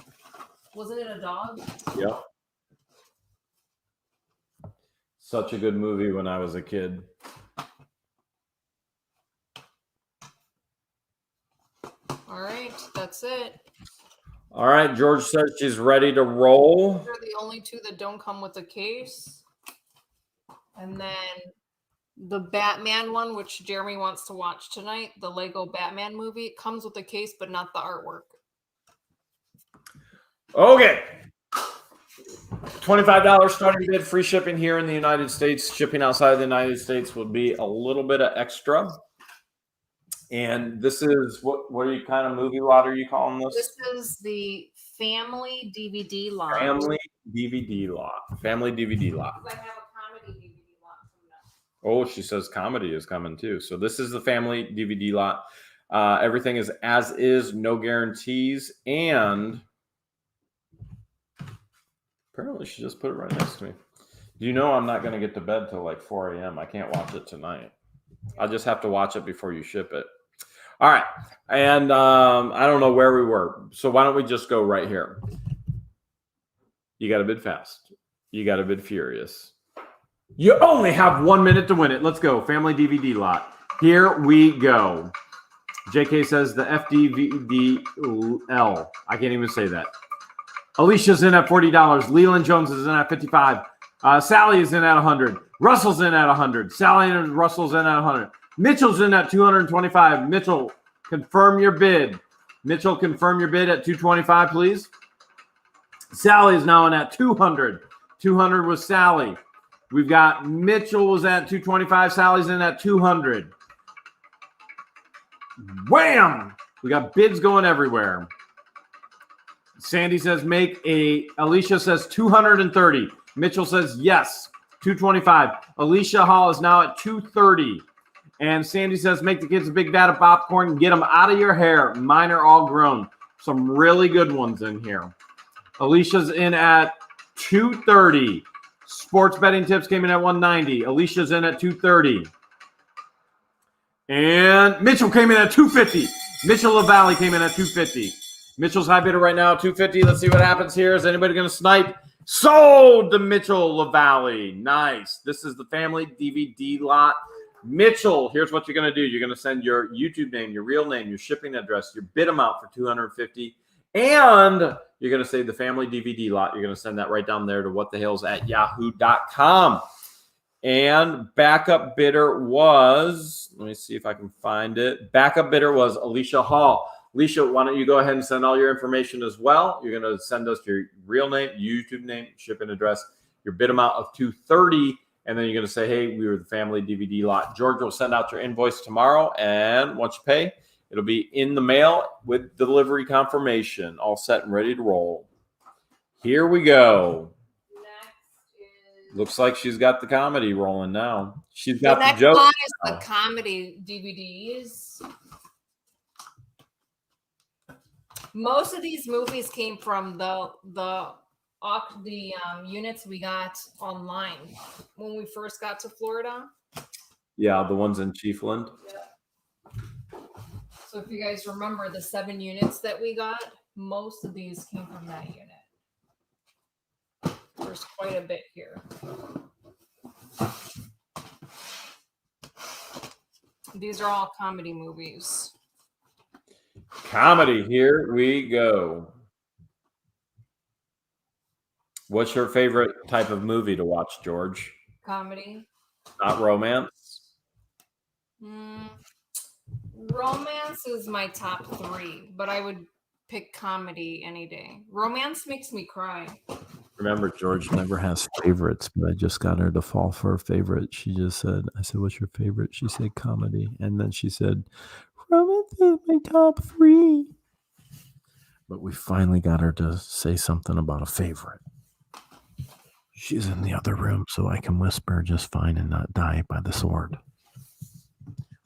Wasn't it a dog? Yep. Such a good movie when I was a kid. All right, that's it. All right, George says she's ready to roll. These are the only two that don't come with a case. And then the Batman one, which Jeremy wants to watch tonight, the Lego Batman movie, comes with a case, but not the artwork. Okay. $25 starting bid, free shipping here in the United States. Shipping outside of the United States would be a little bit of extra. And this is what are you kind of movie lot are you calling this? This is the family DVD lot. Family DVD lot. Family DVD lot. I have a comedy DVD lot coming up. Oh, she says comedy is coming too. So this is the family DVD lot. Everything is as is, no guarantees. And apparently she just put it right next to me. You know I'm not going to get to bed till like 4 a.m. I can't watch it tonight. I'll just have to watch it before you ship it. All right. And I don't know where we were. So why don't we just go right here? You got to bid fast. You got to bid furious. You only have 1 minute to win it. Let's go. Family DVD lot. Here we go. JK says the FDVDL. I can't even say that. Alicia's in at $40. Leland Jones is in at $55. Sally is in at $100. Russell's in at $100. Sally and Russell's in at $100. Mitchell's in at $225. Mitchell, confirm your bid. Mitchell, confirm your bid at $225, please. Sally is now in at $200. $200 was Sally. We've got Mitchell was at $225. Sally's in at $200. Wham! We got bids going everywhere. Sandy says make a. Alicia says $230. Mitchell says yes, $225. Alicia Hall is now at $230. And Sandy says make the kids a big vat of popcorn and get them out of your hair. Mine are all grown. Some really good ones in here. Alicia's in at $230. Sports betting tips came in at $190. Alicia's in at $230. And Mitchell came in at $250. Mitchell LaValle came in at $250. Mitchell's high bidder right now, $250. Let's see what happens here. Is anybody going to snipe? Sold to Mitchell LaValle. Nice. This is the family DVD lot. Mitchell, here's what you're going to do. You're going to send your YouTube name, your real name, your shipping address, your bid amount for $250. And you're going to say the family DVD lot. You're going to send that right down there to whatthehales@yahoo.com. And backup bidder was, let me see if I can find it. Backup bidder was Alicia Hall. Alicia, why don't you go ahead and send all your information as well? You're going to send us your real name, YouTube name, shipping address, your bid amount of $230, and then you're going to say, hey, we were the family DVD lot. George will send out your invoice tomorrow, and once you pay, it'll be in the mail with delivery confirmation, all set and ready to roll. Here we go. Next is Looks like she's got the comedy rolling now. She's The got the next joke. lot is now. the comedy DVDs. Most of these movies came from the units we got online when we first got to Florida. Yeah, the ones in Chiefland. So if you guys remember the 7 units that we got, most of these came from that unit. There's quite a bit here. These are all comedy movies. Comedy, here we go. What's your favorite type of movie to watch, George? Comedy. Not romance? Romance is my top 3, but I would pick comedy any day. Romance makes me cry. Remember, George never has favorites, but I just got her to fall for a favorite. She just said, I said, what's your favorite? She said comedy. And then she said, romance is my top 3. But we finally got her to say something about a favorite. She's in the other room, so I can whisper just fine and not die by the sword.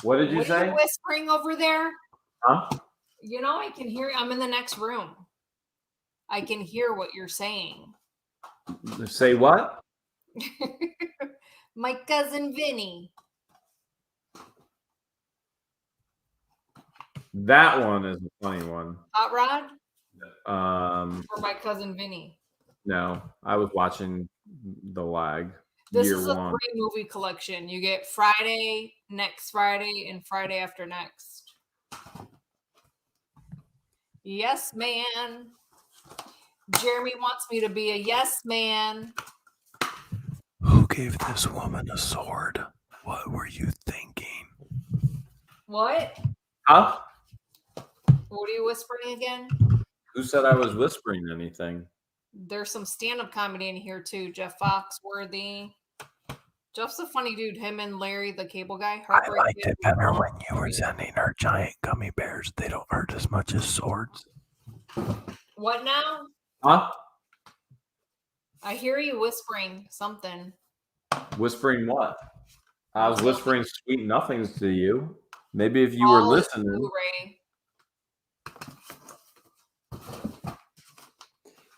What did you What say? are you whispering over there? Huh? You know, I can hear you. I'm in the next room. I can hear what you're saying. Say what? My cousin Vinny. That one is a funny one. Hot Rod? Or my cousin Vinny? No, I was watching The Lag. This year is a one. 3-movie collection. You get Friday, next Friday, and Friday after next. Yes, man. Jeremy wants me to be a yes man. Who gave this woman a sword? What were you thinking? What? Huh? What are you whispering again? Who said I was whispering anything? There's some stand-up comedy in here too. Jeff Foxworthy. Jeff's a funny dude. Him and Larry, the cable guy. I liked it better when you were sending her giant gummy bears. They don't hurt as much as swords. What now? Huh? I hear you whispering something. Whispering what? I was whispering sweet nothings to you. Maybe if you were listening. Blu-ray.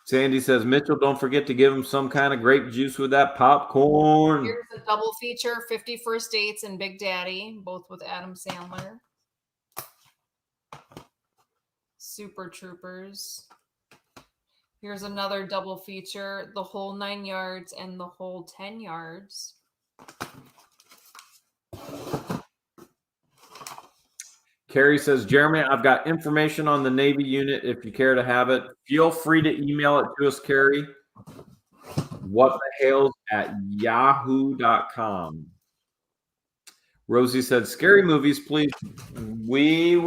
Sandy says, Mitchell, don't forget to give him some kind of grape juice with that popcorn. Here's a double feature, 50 First Dates and Big Daddy, both with Adam Sandler. Super Troopers. Here's another double feature, The Whole 9 Yards and The Whole 10 Yards. Carrie says, Jeremy, I've got information on the Navy unit if you care to have it. Feel free to email it to us, Carrie. whatthehales@yahoo.com. Rosie said, scary movies, please. We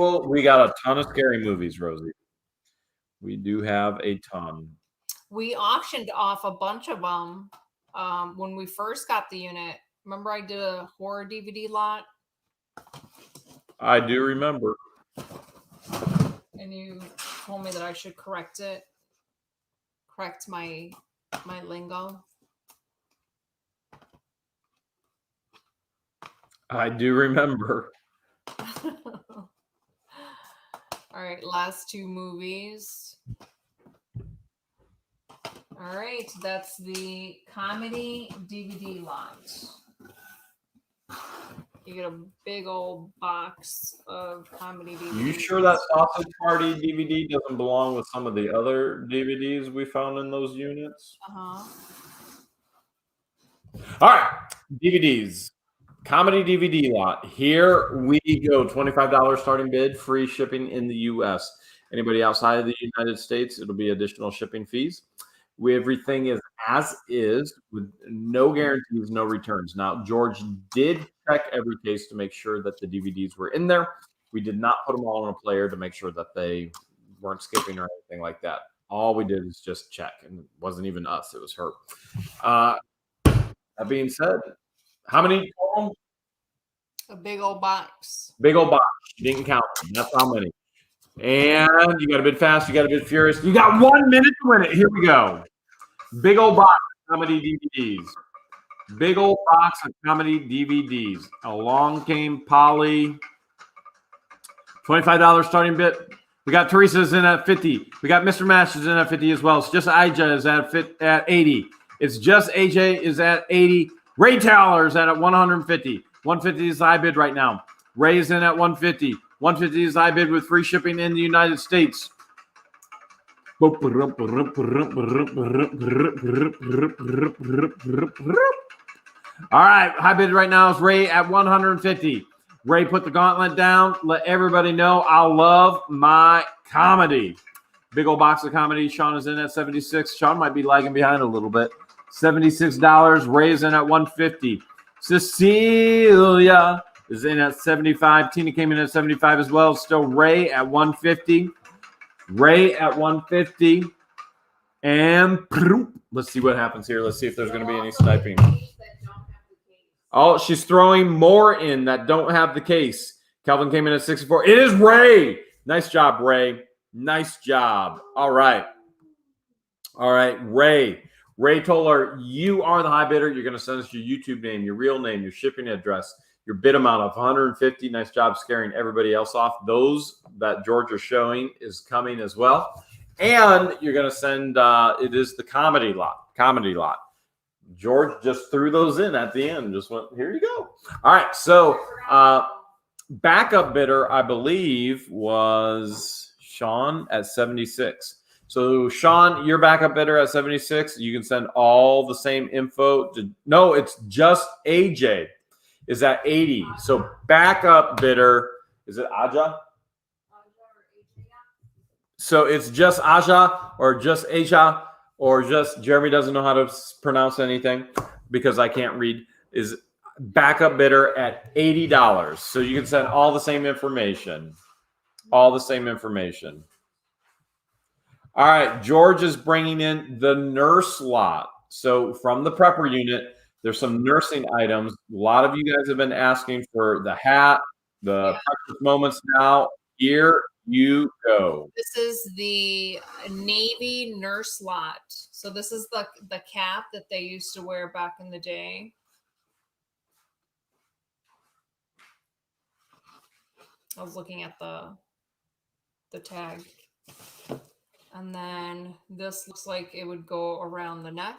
got a ton of scary movies, Rosie. We do have a ton. We auctioned off a bunch of them when we first got the unit. Remember I did a horror DVD lot? I do remember. And you told me that I should correct it. Correct my lingo. I do remember. All right, last 2 movies. All right, that's the comedy DVD lot. You get a big old box of comedy DVDs. You sure that Sausage Party DVD doesn't belong with some of the other DVDs we found in those units? Uh-huh. All right, DVDs. Comedy DVD lot. Here we go. $25 starting bid, free shipping in the U.S. Anybody outside of the United States, it'll be additional shipping fees. Everything is as is with no guarantees, no returns. Now, George did check every case to make sure that the DVDs were in there. We did not put them all on a player to make sure that they weren't skipping or anything like that. All we did is just check, and it wasn't even us. It was her. That being said, how many total? A big old box. Big old box. You didn't count them. That's how many. And you got to bid fast. You got to bid furious. You got 1 minute to win it. Here we go. Big old box. Comedy DVDs. Big old box of comedy DVDs. Along came Polly. $25 starting bid. We got Teresa's in at 50. We got Mr. Mash is in at 50 as well. It's just Ija is at 80. It's just AJ is at 80. Ray Taylor is at 150. 150 is high bid right now. Ray is in at 150. 150 is high bid with free shipping in the United States. All right, high bid right now is Ray at 150. Ray put the gauntlet down. Let everybody know I love my comedy. Big old box of comedy. Sean is in at 76. Sean might be lagging behind a little bit. $76. Ray's in at 150. Cecilia is in at 75. Tina came in at 75 as well. Still Ray at 150. Ray at 150. And let's see what happens here. Let's see if there's going to be any sniping. Oh, she's throwing more in that don't have the case. Calvin came in at 64. It is Ray. Nice job, Ray. Nice job. All right. All right, Ray. Ray told her, you are the high bidder. You're going to send us your YouTube name, your real name, your shipping address, your bid amount of 150. Nice job scaring everybody else off. Those that George is showing is coming as well. And you're going to send, it is the comedy lot. George just threw those in at the end. Just went, here you go. All right. So backup bidder, I believe, was Sean at 76. So Sean, your backup bidder at 76. You can send all the same info to, no, it's just AJ is at 80. So backup bidder, is it Aja? So it's just Aja or just Aja or just Jeremy doesn't know how to pronounce anything because I can't read, is backup bidder at $80. So you can send all the same information. All the same information. All right, George is bringing in the nurse lot. So from the prepper unit, there's some nursing items. A lot of you guys have been asking for the hat, the precious moments now. Here you go. This is the Navy nurse lot. So this is the cap that they used to wear back in the day. I was looking at the tag. And then this looks like it would go around the neck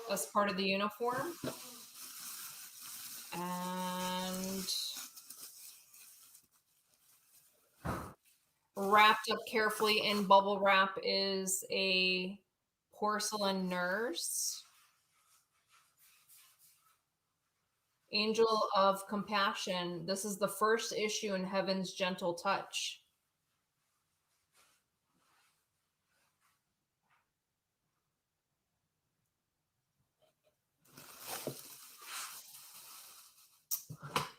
as part of the uniform. And wrapped up carefully in bubble wrap is a porcelain nurse. Angel of Compassion. This is the first issue in Heaven's Gentle Touch.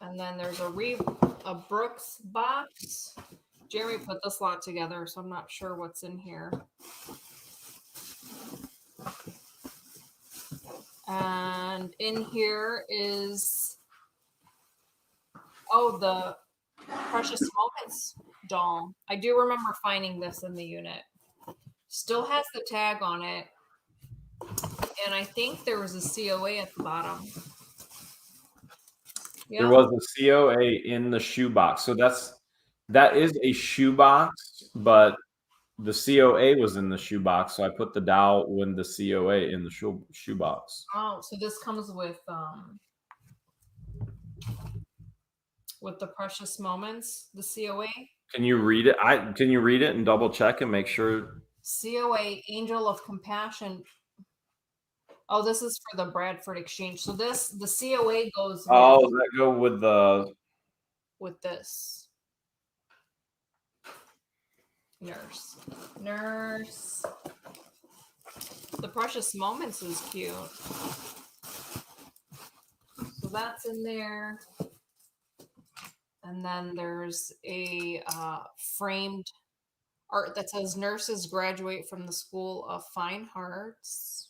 And then there's a Brooks box. Jeremy put this lot together, so I'm not sure what's in here. And in here is, the Precious Moments doll. I do remember finding this in the unit. Still has the tag on it. And I think there was a COA at the bottom. There was a COA in the shoebox. So that is a shoebox, but the COA was in the shoebox. So I put the doll with the COA in the shoebox. Oh, so this comes with the Precious Moments, the COA. Can you read it? Can you read it and double check and make sure? COA, Angel of Compassion. Oh, this is for the Bradford Exchange. So the COA goes. Oh, does that go with this? Nurse. The Precious Moments is cute. So that's in there. And then there's a framed art that says nurses graduate from the School of Fine Arts.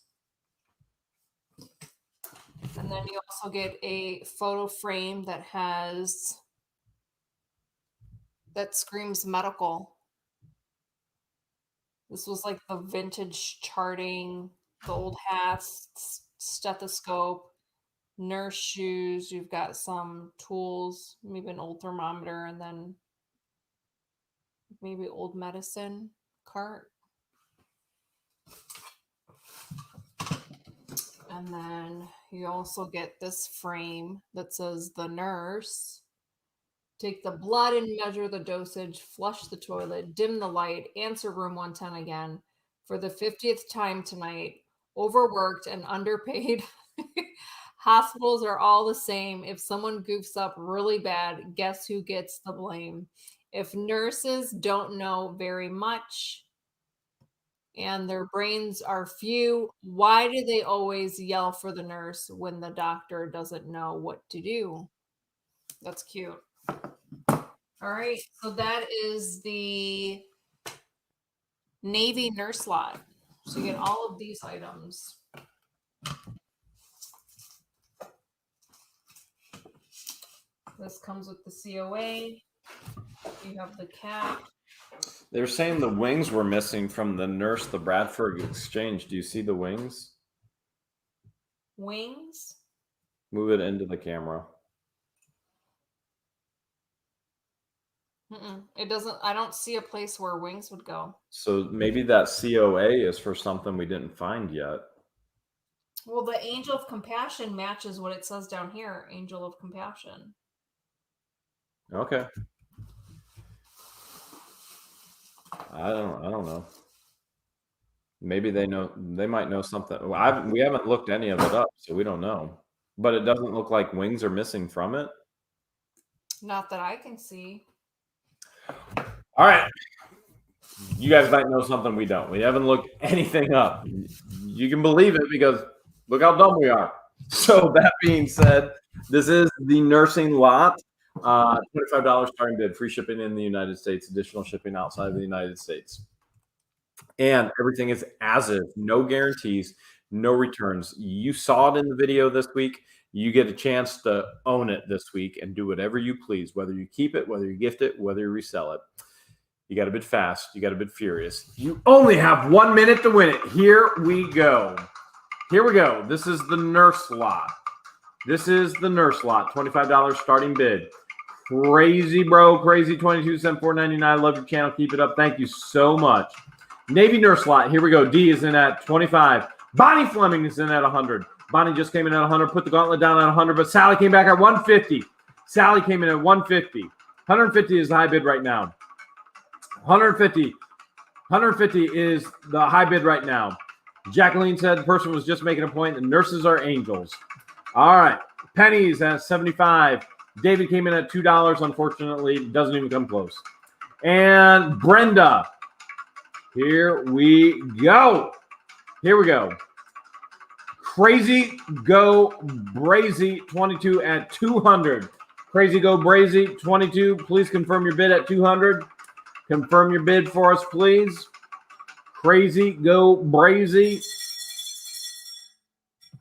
And then you also get a photo frame that screams medical. This was like the vintage charting, the old hats, stethoscope. nurse shoes. You've got some tools, maybe an old thermometer, and then maybe old medicine cart. And then you also get this frame that says the nurse. Take the blood and measure the dosage, flush the toilet, dim the light, answer room 110 again. For the 50th time tonight, overworked and underpaid. Hospitals are all the same. If someone goofs up really bad, guess who gets the blame? If nurses don't know very much and their brains are few, why do they always yell for the nurse when the doctor doesn't know what to do? That's cute. All right, so that is the Navy nurse lot. So you get all of these items. This comes with the COA. You have the cap. They're saying the wings were missing from the nurse, the Bradford exchange. Do you see the wings? Wings? Move it into the camera. It doesn't, I don't see a place where wings would go. So maybe that COA is for something we didn't find yet. Well, the Angel of Compassion matches what it says down here, Angel of Compassion. Okay. I don't know. Maybe they know, they might know something. We haven't looked any of it up, so we don't know. But it doesn't look like wings are missing from it. Not that I can see. All right. You guys might know something we don't. We haven't looked anything up. You can believe it because look how dumb we are. So that being said, this is the nursing lot. $25 starting bid, free shipping in the United States, additional shipping outside of the United States. And everything is as if, no guarantees, no returns. You saw it in the video this week. You get a chance to own it this week and do whatever you please, whether you keep it, whether you gift it, whether you resell it. You got to bid fast. You got to bid furious. You only have 1 minute to win it. Here we go. Here we go. This is the nurse lot. This is the nurse lot. $25 starting bid. Crazy, bro. Crazy 22 cent, $4.99. Love your channel. Keep it up. Thank you so much. Navy nurse lot. Here we go. D is in at 25. Bonnie Fleming is in at 100. Bonnie just came in at 100. Put the gauntlet down at 100, but Sally came back at 150. Sally came in at 150. 150 is the high bid right now. 150 is the high bid right now. Jacqueline said the person was just making a point. The nurses are angels. All right. Penny's at 75. David came in at $2. Unfortunately, doesn't even come close. And Brenda. Here we go. Here we go. Crazy Go Brazy 22 at 200. Crazy Go Brazy 22. Please confirm your bid at 200. Confirm your bid for us, please. Crazy Go Brazy.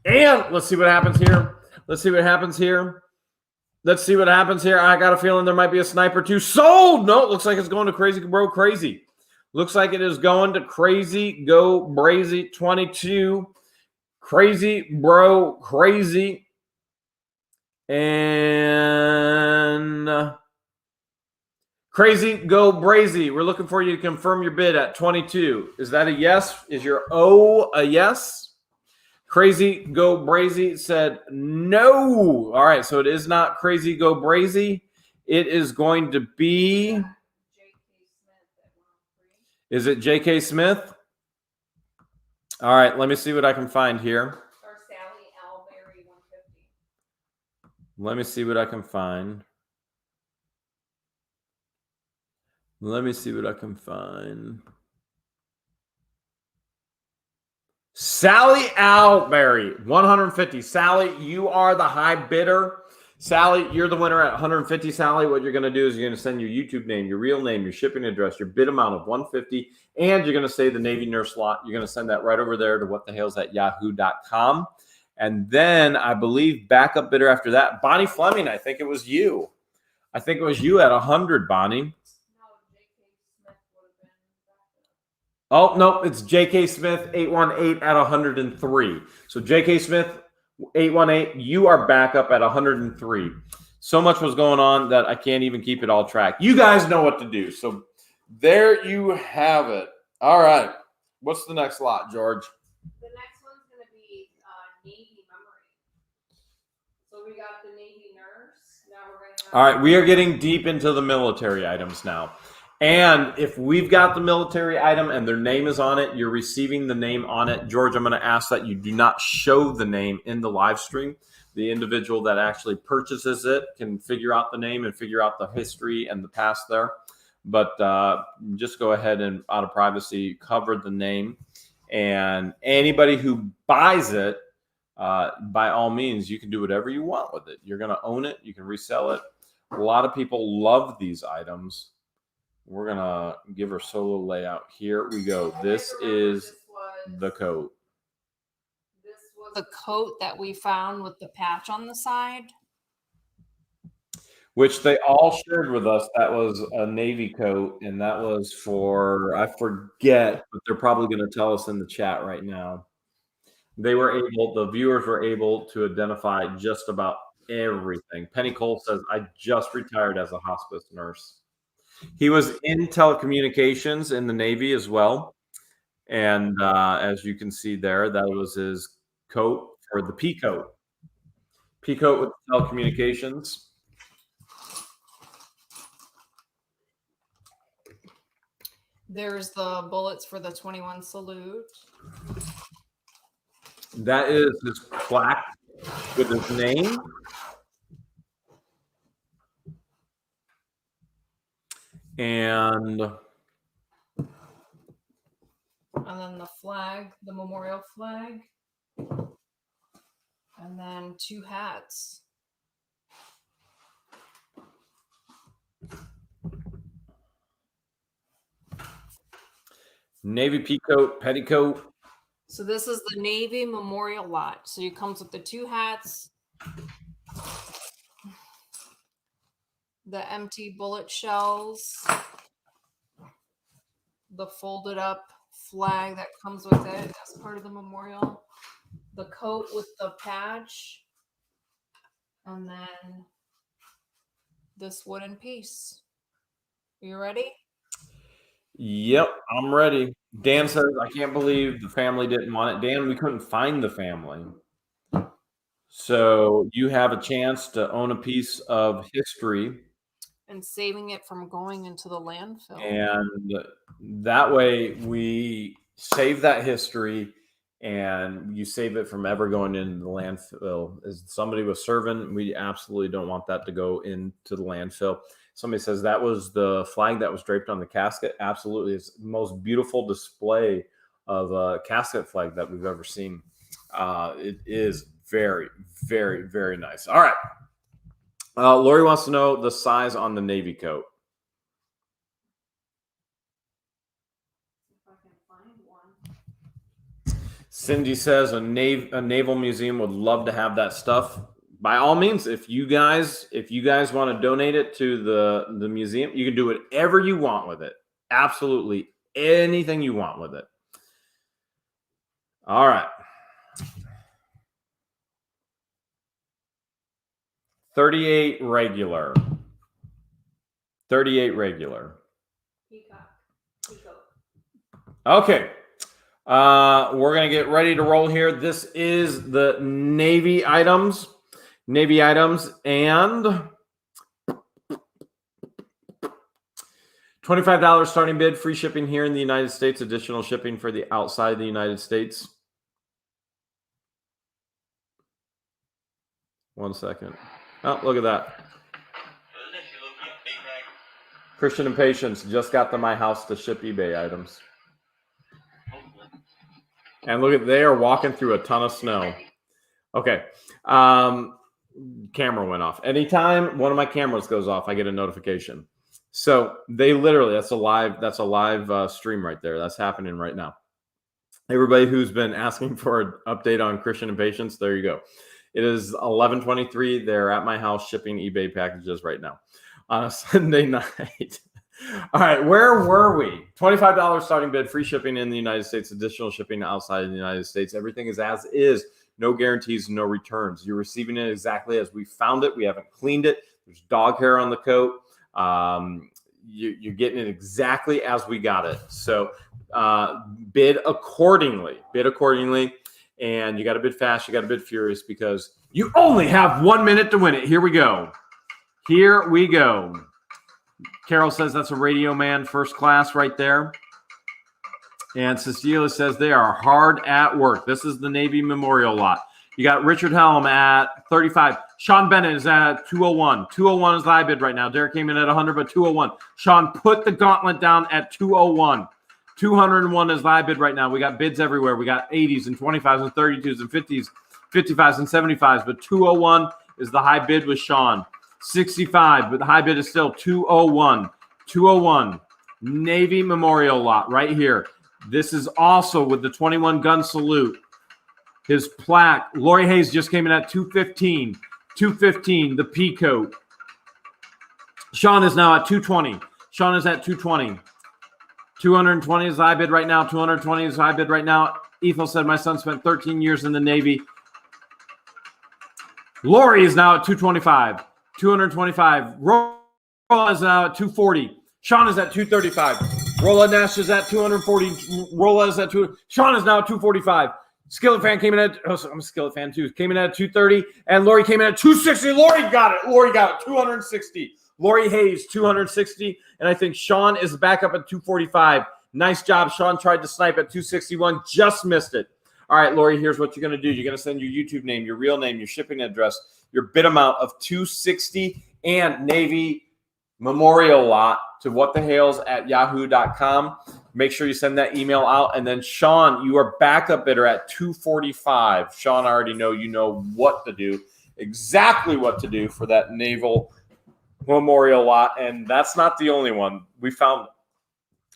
And let's see what happens here. Let's see what happens here. Let's see what happens here. I got a feeling there might be a sniper too. Sold! No, it looks like it's going to Crazy Bro Crazy. Looks like it is going to Crazy Go Brazy 22. Crazy Bro Crazy. And Crazy Go Brazy. We're looking for you to confirm your bid at 22. Is that a yes? Is your O a yes? Crazy Go Brazy said no. All right, so it is not Crazy Go Brazy. It is going to be... Is it J.K. Smith? All right, let me see what I can find here. Or Sally Alberry 150. Let me see what I can find. Let me see what I can find. Sally Alberry, 150. Sally, you are the high bidder. Sally, you're the winner at 150. Sally, what you're going to do is you're going to send your YouTube name, your real name, your shipping address, your bid amount of 150, and you're going to say the Navy nurse lot. You're going to send that right over there to whatthehales@yahoo.com. And then I believe backup bidder after that, Bonnie Fleming, I think it was you. I think it was you at 100, Bonnie. Oh, no, it's J.K. Smith 818 at 103. So J.K. Smith 818, you are back up at 103. So much was going on that I can't even keep it all track. You guys know what to do. So there you have it. All right. What's the next lot, George? The next one's going to be Navy memory. So we got the Navy nurse. Now we're going to have... All right. We are getting deep into the military items now. And if we've got the military item and their name is on it, you're receiving the name on it. George, I'm going to ask that you do not show the name in the live stream. The individual that actually purchases it can figure out the name and figure out the history and the past there. But just go ahead and, out of privacy, cover the name. And anybody who buys it, by all means, you can do whatever you want with it. You're going to own it. You can resell it. A lot of people love these items. We're going to give her solo layout. Here we go. This is the coat. This was the coat that we found with the patch on the side. Which they all shared with us. That was a Navy coat, and that was for, I forget, but they're probably going to tell us in the chat right now. They were able, the viewers were able to identify just about everything. Penny Cole says, I just retired as a hospice nurse. He was in telecommunications in the Navy as well. And as you can see there, that was his coat, or the P coat. P coat with telecommunications. There's the bullets for the 21 salute. That is his plaque with his name. And then the flag, the memorial flag. And then 2 hats. Navy peacoat, petticoat. So this is the Navy memorial lot. So it comes with the 2 hats, the empty bullet shells, the folded up flag that comes with it as part of the memorial, the coat with the patch, and then this wooden piece. Are you ready? Yep, I'm ready. Dan says, I can't believe the family didn't want it. Dan, we couldn't find the family. So you have a chance to own a piece of history. And saving it from going into the landfill. And that way we save that history and you save it from ever going into the landfill. As somebody was serving, we absolutely don't want that to go into the landfill. Somebody says that was the flag that was draped on the casket. Absolutely. It's the most beautiful display of a casket flag that we've ever seen. It is very, very, very nice. All right. Lori wants to know the size on the Navy coat. If I can find one. Cindy says a naval museum would love to have that stuff. By all means, if you guys want to donate it to the museum, you can do whatever you want with it. Absolutely anything you want with it. All right. 38 regular. 38 regular. Peacock. Okay. We're going to get ready to roll here. This is the Navy items. Navy items and $25 starting bid, free shipping here in the United States, additional shipping for the outside the United States. 1 second. Oh, look at that. Christian and Patience just got to my house to ship eBay items. And look at, they are walking through a ton of snow. Okay. Camera went off. Anytime one of my cameras goes off, I get a notification. So they literally, that's a live stream right there. That's happening right now. Everybody who's been asking for an update on Christian and Patience, there you go. It is 11:23. They're at my house shipping eBay packages right now on a Sunday night. All right, where were we? $25 starting bid, free shipping in the United States, additional shipping outside of the United States. Everything is as is. no guarantees, no returns. You're receiving it exactly as we found it. We haven't cleaned it. There's dog hair on the coat. You're getting it exactly as we got it. So bid accordingly. Bid accordingly. And you got to bid fast. You got to bid furious because you only have 1 minute to win it. Here we go. Here we go. Carol says that's a Radio Man first class right there. And Cecilia says they are hard at work. This is the Navy Memorial lot. You got Richard Helm at 35. Sean Bennett is at 201. 201 is the high bid right now. Derek came in at 100, but 201. Sean put the gauntlet down at 201. 201 is the high bid right now. We got bids everywhere. We got 80s and 25s and 32s and 50s, 55s and 75s. But 201 is the high bid with Sean. 65, but the high bid is still 201. 201. Navy Memorial lot right here. This is also with the 21 gun salute. His plaque. Lori Hayes just came in at 215. 215, the peacoat. Sean is now at 220. Sean is at 220. 220 is the high bid right now. 220 is the high bid right now. Ethel said, my son spent 13 years in the Navy. Lori is now at 225. 225. Rolla is now at 240. Sean is at 235. Rolla Nash is at 240. Rolla is at 2. Sean is now at 245. Skillet fan came in at, I'm a Skillet fan too, came in at 230, and Lori came in at 260. Lori got it. Lori got it. 260. Lori Hayes, 260. And I think Sean is back up at 245. Nice job. Sean tried to snipe at 261, just missed it. All right, Lori, here's what you're going to do. You're going to send your YouTube name, your real name, your shipping address, your bid amount of 260 and Navy Memorial lot to whatthehales@yahoo.com. Make sure you send that email out. And then Sean, you are backup bidder at 245. Sean, I already know you know what to do, exactly what to do for that Naval Memorial lot. And that's not the only one.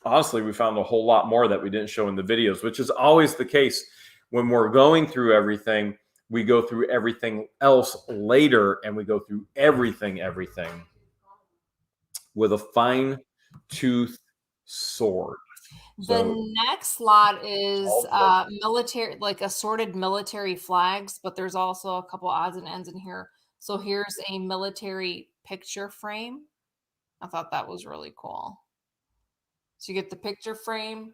Honestly, we found a whole lot more that we didn't show in the videos, which is always the case when we're going through everything. We go through everything else later, and we go through everything with a fine-tooth sword. The next lot is military, like assorted military flags, but there's also a couple odds and ends in here. So here's a military picture frame. I thought that was really cool. So you get the picture frame,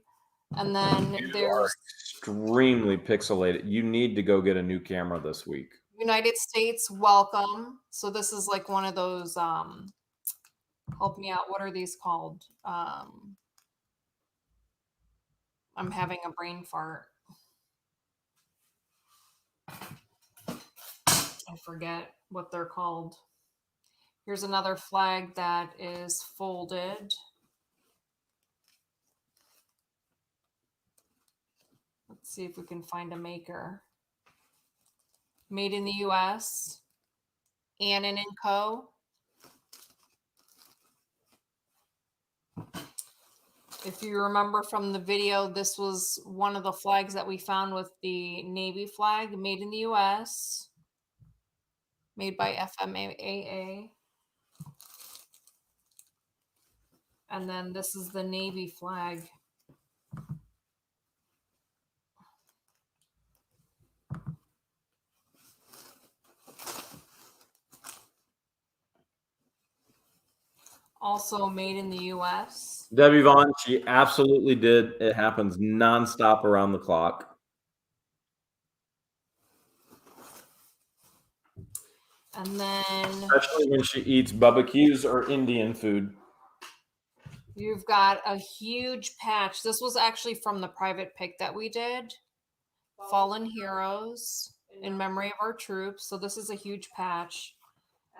and then there's extremely pixelated. You need to go get a new camera this week. United States welcome. So this is like one of those help me out. What are these called? I'm having a brain fart. I forget what they're called. Here's another flag that is folded. Let's see if we can find a maker. Made in the US. Annan & Co. If you remember from the video, this was one of the flags that we found with the Navy flag, made in the US, made by FMAAA. And then this is the Navy flag. Also made in the US. Debbie Vaughn, she absolutely did. It happens nonstop around the clock. And then especially when she eats barbecues or Indian food. You've got a huge patch. This was actually from the private pick that we did. Fallen Heroes in memory of our troops. So this is a huge patch.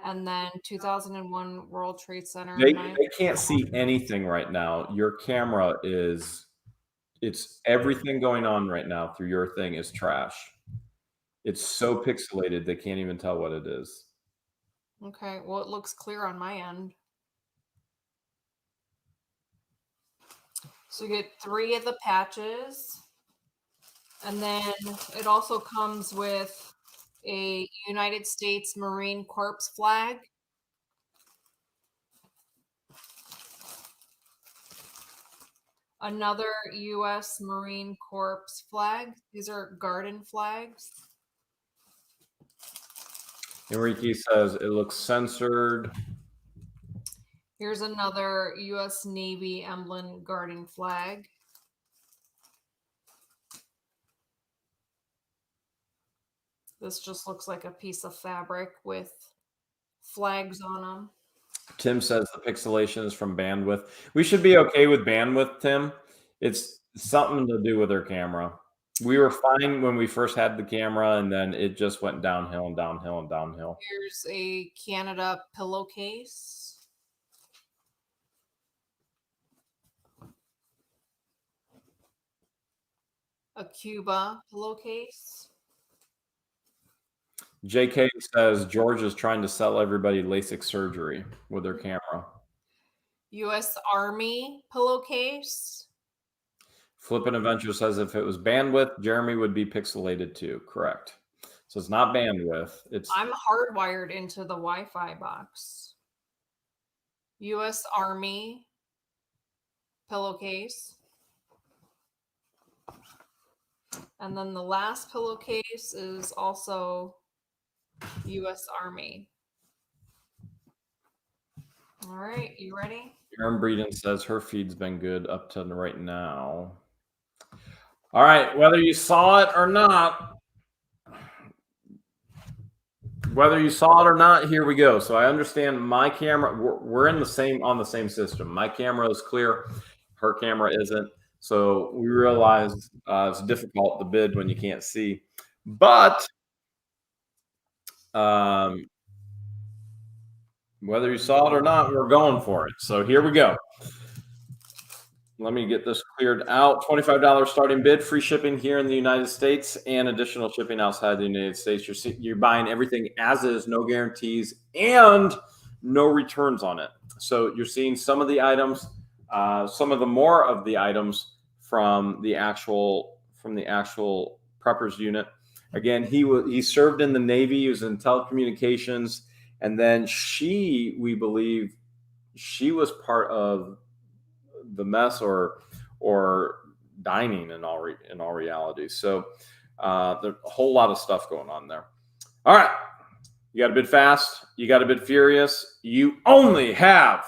And then 2001 World Trade Center. They can't see anything right now. Your camera is, it's everything going on right now through your thing is trash. It's so pixelated, they can't even tell what it is. Okay, well, it looks clear on my end. So you get 3 of the patches. And then it also comes with a United States Marine Corps flag. Another U.S. Marine Corps flag. These are garden flags. Enrique says it looks censored. Here's another U.S. Navy emblem garden flag. This just looks like a piece of fabric with flags on them. Tim says the pixelation is from bandwidth. We should be okay with bandwidth, Tim. It's something to do with our camera. We were fine when we first had the camera, and then it just went downhill and downhill and downhill. Here's a Canada pillowcase. A Cuba pillowcase. JK says George is trying to sell everybody LASIK surgery with their camera. U.S. Army pillowcase. Flippin' Adventure says if it was bandwidth, Jeremy would be pixelated too. Correct. So it's not bandwidth. It's I'm hardwired into the Wi-Fi box. U.S. Army pillowcase. And then the last pillowcase is also U.S. Army. All right, you ready? Aaron Breeden says her feed's been good up to right now. All right, whether you saw it or not, here we go. So I understand my camera. We're in the same on the same system. My camera is clear. Her camera isn't. So we realize it's difficult to bid when you can't see. But whether you saw it or not, we're going for it. So here we go. Let me get this cleared out. $25 starting bid, free shipping here in the United States, and additional shipping outside the United States. You're buying everything as is, no guarantees, and no returns on it. So you're seeing some of the items, some of the more of the items from the actual preppers unit. Again, he served in the Navy. He was in telecommunications, and then we believe she was part of the mess or dining in all reality. So there's a whole lot of stuff going on there. All right, you got to bid fast. You got to bid furious. You only have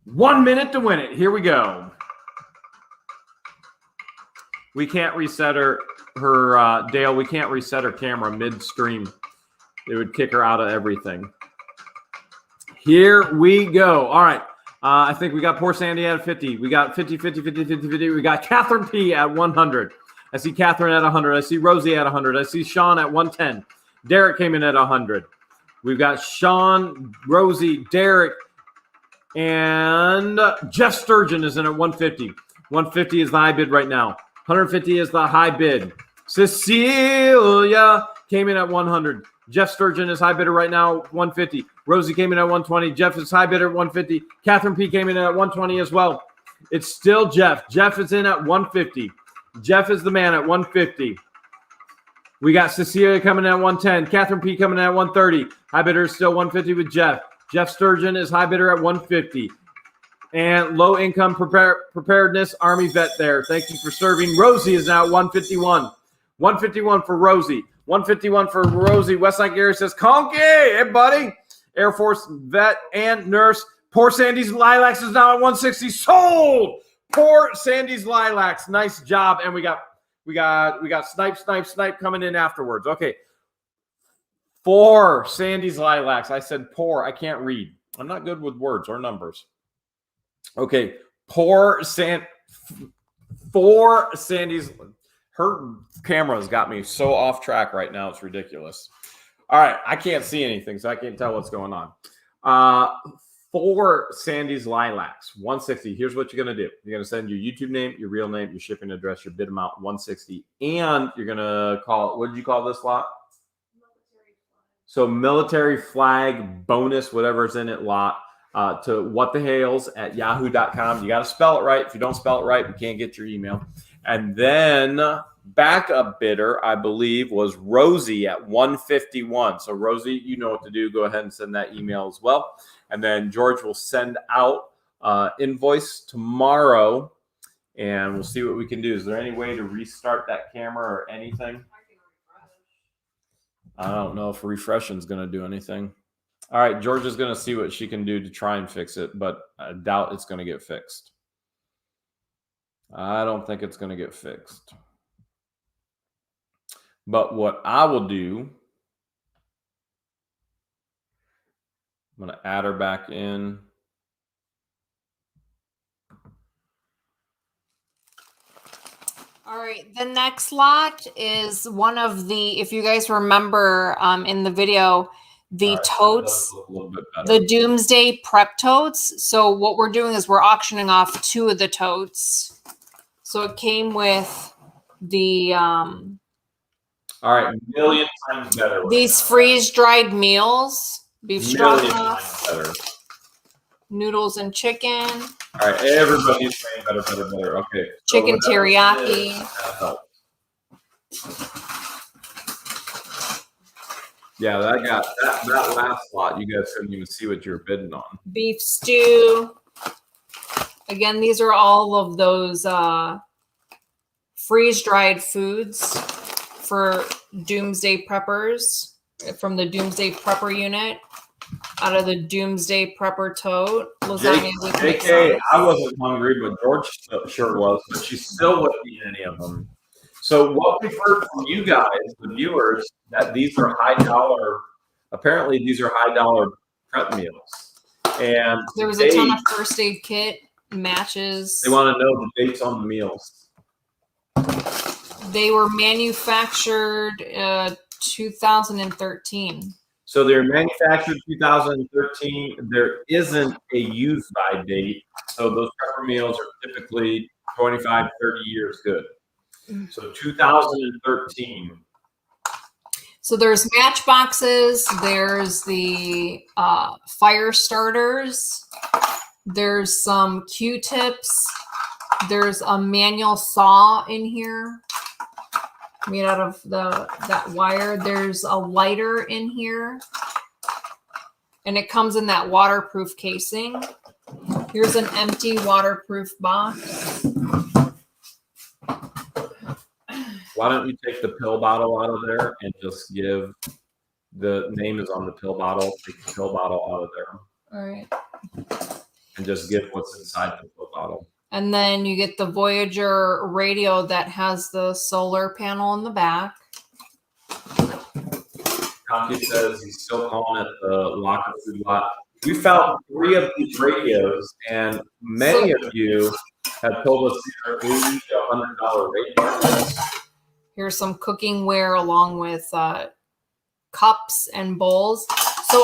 1 minute to win it. Here we go. We can't reset her Dale. We can't reset her camera midstream. It would kick her out of everything. Here we go. All right. I think we got poor Sandy at 50. We got 50, 50, 50, 50, 50. We got Catherine P at 100. I see Catherine at 100. I see Rosie at 100. I see Sean at 110. Derek came in at 100. We've got Sean, Rosie, Derek, and Jeff Sturgeon is in at 150. 150 is the high bid right now. 150 is the high bid. Cecilia came in at 100. Jeff Sturgeon is high bidder right now, 150. Rosie came in at 120. Jeff is high bidder at 150. Catherine P came in at 120 as well. It's still Jeff. Jeff is in at 150. Jeff is the man at 150. We got Cecilia coming in at 110. Catherine P coming in at 130. High bidder is still 150 with Jeff. Jeff Sturgeon is high bidder at 150. And low income preparedness Army vet there. Thank you for serving. Rosie is now at 151. 151 for Rosie. 151 for Rosie. Westside Gary says, Conky, hey, buddy. Air Force vet and nurse. Poor Sandy's Lilacs is now at 160. Sold. Poor Sandy's Lilacs. Nice job. And we got Snipe coming in afterwards. Okay. For Sandy's Lilacs. I said poor. I can't read. I'm not good with words or numbers. Okay. For Sandy's. Her camera's got me so off track right now. It's ridiculous. All right. I can't see anything, so I can't tell what's going on. For Sandy's Lilacs, 160. Here's what you're going to do. You're going to send your YouTube name, your real name, your shipping address, your bid amount, 160. And you're going to call it, what did you call this lot? So military flag bonus, whatever's in it lot, to whatthehales@yahoo.com. You got to spell it right. If you don't spell it right, we can't get your email. And then backup bidder, I believe, was Rosie at 151. So Rosie, you know what to do. Go ahead and send that email as well. And then George will send out invoice tomorrow, and we'll see what we can do. Is there any way to restart that camera or anything? I don't know if refreshing is going to do anything. All right, Georgia's going to see what she can do to try and fix it, but I doubt it's going to get fixed. I don't think it's going to get fixed. But what I will do, I'm going to add her back in. All right, the next lot is one of the, if you guys remember in the video, the Right, totes, a little bit better. the Doomsday Prep totes. So what we're doing is we're auctioning off 2 of the totes. So it came with the All right, million times better. these freeze-dried meals, beef Million stroganoff, times better. noodles and chicken, All right, everybody's saying better, better, better. Okay. so chicken whatever it teriyaki. is, that helps. Yeah, that got that last lot. You guys couldn't even see what you were bidding on. Beef stew. Again, these are all of those freeze-dried foods for Doomsday Preppers from the Doomsday Prepper unit out of the Doomsday Prepper tote. Lasagna with mixed JK, sauce. I wasn't hungry, but George sure was, but she still wouldn't eat any of them. So what we've heard from you guys, the viewers, that these are high dollar. Apparently, these are high dollar prep meals, and There was a ton of first aid kit matches. They want to know the dates on the meals. They were manufactured 2013. So they're manufactured 2013. There isn't a use by date. So those prepper meals are typically 25, 30 years good. So 2013. So there's matchboxes, there's the fire starters, there's some Q-tips, there's a manual saw in here made out of that wire. There's a lighter in here, and it comes in that waterproof casing. Here's an empty waterproof box. Why don't you take the pill bottle out of there and just give the name is on the pill bottle. Take the pill bottle out of there. All right. And just give what's inside the pill bottle. And then you get the Voyager radio that has the solar panel in the back. Cocky says he's still calling it the locker food lot. We found 3 of these radios, and many of you have told us these are $80 to $100 radios. Here's some cooking ware along with cups and bowls. So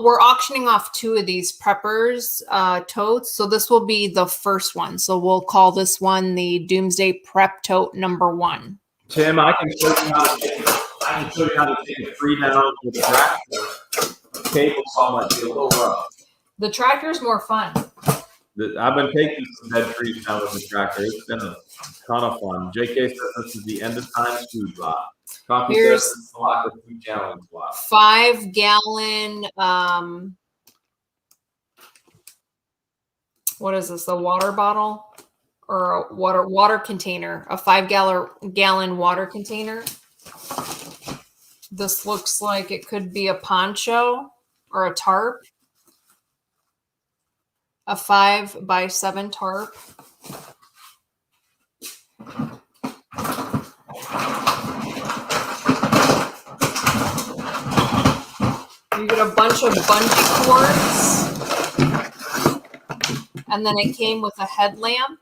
we're auctioning off 2 of these preppers totes. So this will be the first one. So we'll call this one the Doomsday Prep Tote number 1. Tim, I can show you how to take a free down with a tractor. The cable saw might be a little rough. The tractor's more fun. I've been taking some dead trees down with the tractor. It's been a ton of fun. JK says this is the end of time food lot. Coffee Here's says it's a lot of 2 gallons lot. 5-gallon, what is this, a water bottle or a water container, a 5-gallon water container. This looks like it could be a poncho or a tarp. A 5x7 tarp. You get a bunch of bungee cords. And then it came with a headlamp,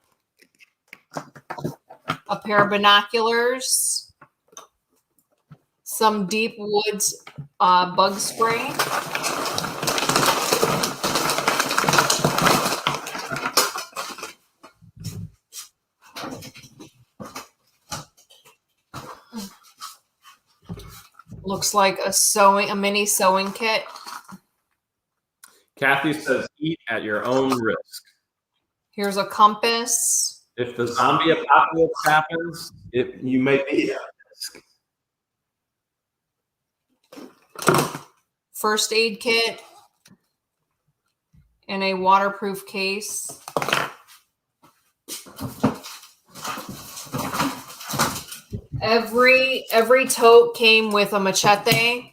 a pair of binoculars, some Deep Woods bug spray. Looks like a mini sewing kit. Kathy says, eat at your own risk. Here's a compass. If the zombie apocalypse happens, you may be at risk. First aid kit. And a waterproof case. Every tote came with a machete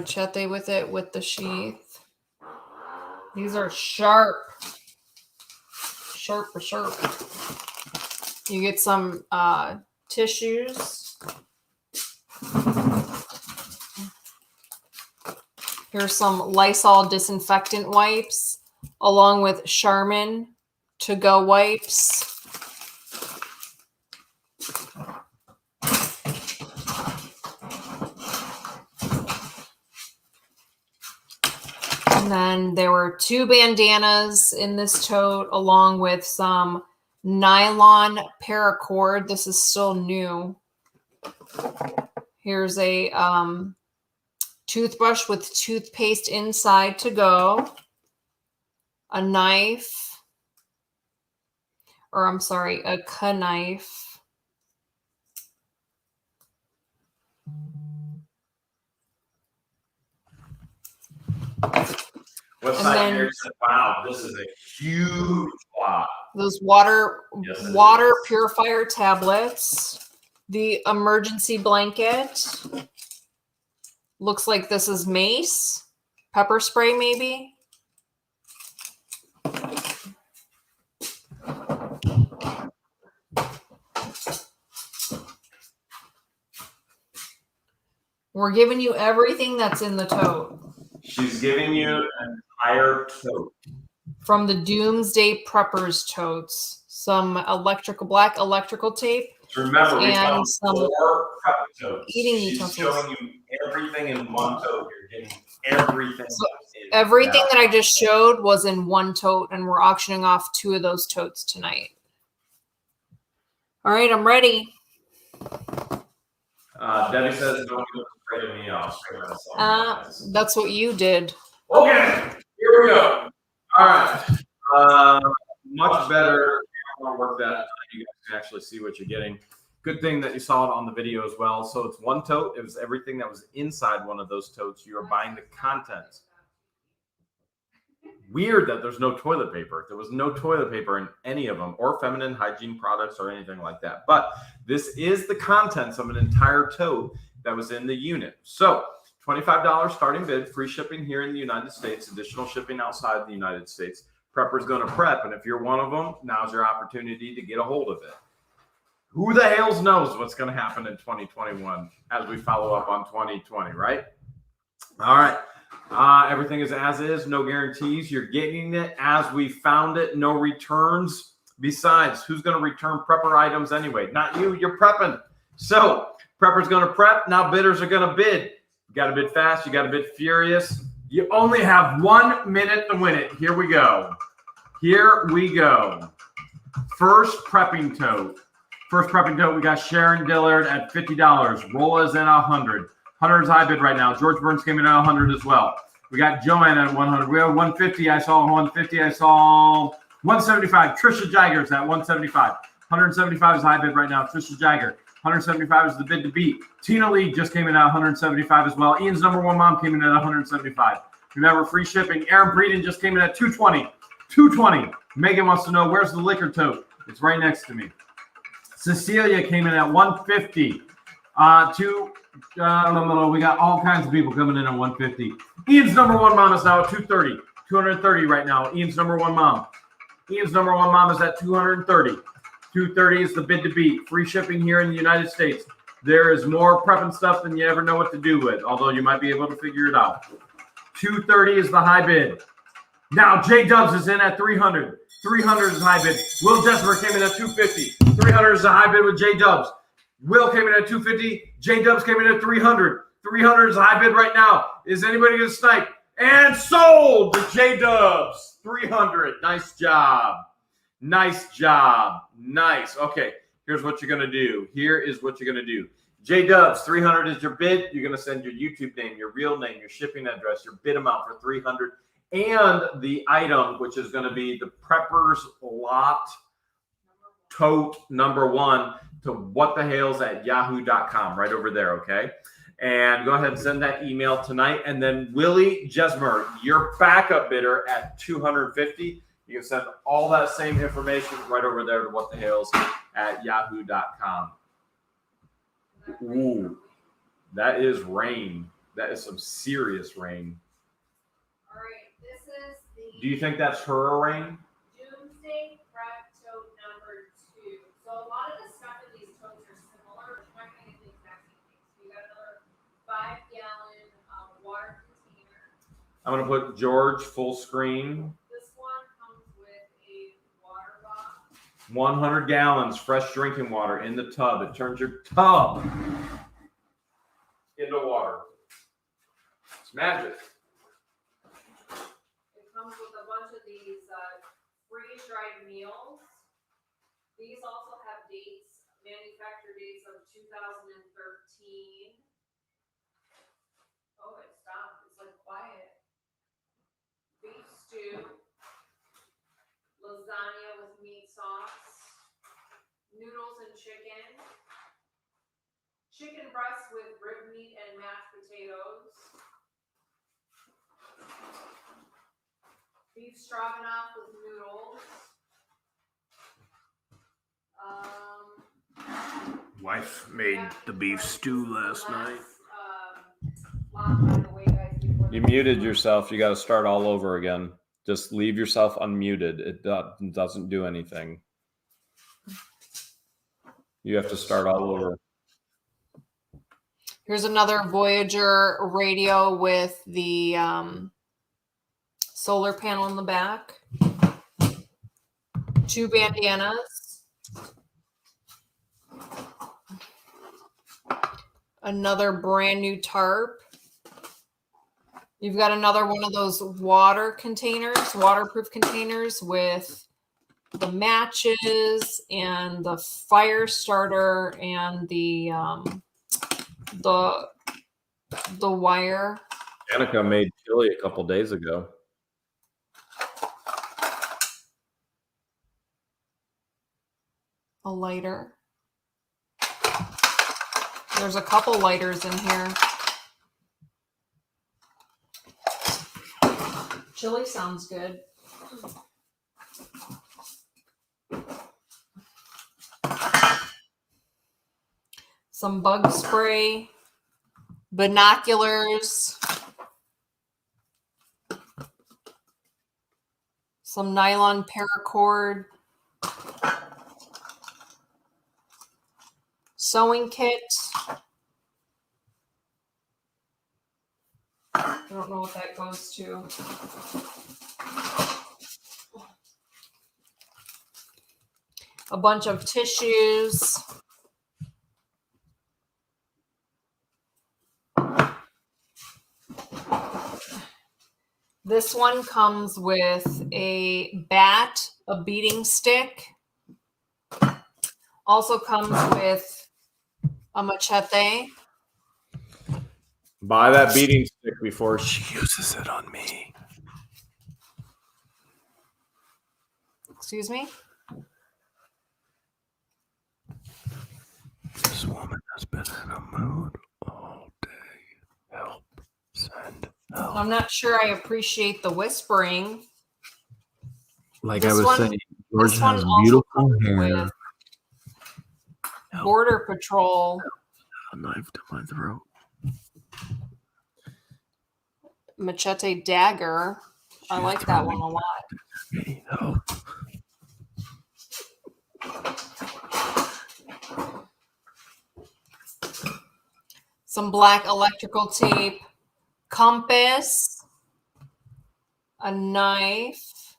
machete with it with the sheath. These are sharp. Sharp for sharp. You get some tissues. Here's some Lysol disinfectant wipes, along with Charmin to-go wipes. And then there were 2 bandanas in this tote, along with some nylon paracord. This is still new. Here's a toothbrush with toothpaste inside to go. A knife, or I'm sorry, a knife. What side here said, wow, this is a huge lot. Those water Yes, purifier tablets. The emergency blanket. Looks like this is mace. Pepper spray, maybe. We're giving you everything that's in the tote. She's giving you an entire tote. From the Doomsday Preppers totes. Some black electrical tape. Remember, we and found some 4 prep totes. eating She's utensils. showing you everything in one tote. You're getting everything. So everything that I just showed was in one tote, and we're auctioning off 2 of those totes tonight. All right, I'm ready. Debbie says, don't get afraid of me. I'll spray myself. That's what you did. Okay, here we go. All right. Much better. I want to work that. You guys can actually see what you're getting. Good thing that you saw it on the video as well. So it's one tote. It was everything that was inside one of those totes. You are buying the contents. Weird that there's no toilet paper. There was no toilet paper in any of them, or feminine hygiene products or anything like that. But this is the contents of an entire tote that was in the unit. So $25 starting bid, free shipping here in the United States, additional shipping outside the United States. Prepper's going to prep, and if you're one of them, now's your opportunity to get a hold of it. Who the hell knows what's going to happen in 2021 as we follow up on 2020, right? All right. Everything is as is, no guarantees. You're getting it as we found it, no returns. Besides, who's going to return prepper items anyway? Not you, you're prepping. So prepper's going to prep. Now bidders are going to bid. You got to bid fast. You got to bid furious. You only have 1 minute to win it. Here we go. Here we go. First prepping tote. First prepping tote, we got Sharon Dillard at $50. Rola's in 100. 100 is high bid right now. George Burns came in at 100 as well. We got Joanna at 100. We have 150. I saw 150. I saw 175. Trisha Jaggers at 175. 175 is high bid right now. Trisha Jagger. 175 is the bid to beat. Tina Lee just came in at 175 as well. Ian's number 1 mom came in at 175. Remember, free shipping. Aaron Breeden just came in at 220. 220. Megan wants to know, where's the liquor tote? It's right next to me. Cecilia came in at 150. We got all kinds of people coming in at 150. Ian's number 1 mom is now at 230. 230 right now. Ian's number 1 mom. Ian's number 1 mom is at 230. 230 is the bid to beat. Free shipping here in the United States. There is more prepping stuff than you ever know what to do with, although you might be able to figure it out. 230 is the high bid. Now J Dubs is in at 300. 300 is high bid. Will Jesper came in at 250. 300 is the high bid with J Dubs. Will came in at 250. J Dubs came in at 300. 300 is the high bid right now. Is anybody going to snipe? And sold to J Dubs. 300. Nice job. Nice job. Nice. Okay. Here's what you're going to do. Here is what you're going to do. J Dubs, 300 is your bid. You're going to send your YouTube name, your real name, your shipping address, your bid amount for 300, and the item, which is going to be the Prepper's Lot Tote number 1 to whatthehales@yahoo.com, right over there, okay? And go ahead and send that email tonight. And then Willie Jesmer, your backup bidder at 250. You can send all that same information right over there to whatthehales@yahoo.com. Ooh, that is rain. That is some serious rain. All right, this is the Do you think that's her rain? Doomsday Prep Tote number 2. So a lot of the stuff in these totes are similar, but you're not going to get the exact same thing. So you got another 5-gallon water container. I'm going to put George full screen. This one comes with a water box. 100 gallons fresh drinking water in the tub. It turns your tub into water. It's magic. It comes with a bunch of these freeze-dried meals. These also have dates, manufacturer dates of 2013. Oh, it stopped. It's like quiet. Beef stew, lasagna with meat sauce, noodles and chicken, chicken breast with rib meat and mashed potatoes, beef stroganoff with noodles. Wife made the beef stew last night. You muted yourself. You got to start all over again. Just leave yourself unmuted. It doesn't do anything. You have to start all over. Here's another Voyager radio with the solar panel in the back. 2 bandanas. Another brand new tarp. You've got another one of those water containers, waterproof containers with the matches and the fire starter and the wire. Danica made chili a couple days ago. A lighter. There's a couple lighters in here. Chili sounds good. Some bug spray, binoculars, some nylon paracord, sewing kit. I don't know what that goes to. A bunch of tissues. This one comes with a bat, a beading stick. Also comes with a machete. Buy that beading stick before she uses it on me. Excuse me? This woman has been in a mood all day. Help. Send help. I'm not sure I appreciate the whispering. Like This I was one- saying, George this one has also beautiful comes hair. with Border Patrol A knife to my throat. machete dagger. I She's like that one throwing a lot. me. Help. Some black electrical tape, compass, a knife.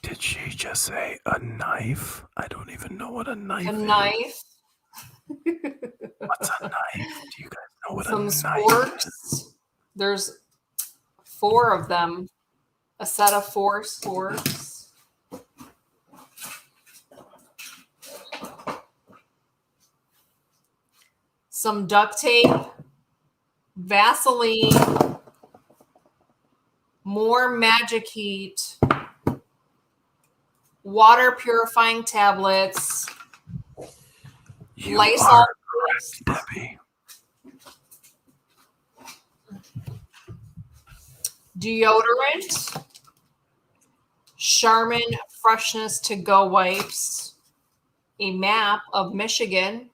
Did she just say a knife? I don't even know what a knife A is. knife, What's a knife? Do you guys know what some a knife is? sporks. There's 4 of them. A set of 4 sporks. Some duct tape, Vaseline, more Magic Heat, water purifying tablets, You Lysol are wipes, correct, Debbie. deodorant, Charmin Freshness to Go wipes, a map of Michigan,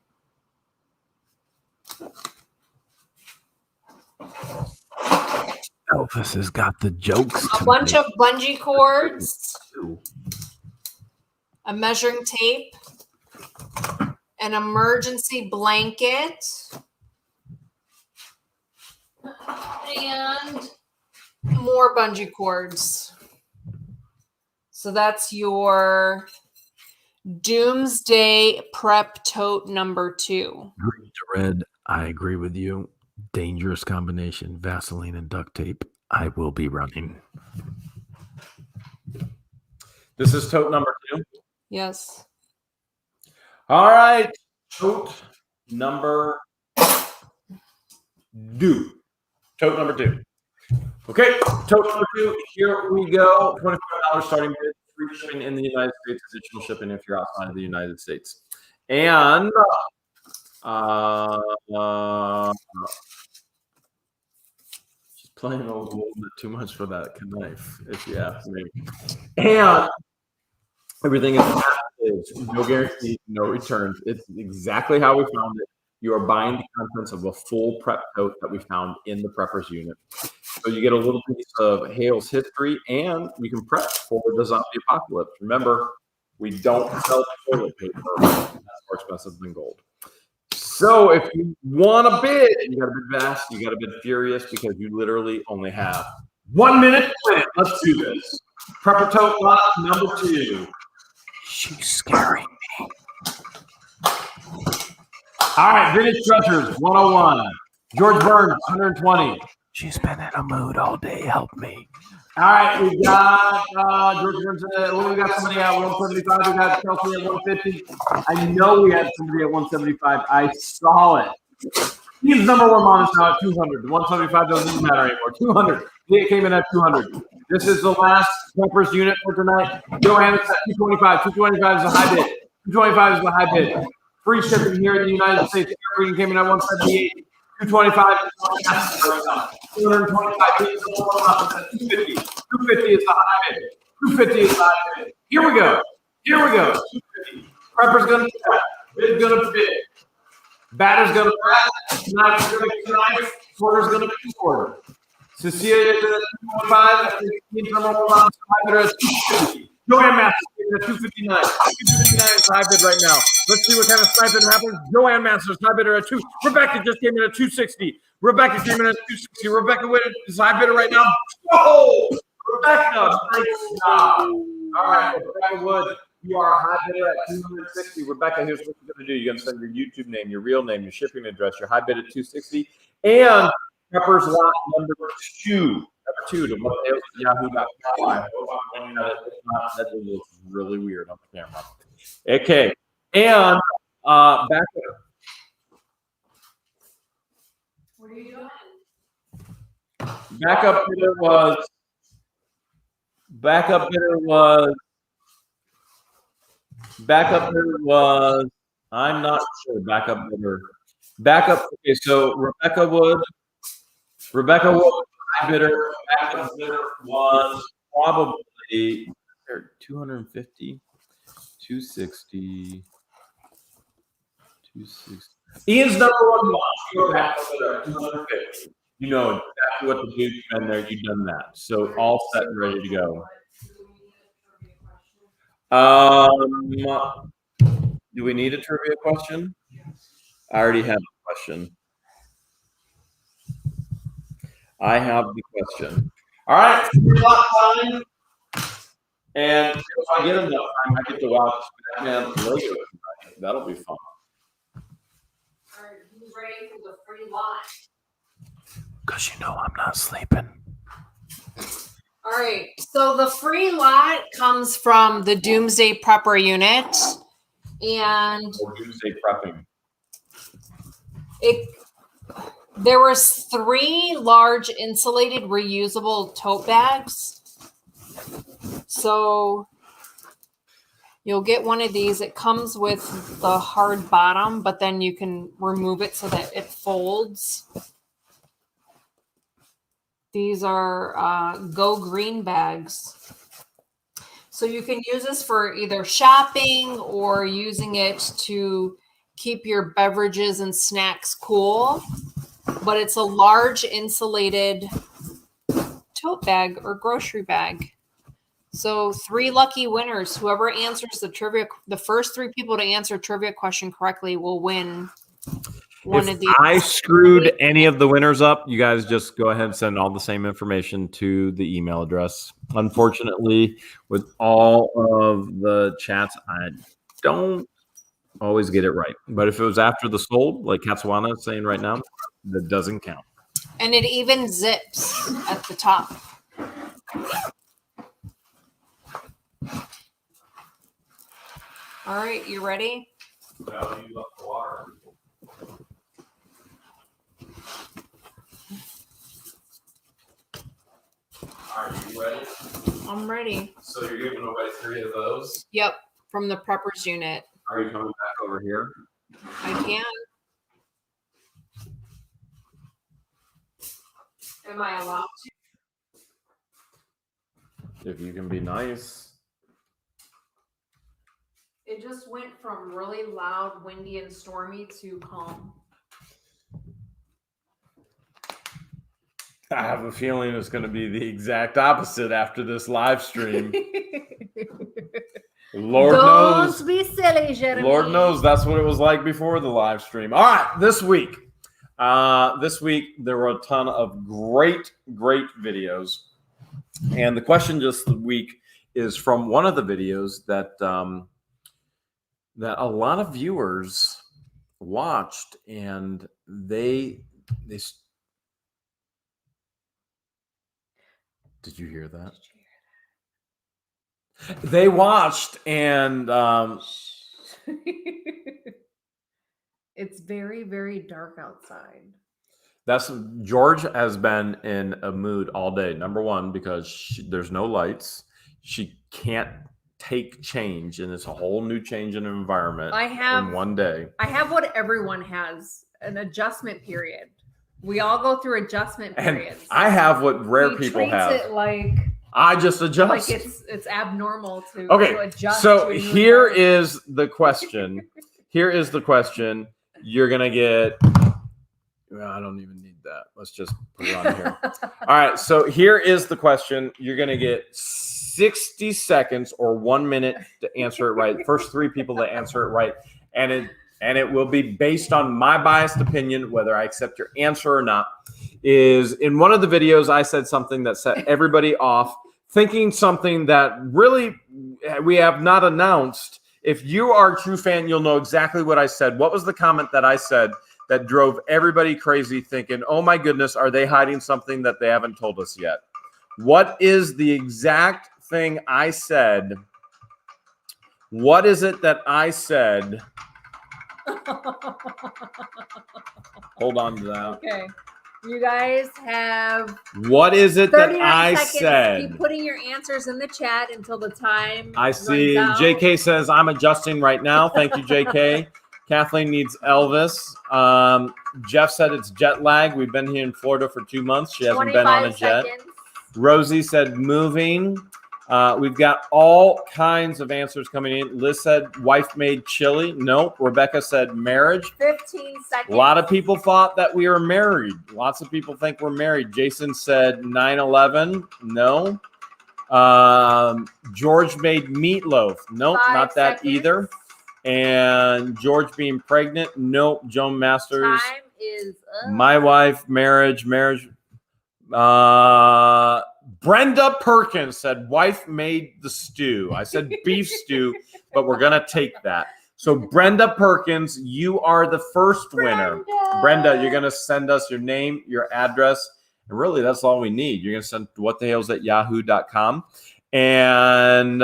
Elvis has got the jokes. A bunch of bungee cords, a measuring tape, an emergency blanket, and more bungee cords. So that's your Doomsday Prep Tote number 2. Green to red. I agree with you. Dangerous combination. Vaseline and duct tape. I will be running. This is tote number 2. Yes. All right. Tote number 2. Tote number 2. Okay. Tote number 2. Here we go. $25 starting bid. Free shipping in the United States. Additional shipping if you're outside of the United States. And she's playing a little bit too much for that knife, if you ask me. And everything is no guarantee, no returns. It's exactly how we found it. You are buying the contents of a full prep tote that we found in the preppers unit. So you get a little piece of Hale's history, and you can prep for the zombie apocalypse. Remember, we don't sell toilet paper. That's more expensive than gold. So if you want to bid, you got to bid fast, you got to bid furious, because you literally only have 1 minute to win. Let's do this. Prepper tote lot number 2. She's scaring me. All right, Vintage Treasures 101. George Burns 120. She's been in a mood all day. Help me. All right, we got George Burns. We got somebody at 175. We got Chelsea at 150. I know we had somebody at 175. I saw it. Team's number 1 mom is now at 200. The 175 doesn't even matter anymore. 200. It came in at 200. This is the last preppers unit for tonight. Johannes at 225. 225 is a high bid. 225 is the high bid. Free shipping here in the United States. Everything came in at 178. 225 is 225 is 250. 250 is the high bid. 250 is the high bid. Here we go. 250. Prepper's gonna prep. Bid's gonna bid. Batter's gonna bat. Knife's gonna be knife. Quarter's gonna be quarter. Cecilia is at 225. I think team's number 1 round is 250. Joanne Masters is at 259. 259 is the high bid right now. Let's see what kind of sniping happens. Joanne Masters, high bidder at 2. Rebecca just came in at 260. Rebecca came in at 260. Rebecca Wood is high bidder right now. Whoa! Rebecca, great job. All right, Rebecca Wood, you are high bidder at 260. Rebecca, here's what you're going to do. You're going to send your YouTube name, your real name, your shipping address, your high bid at 260, and Pepper's lot number 2. To yahoo.com. That was really weird on the camera. Okay. And back up. What are you doing? Backup bidder was, I'm not sure. Backup bidder. Okay, so Rebecca Wood, high bidder. Backup bidder was probably 250, 260, 260. Ian's number 1 watch. Your backup bidder, 250. You know exactly what to do. You've been there. You've done that. So all set and ready to go. Do we need a trivia question? I already have a question. I have the question. All right, lot time. And if I get enough time, I get to watch Batman later. That'll be fun. All right, who's ready for the free lot? Because you know I'm not sleeping. All right, so the free lot comes from the Doomsday Prepper unit, and Or Doomsday prepping. There was 3 large insulated reusable tote bags. So you'll get one of these. It comes with the hard bottom, but then you can remove it so that it folds. These are Go Green bags. So you can use this for either shopping or using it to keep your beverages and snacks cool. But it's a large insulated tote bag or grocery bag. So 3 lucky winners. Whoever answers the first 3 people to answer a trivia question correctly will win one of these. I screwed any of the winners up, you guys just go ahead and send all the same information to the email address. Unfortunately, with all of the chats, I don't always get it right. But if it was after the sold, like Katsuwana is saying right now, that doesn't count. And it even zips at the top. All right, you ready? No, you left the water. Are you ready? I'm ready. So you're giving away 3 of those? Yep, from the preppers unit. Are you coming back over here? I can. Am I allowed to? If you can be nice. It just went from really loud, windy, and stormy to calm. I have a feeling it's going to be the exact opposite after this live stream. Lord knows. Don't be silly, Jeremy. Lord knows that's what it was like before the live stream. All right, this week there were a ton of great videos, and the question just the week is from one of the videos that that a lot of viewers watched, and they did you hear that? They watched, and It's very, very dark outside. that's George has been in a mood all day. Number one, because there's no lights. She can't take change, and it's a whole new change in environment in one day. I have what everyone has, an adjustment period. We all go through adjustment periods. And I have what rare He people treats have. it like I just adjust. it's abnormal to adjust. So to a new here environment. is the question. Here is the question. You're gonna get. Well, I don't even need that. Let's just put it on here. All right. So here is the question. You're gonna get 60 seconds or 1 minute to answer it right. First 3 people to answer it right, and it will be based on my biased opinion whether I accept your answer or not. Is in one of the videos I said something that set everybody off thinking something that really we have not announced. If you are a true fan, you'll know exactly what I said. What was the comment that I said that drove everybody crazy thinking, oh my goodness, are they hiding something that they haven't told us yet? What is the exact thing I said? What is it that I said? Hold on to that. Okay. You guys have What is it that 39 I seconds. said? Keep putting your answers in the chat until the time I see runs out. JK says I'm adjusting right now. Thank you, JK. Kathleen needs Elvis. Jeff said it's jet lag. We've been here in Florida for 2 months. She hasn't been on a jet. seconds. Rosie said moving. We've got all kinds of answers coming in. Liz said wife made chili. Nope. Rebecca said marriage. 15 seconds. A lot of people thought that we were married. Lots of people think we're married. Jason said 9/11. No. George made meatloaf. Nope, 5 not that seconds. either. And George being pregnant. Nope. Joan Masters. Time is up. My wife, marriage. Brenda Perkins said wife made the stew. I said beef stew, but we're going to take that. So Brenda Perkins, you are the first winner. Brenda, you're going to send us your name, your address, and really that's all we need. You're going to send whatthehales@yahoo.com. And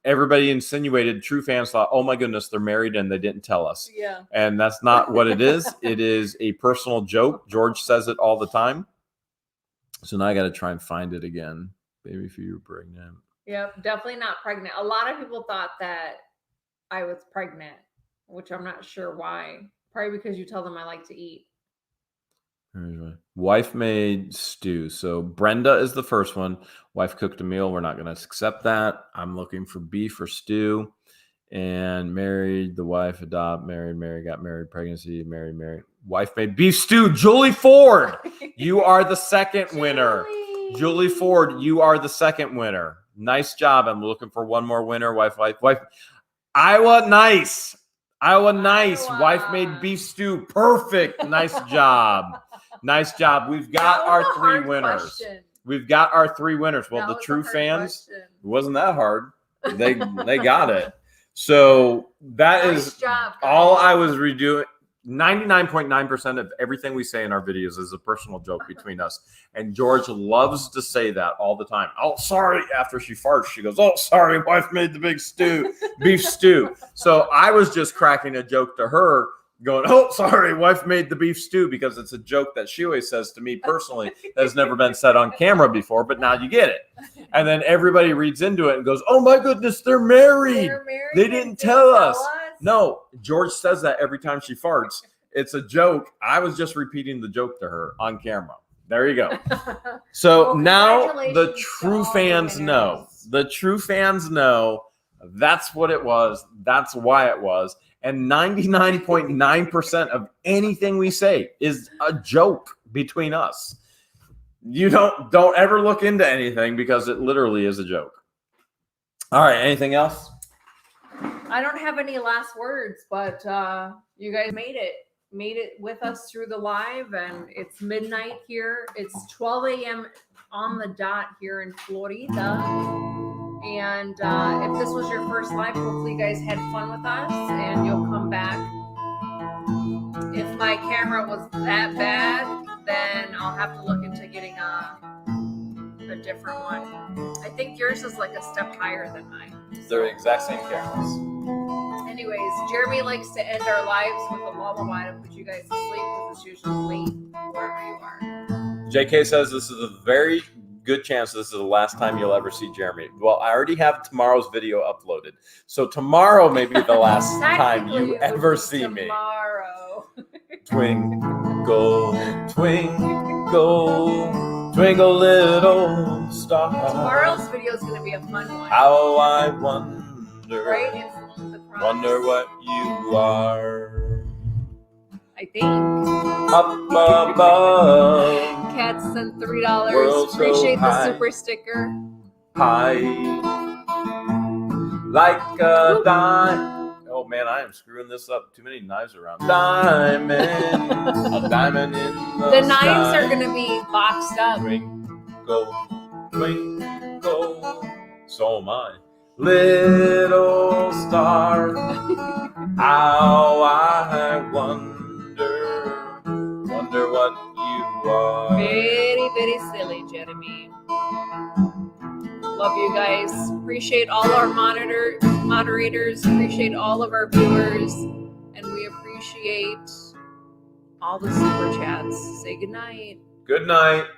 everybody insinuated, true fans thought, oh my goodness, they're married and they didn't tell us. Yeah. And that's not what it is. It is a personal joke. George says it all the time. So now I got to try and find it again. Baby, if you were pregnant. Yep, definitely not pregnant. A lot of people thought that I was pregnant, which I'm not sure why. Probably because you tell them I like to eat. Wife made stew. So Brenda is the first one. Wife cooked a meal. We're not going to accept that. I'm looking for beef or stew. And married, the wife, adopt, married, got married, pregnancy, married. Wife made beef stew. Julie Ford, you are the second winner. Julie Ford, you are the second winner. Nice job. I'm looking for one more winner. Wife. Iowa, nice. Wife made beef stew. Perfect. Nice job. Nice job. We've got our 3 winners. Question. We've got our 3 winners. Well, That the was a true hard fans, question. it wasn't that hard. They got it. So that Nice is job, guys. all I was redoing. 99.9% of everything we say in our videos is a personal joke between us. And George loves to say that all the time. Oh, sorry. After she farts, she goes, oh, sorry, wife made the beef stew. So I was just cracking a joke to her going, oh, sorry, wife made the beef stew, because it's a joke that she always says to me personally that has never been said on camera before, but now you get it. And then everybody reads into it and goes, oh my goodness, they're married. They didn't tell us. No, George says that every time she farts. It's a joke. I was just repeating the joke to her on camera. There you go. So Well, now the congratulations true to all fans the know. winners. The true fans know that's what it was. That's why it was. And 99.9% of anything we say is a joke between us. You don't ever look into anything, because it literally is a joke. All right. Anything else? I don't have any last words, but you guys made it with us through the live, and it's midnight here. It's 12 a.m. on the dot here in Florida. And if this was your first live, hopefully you guys had fun with us, and you'll come back. If my camera was that bad, then I'll have to look into getting a different one. I think yours is like a step higher than mine. They're the exact same cameras. Anyways, Jeremy likes to end our lives with a lullaby to put you guys to sleep, because it's usually late wherever you are. JK says this is a very good chance this is the last time you'll ever see Jeremy. Well, I already have tomorrow's video uploaded. So tomorrow may be the last time you Technically, it would ever be see me. tomorrow. Twinkle, twinkle, twinkle little star. Tomorrow's video is going to be a fun one. How I wonder, Right? It's the promise. wonder what you are. I think. Up above, Kat sent $3. World so Appreciate the high. super sticker. high, like a dime. Oh man, I am screwing this up. Too many knives around. Diamond, a diamond in The knives are going to be boxed up. Twinkle, twinkle, so am I. Little star, how I wonder what you are. Very, very silly, Jeremy. Love you guys. Appreciate all our moderators. Appreciate all of our viewers. And we appreciate all the super chats. Say goodnight. Good night.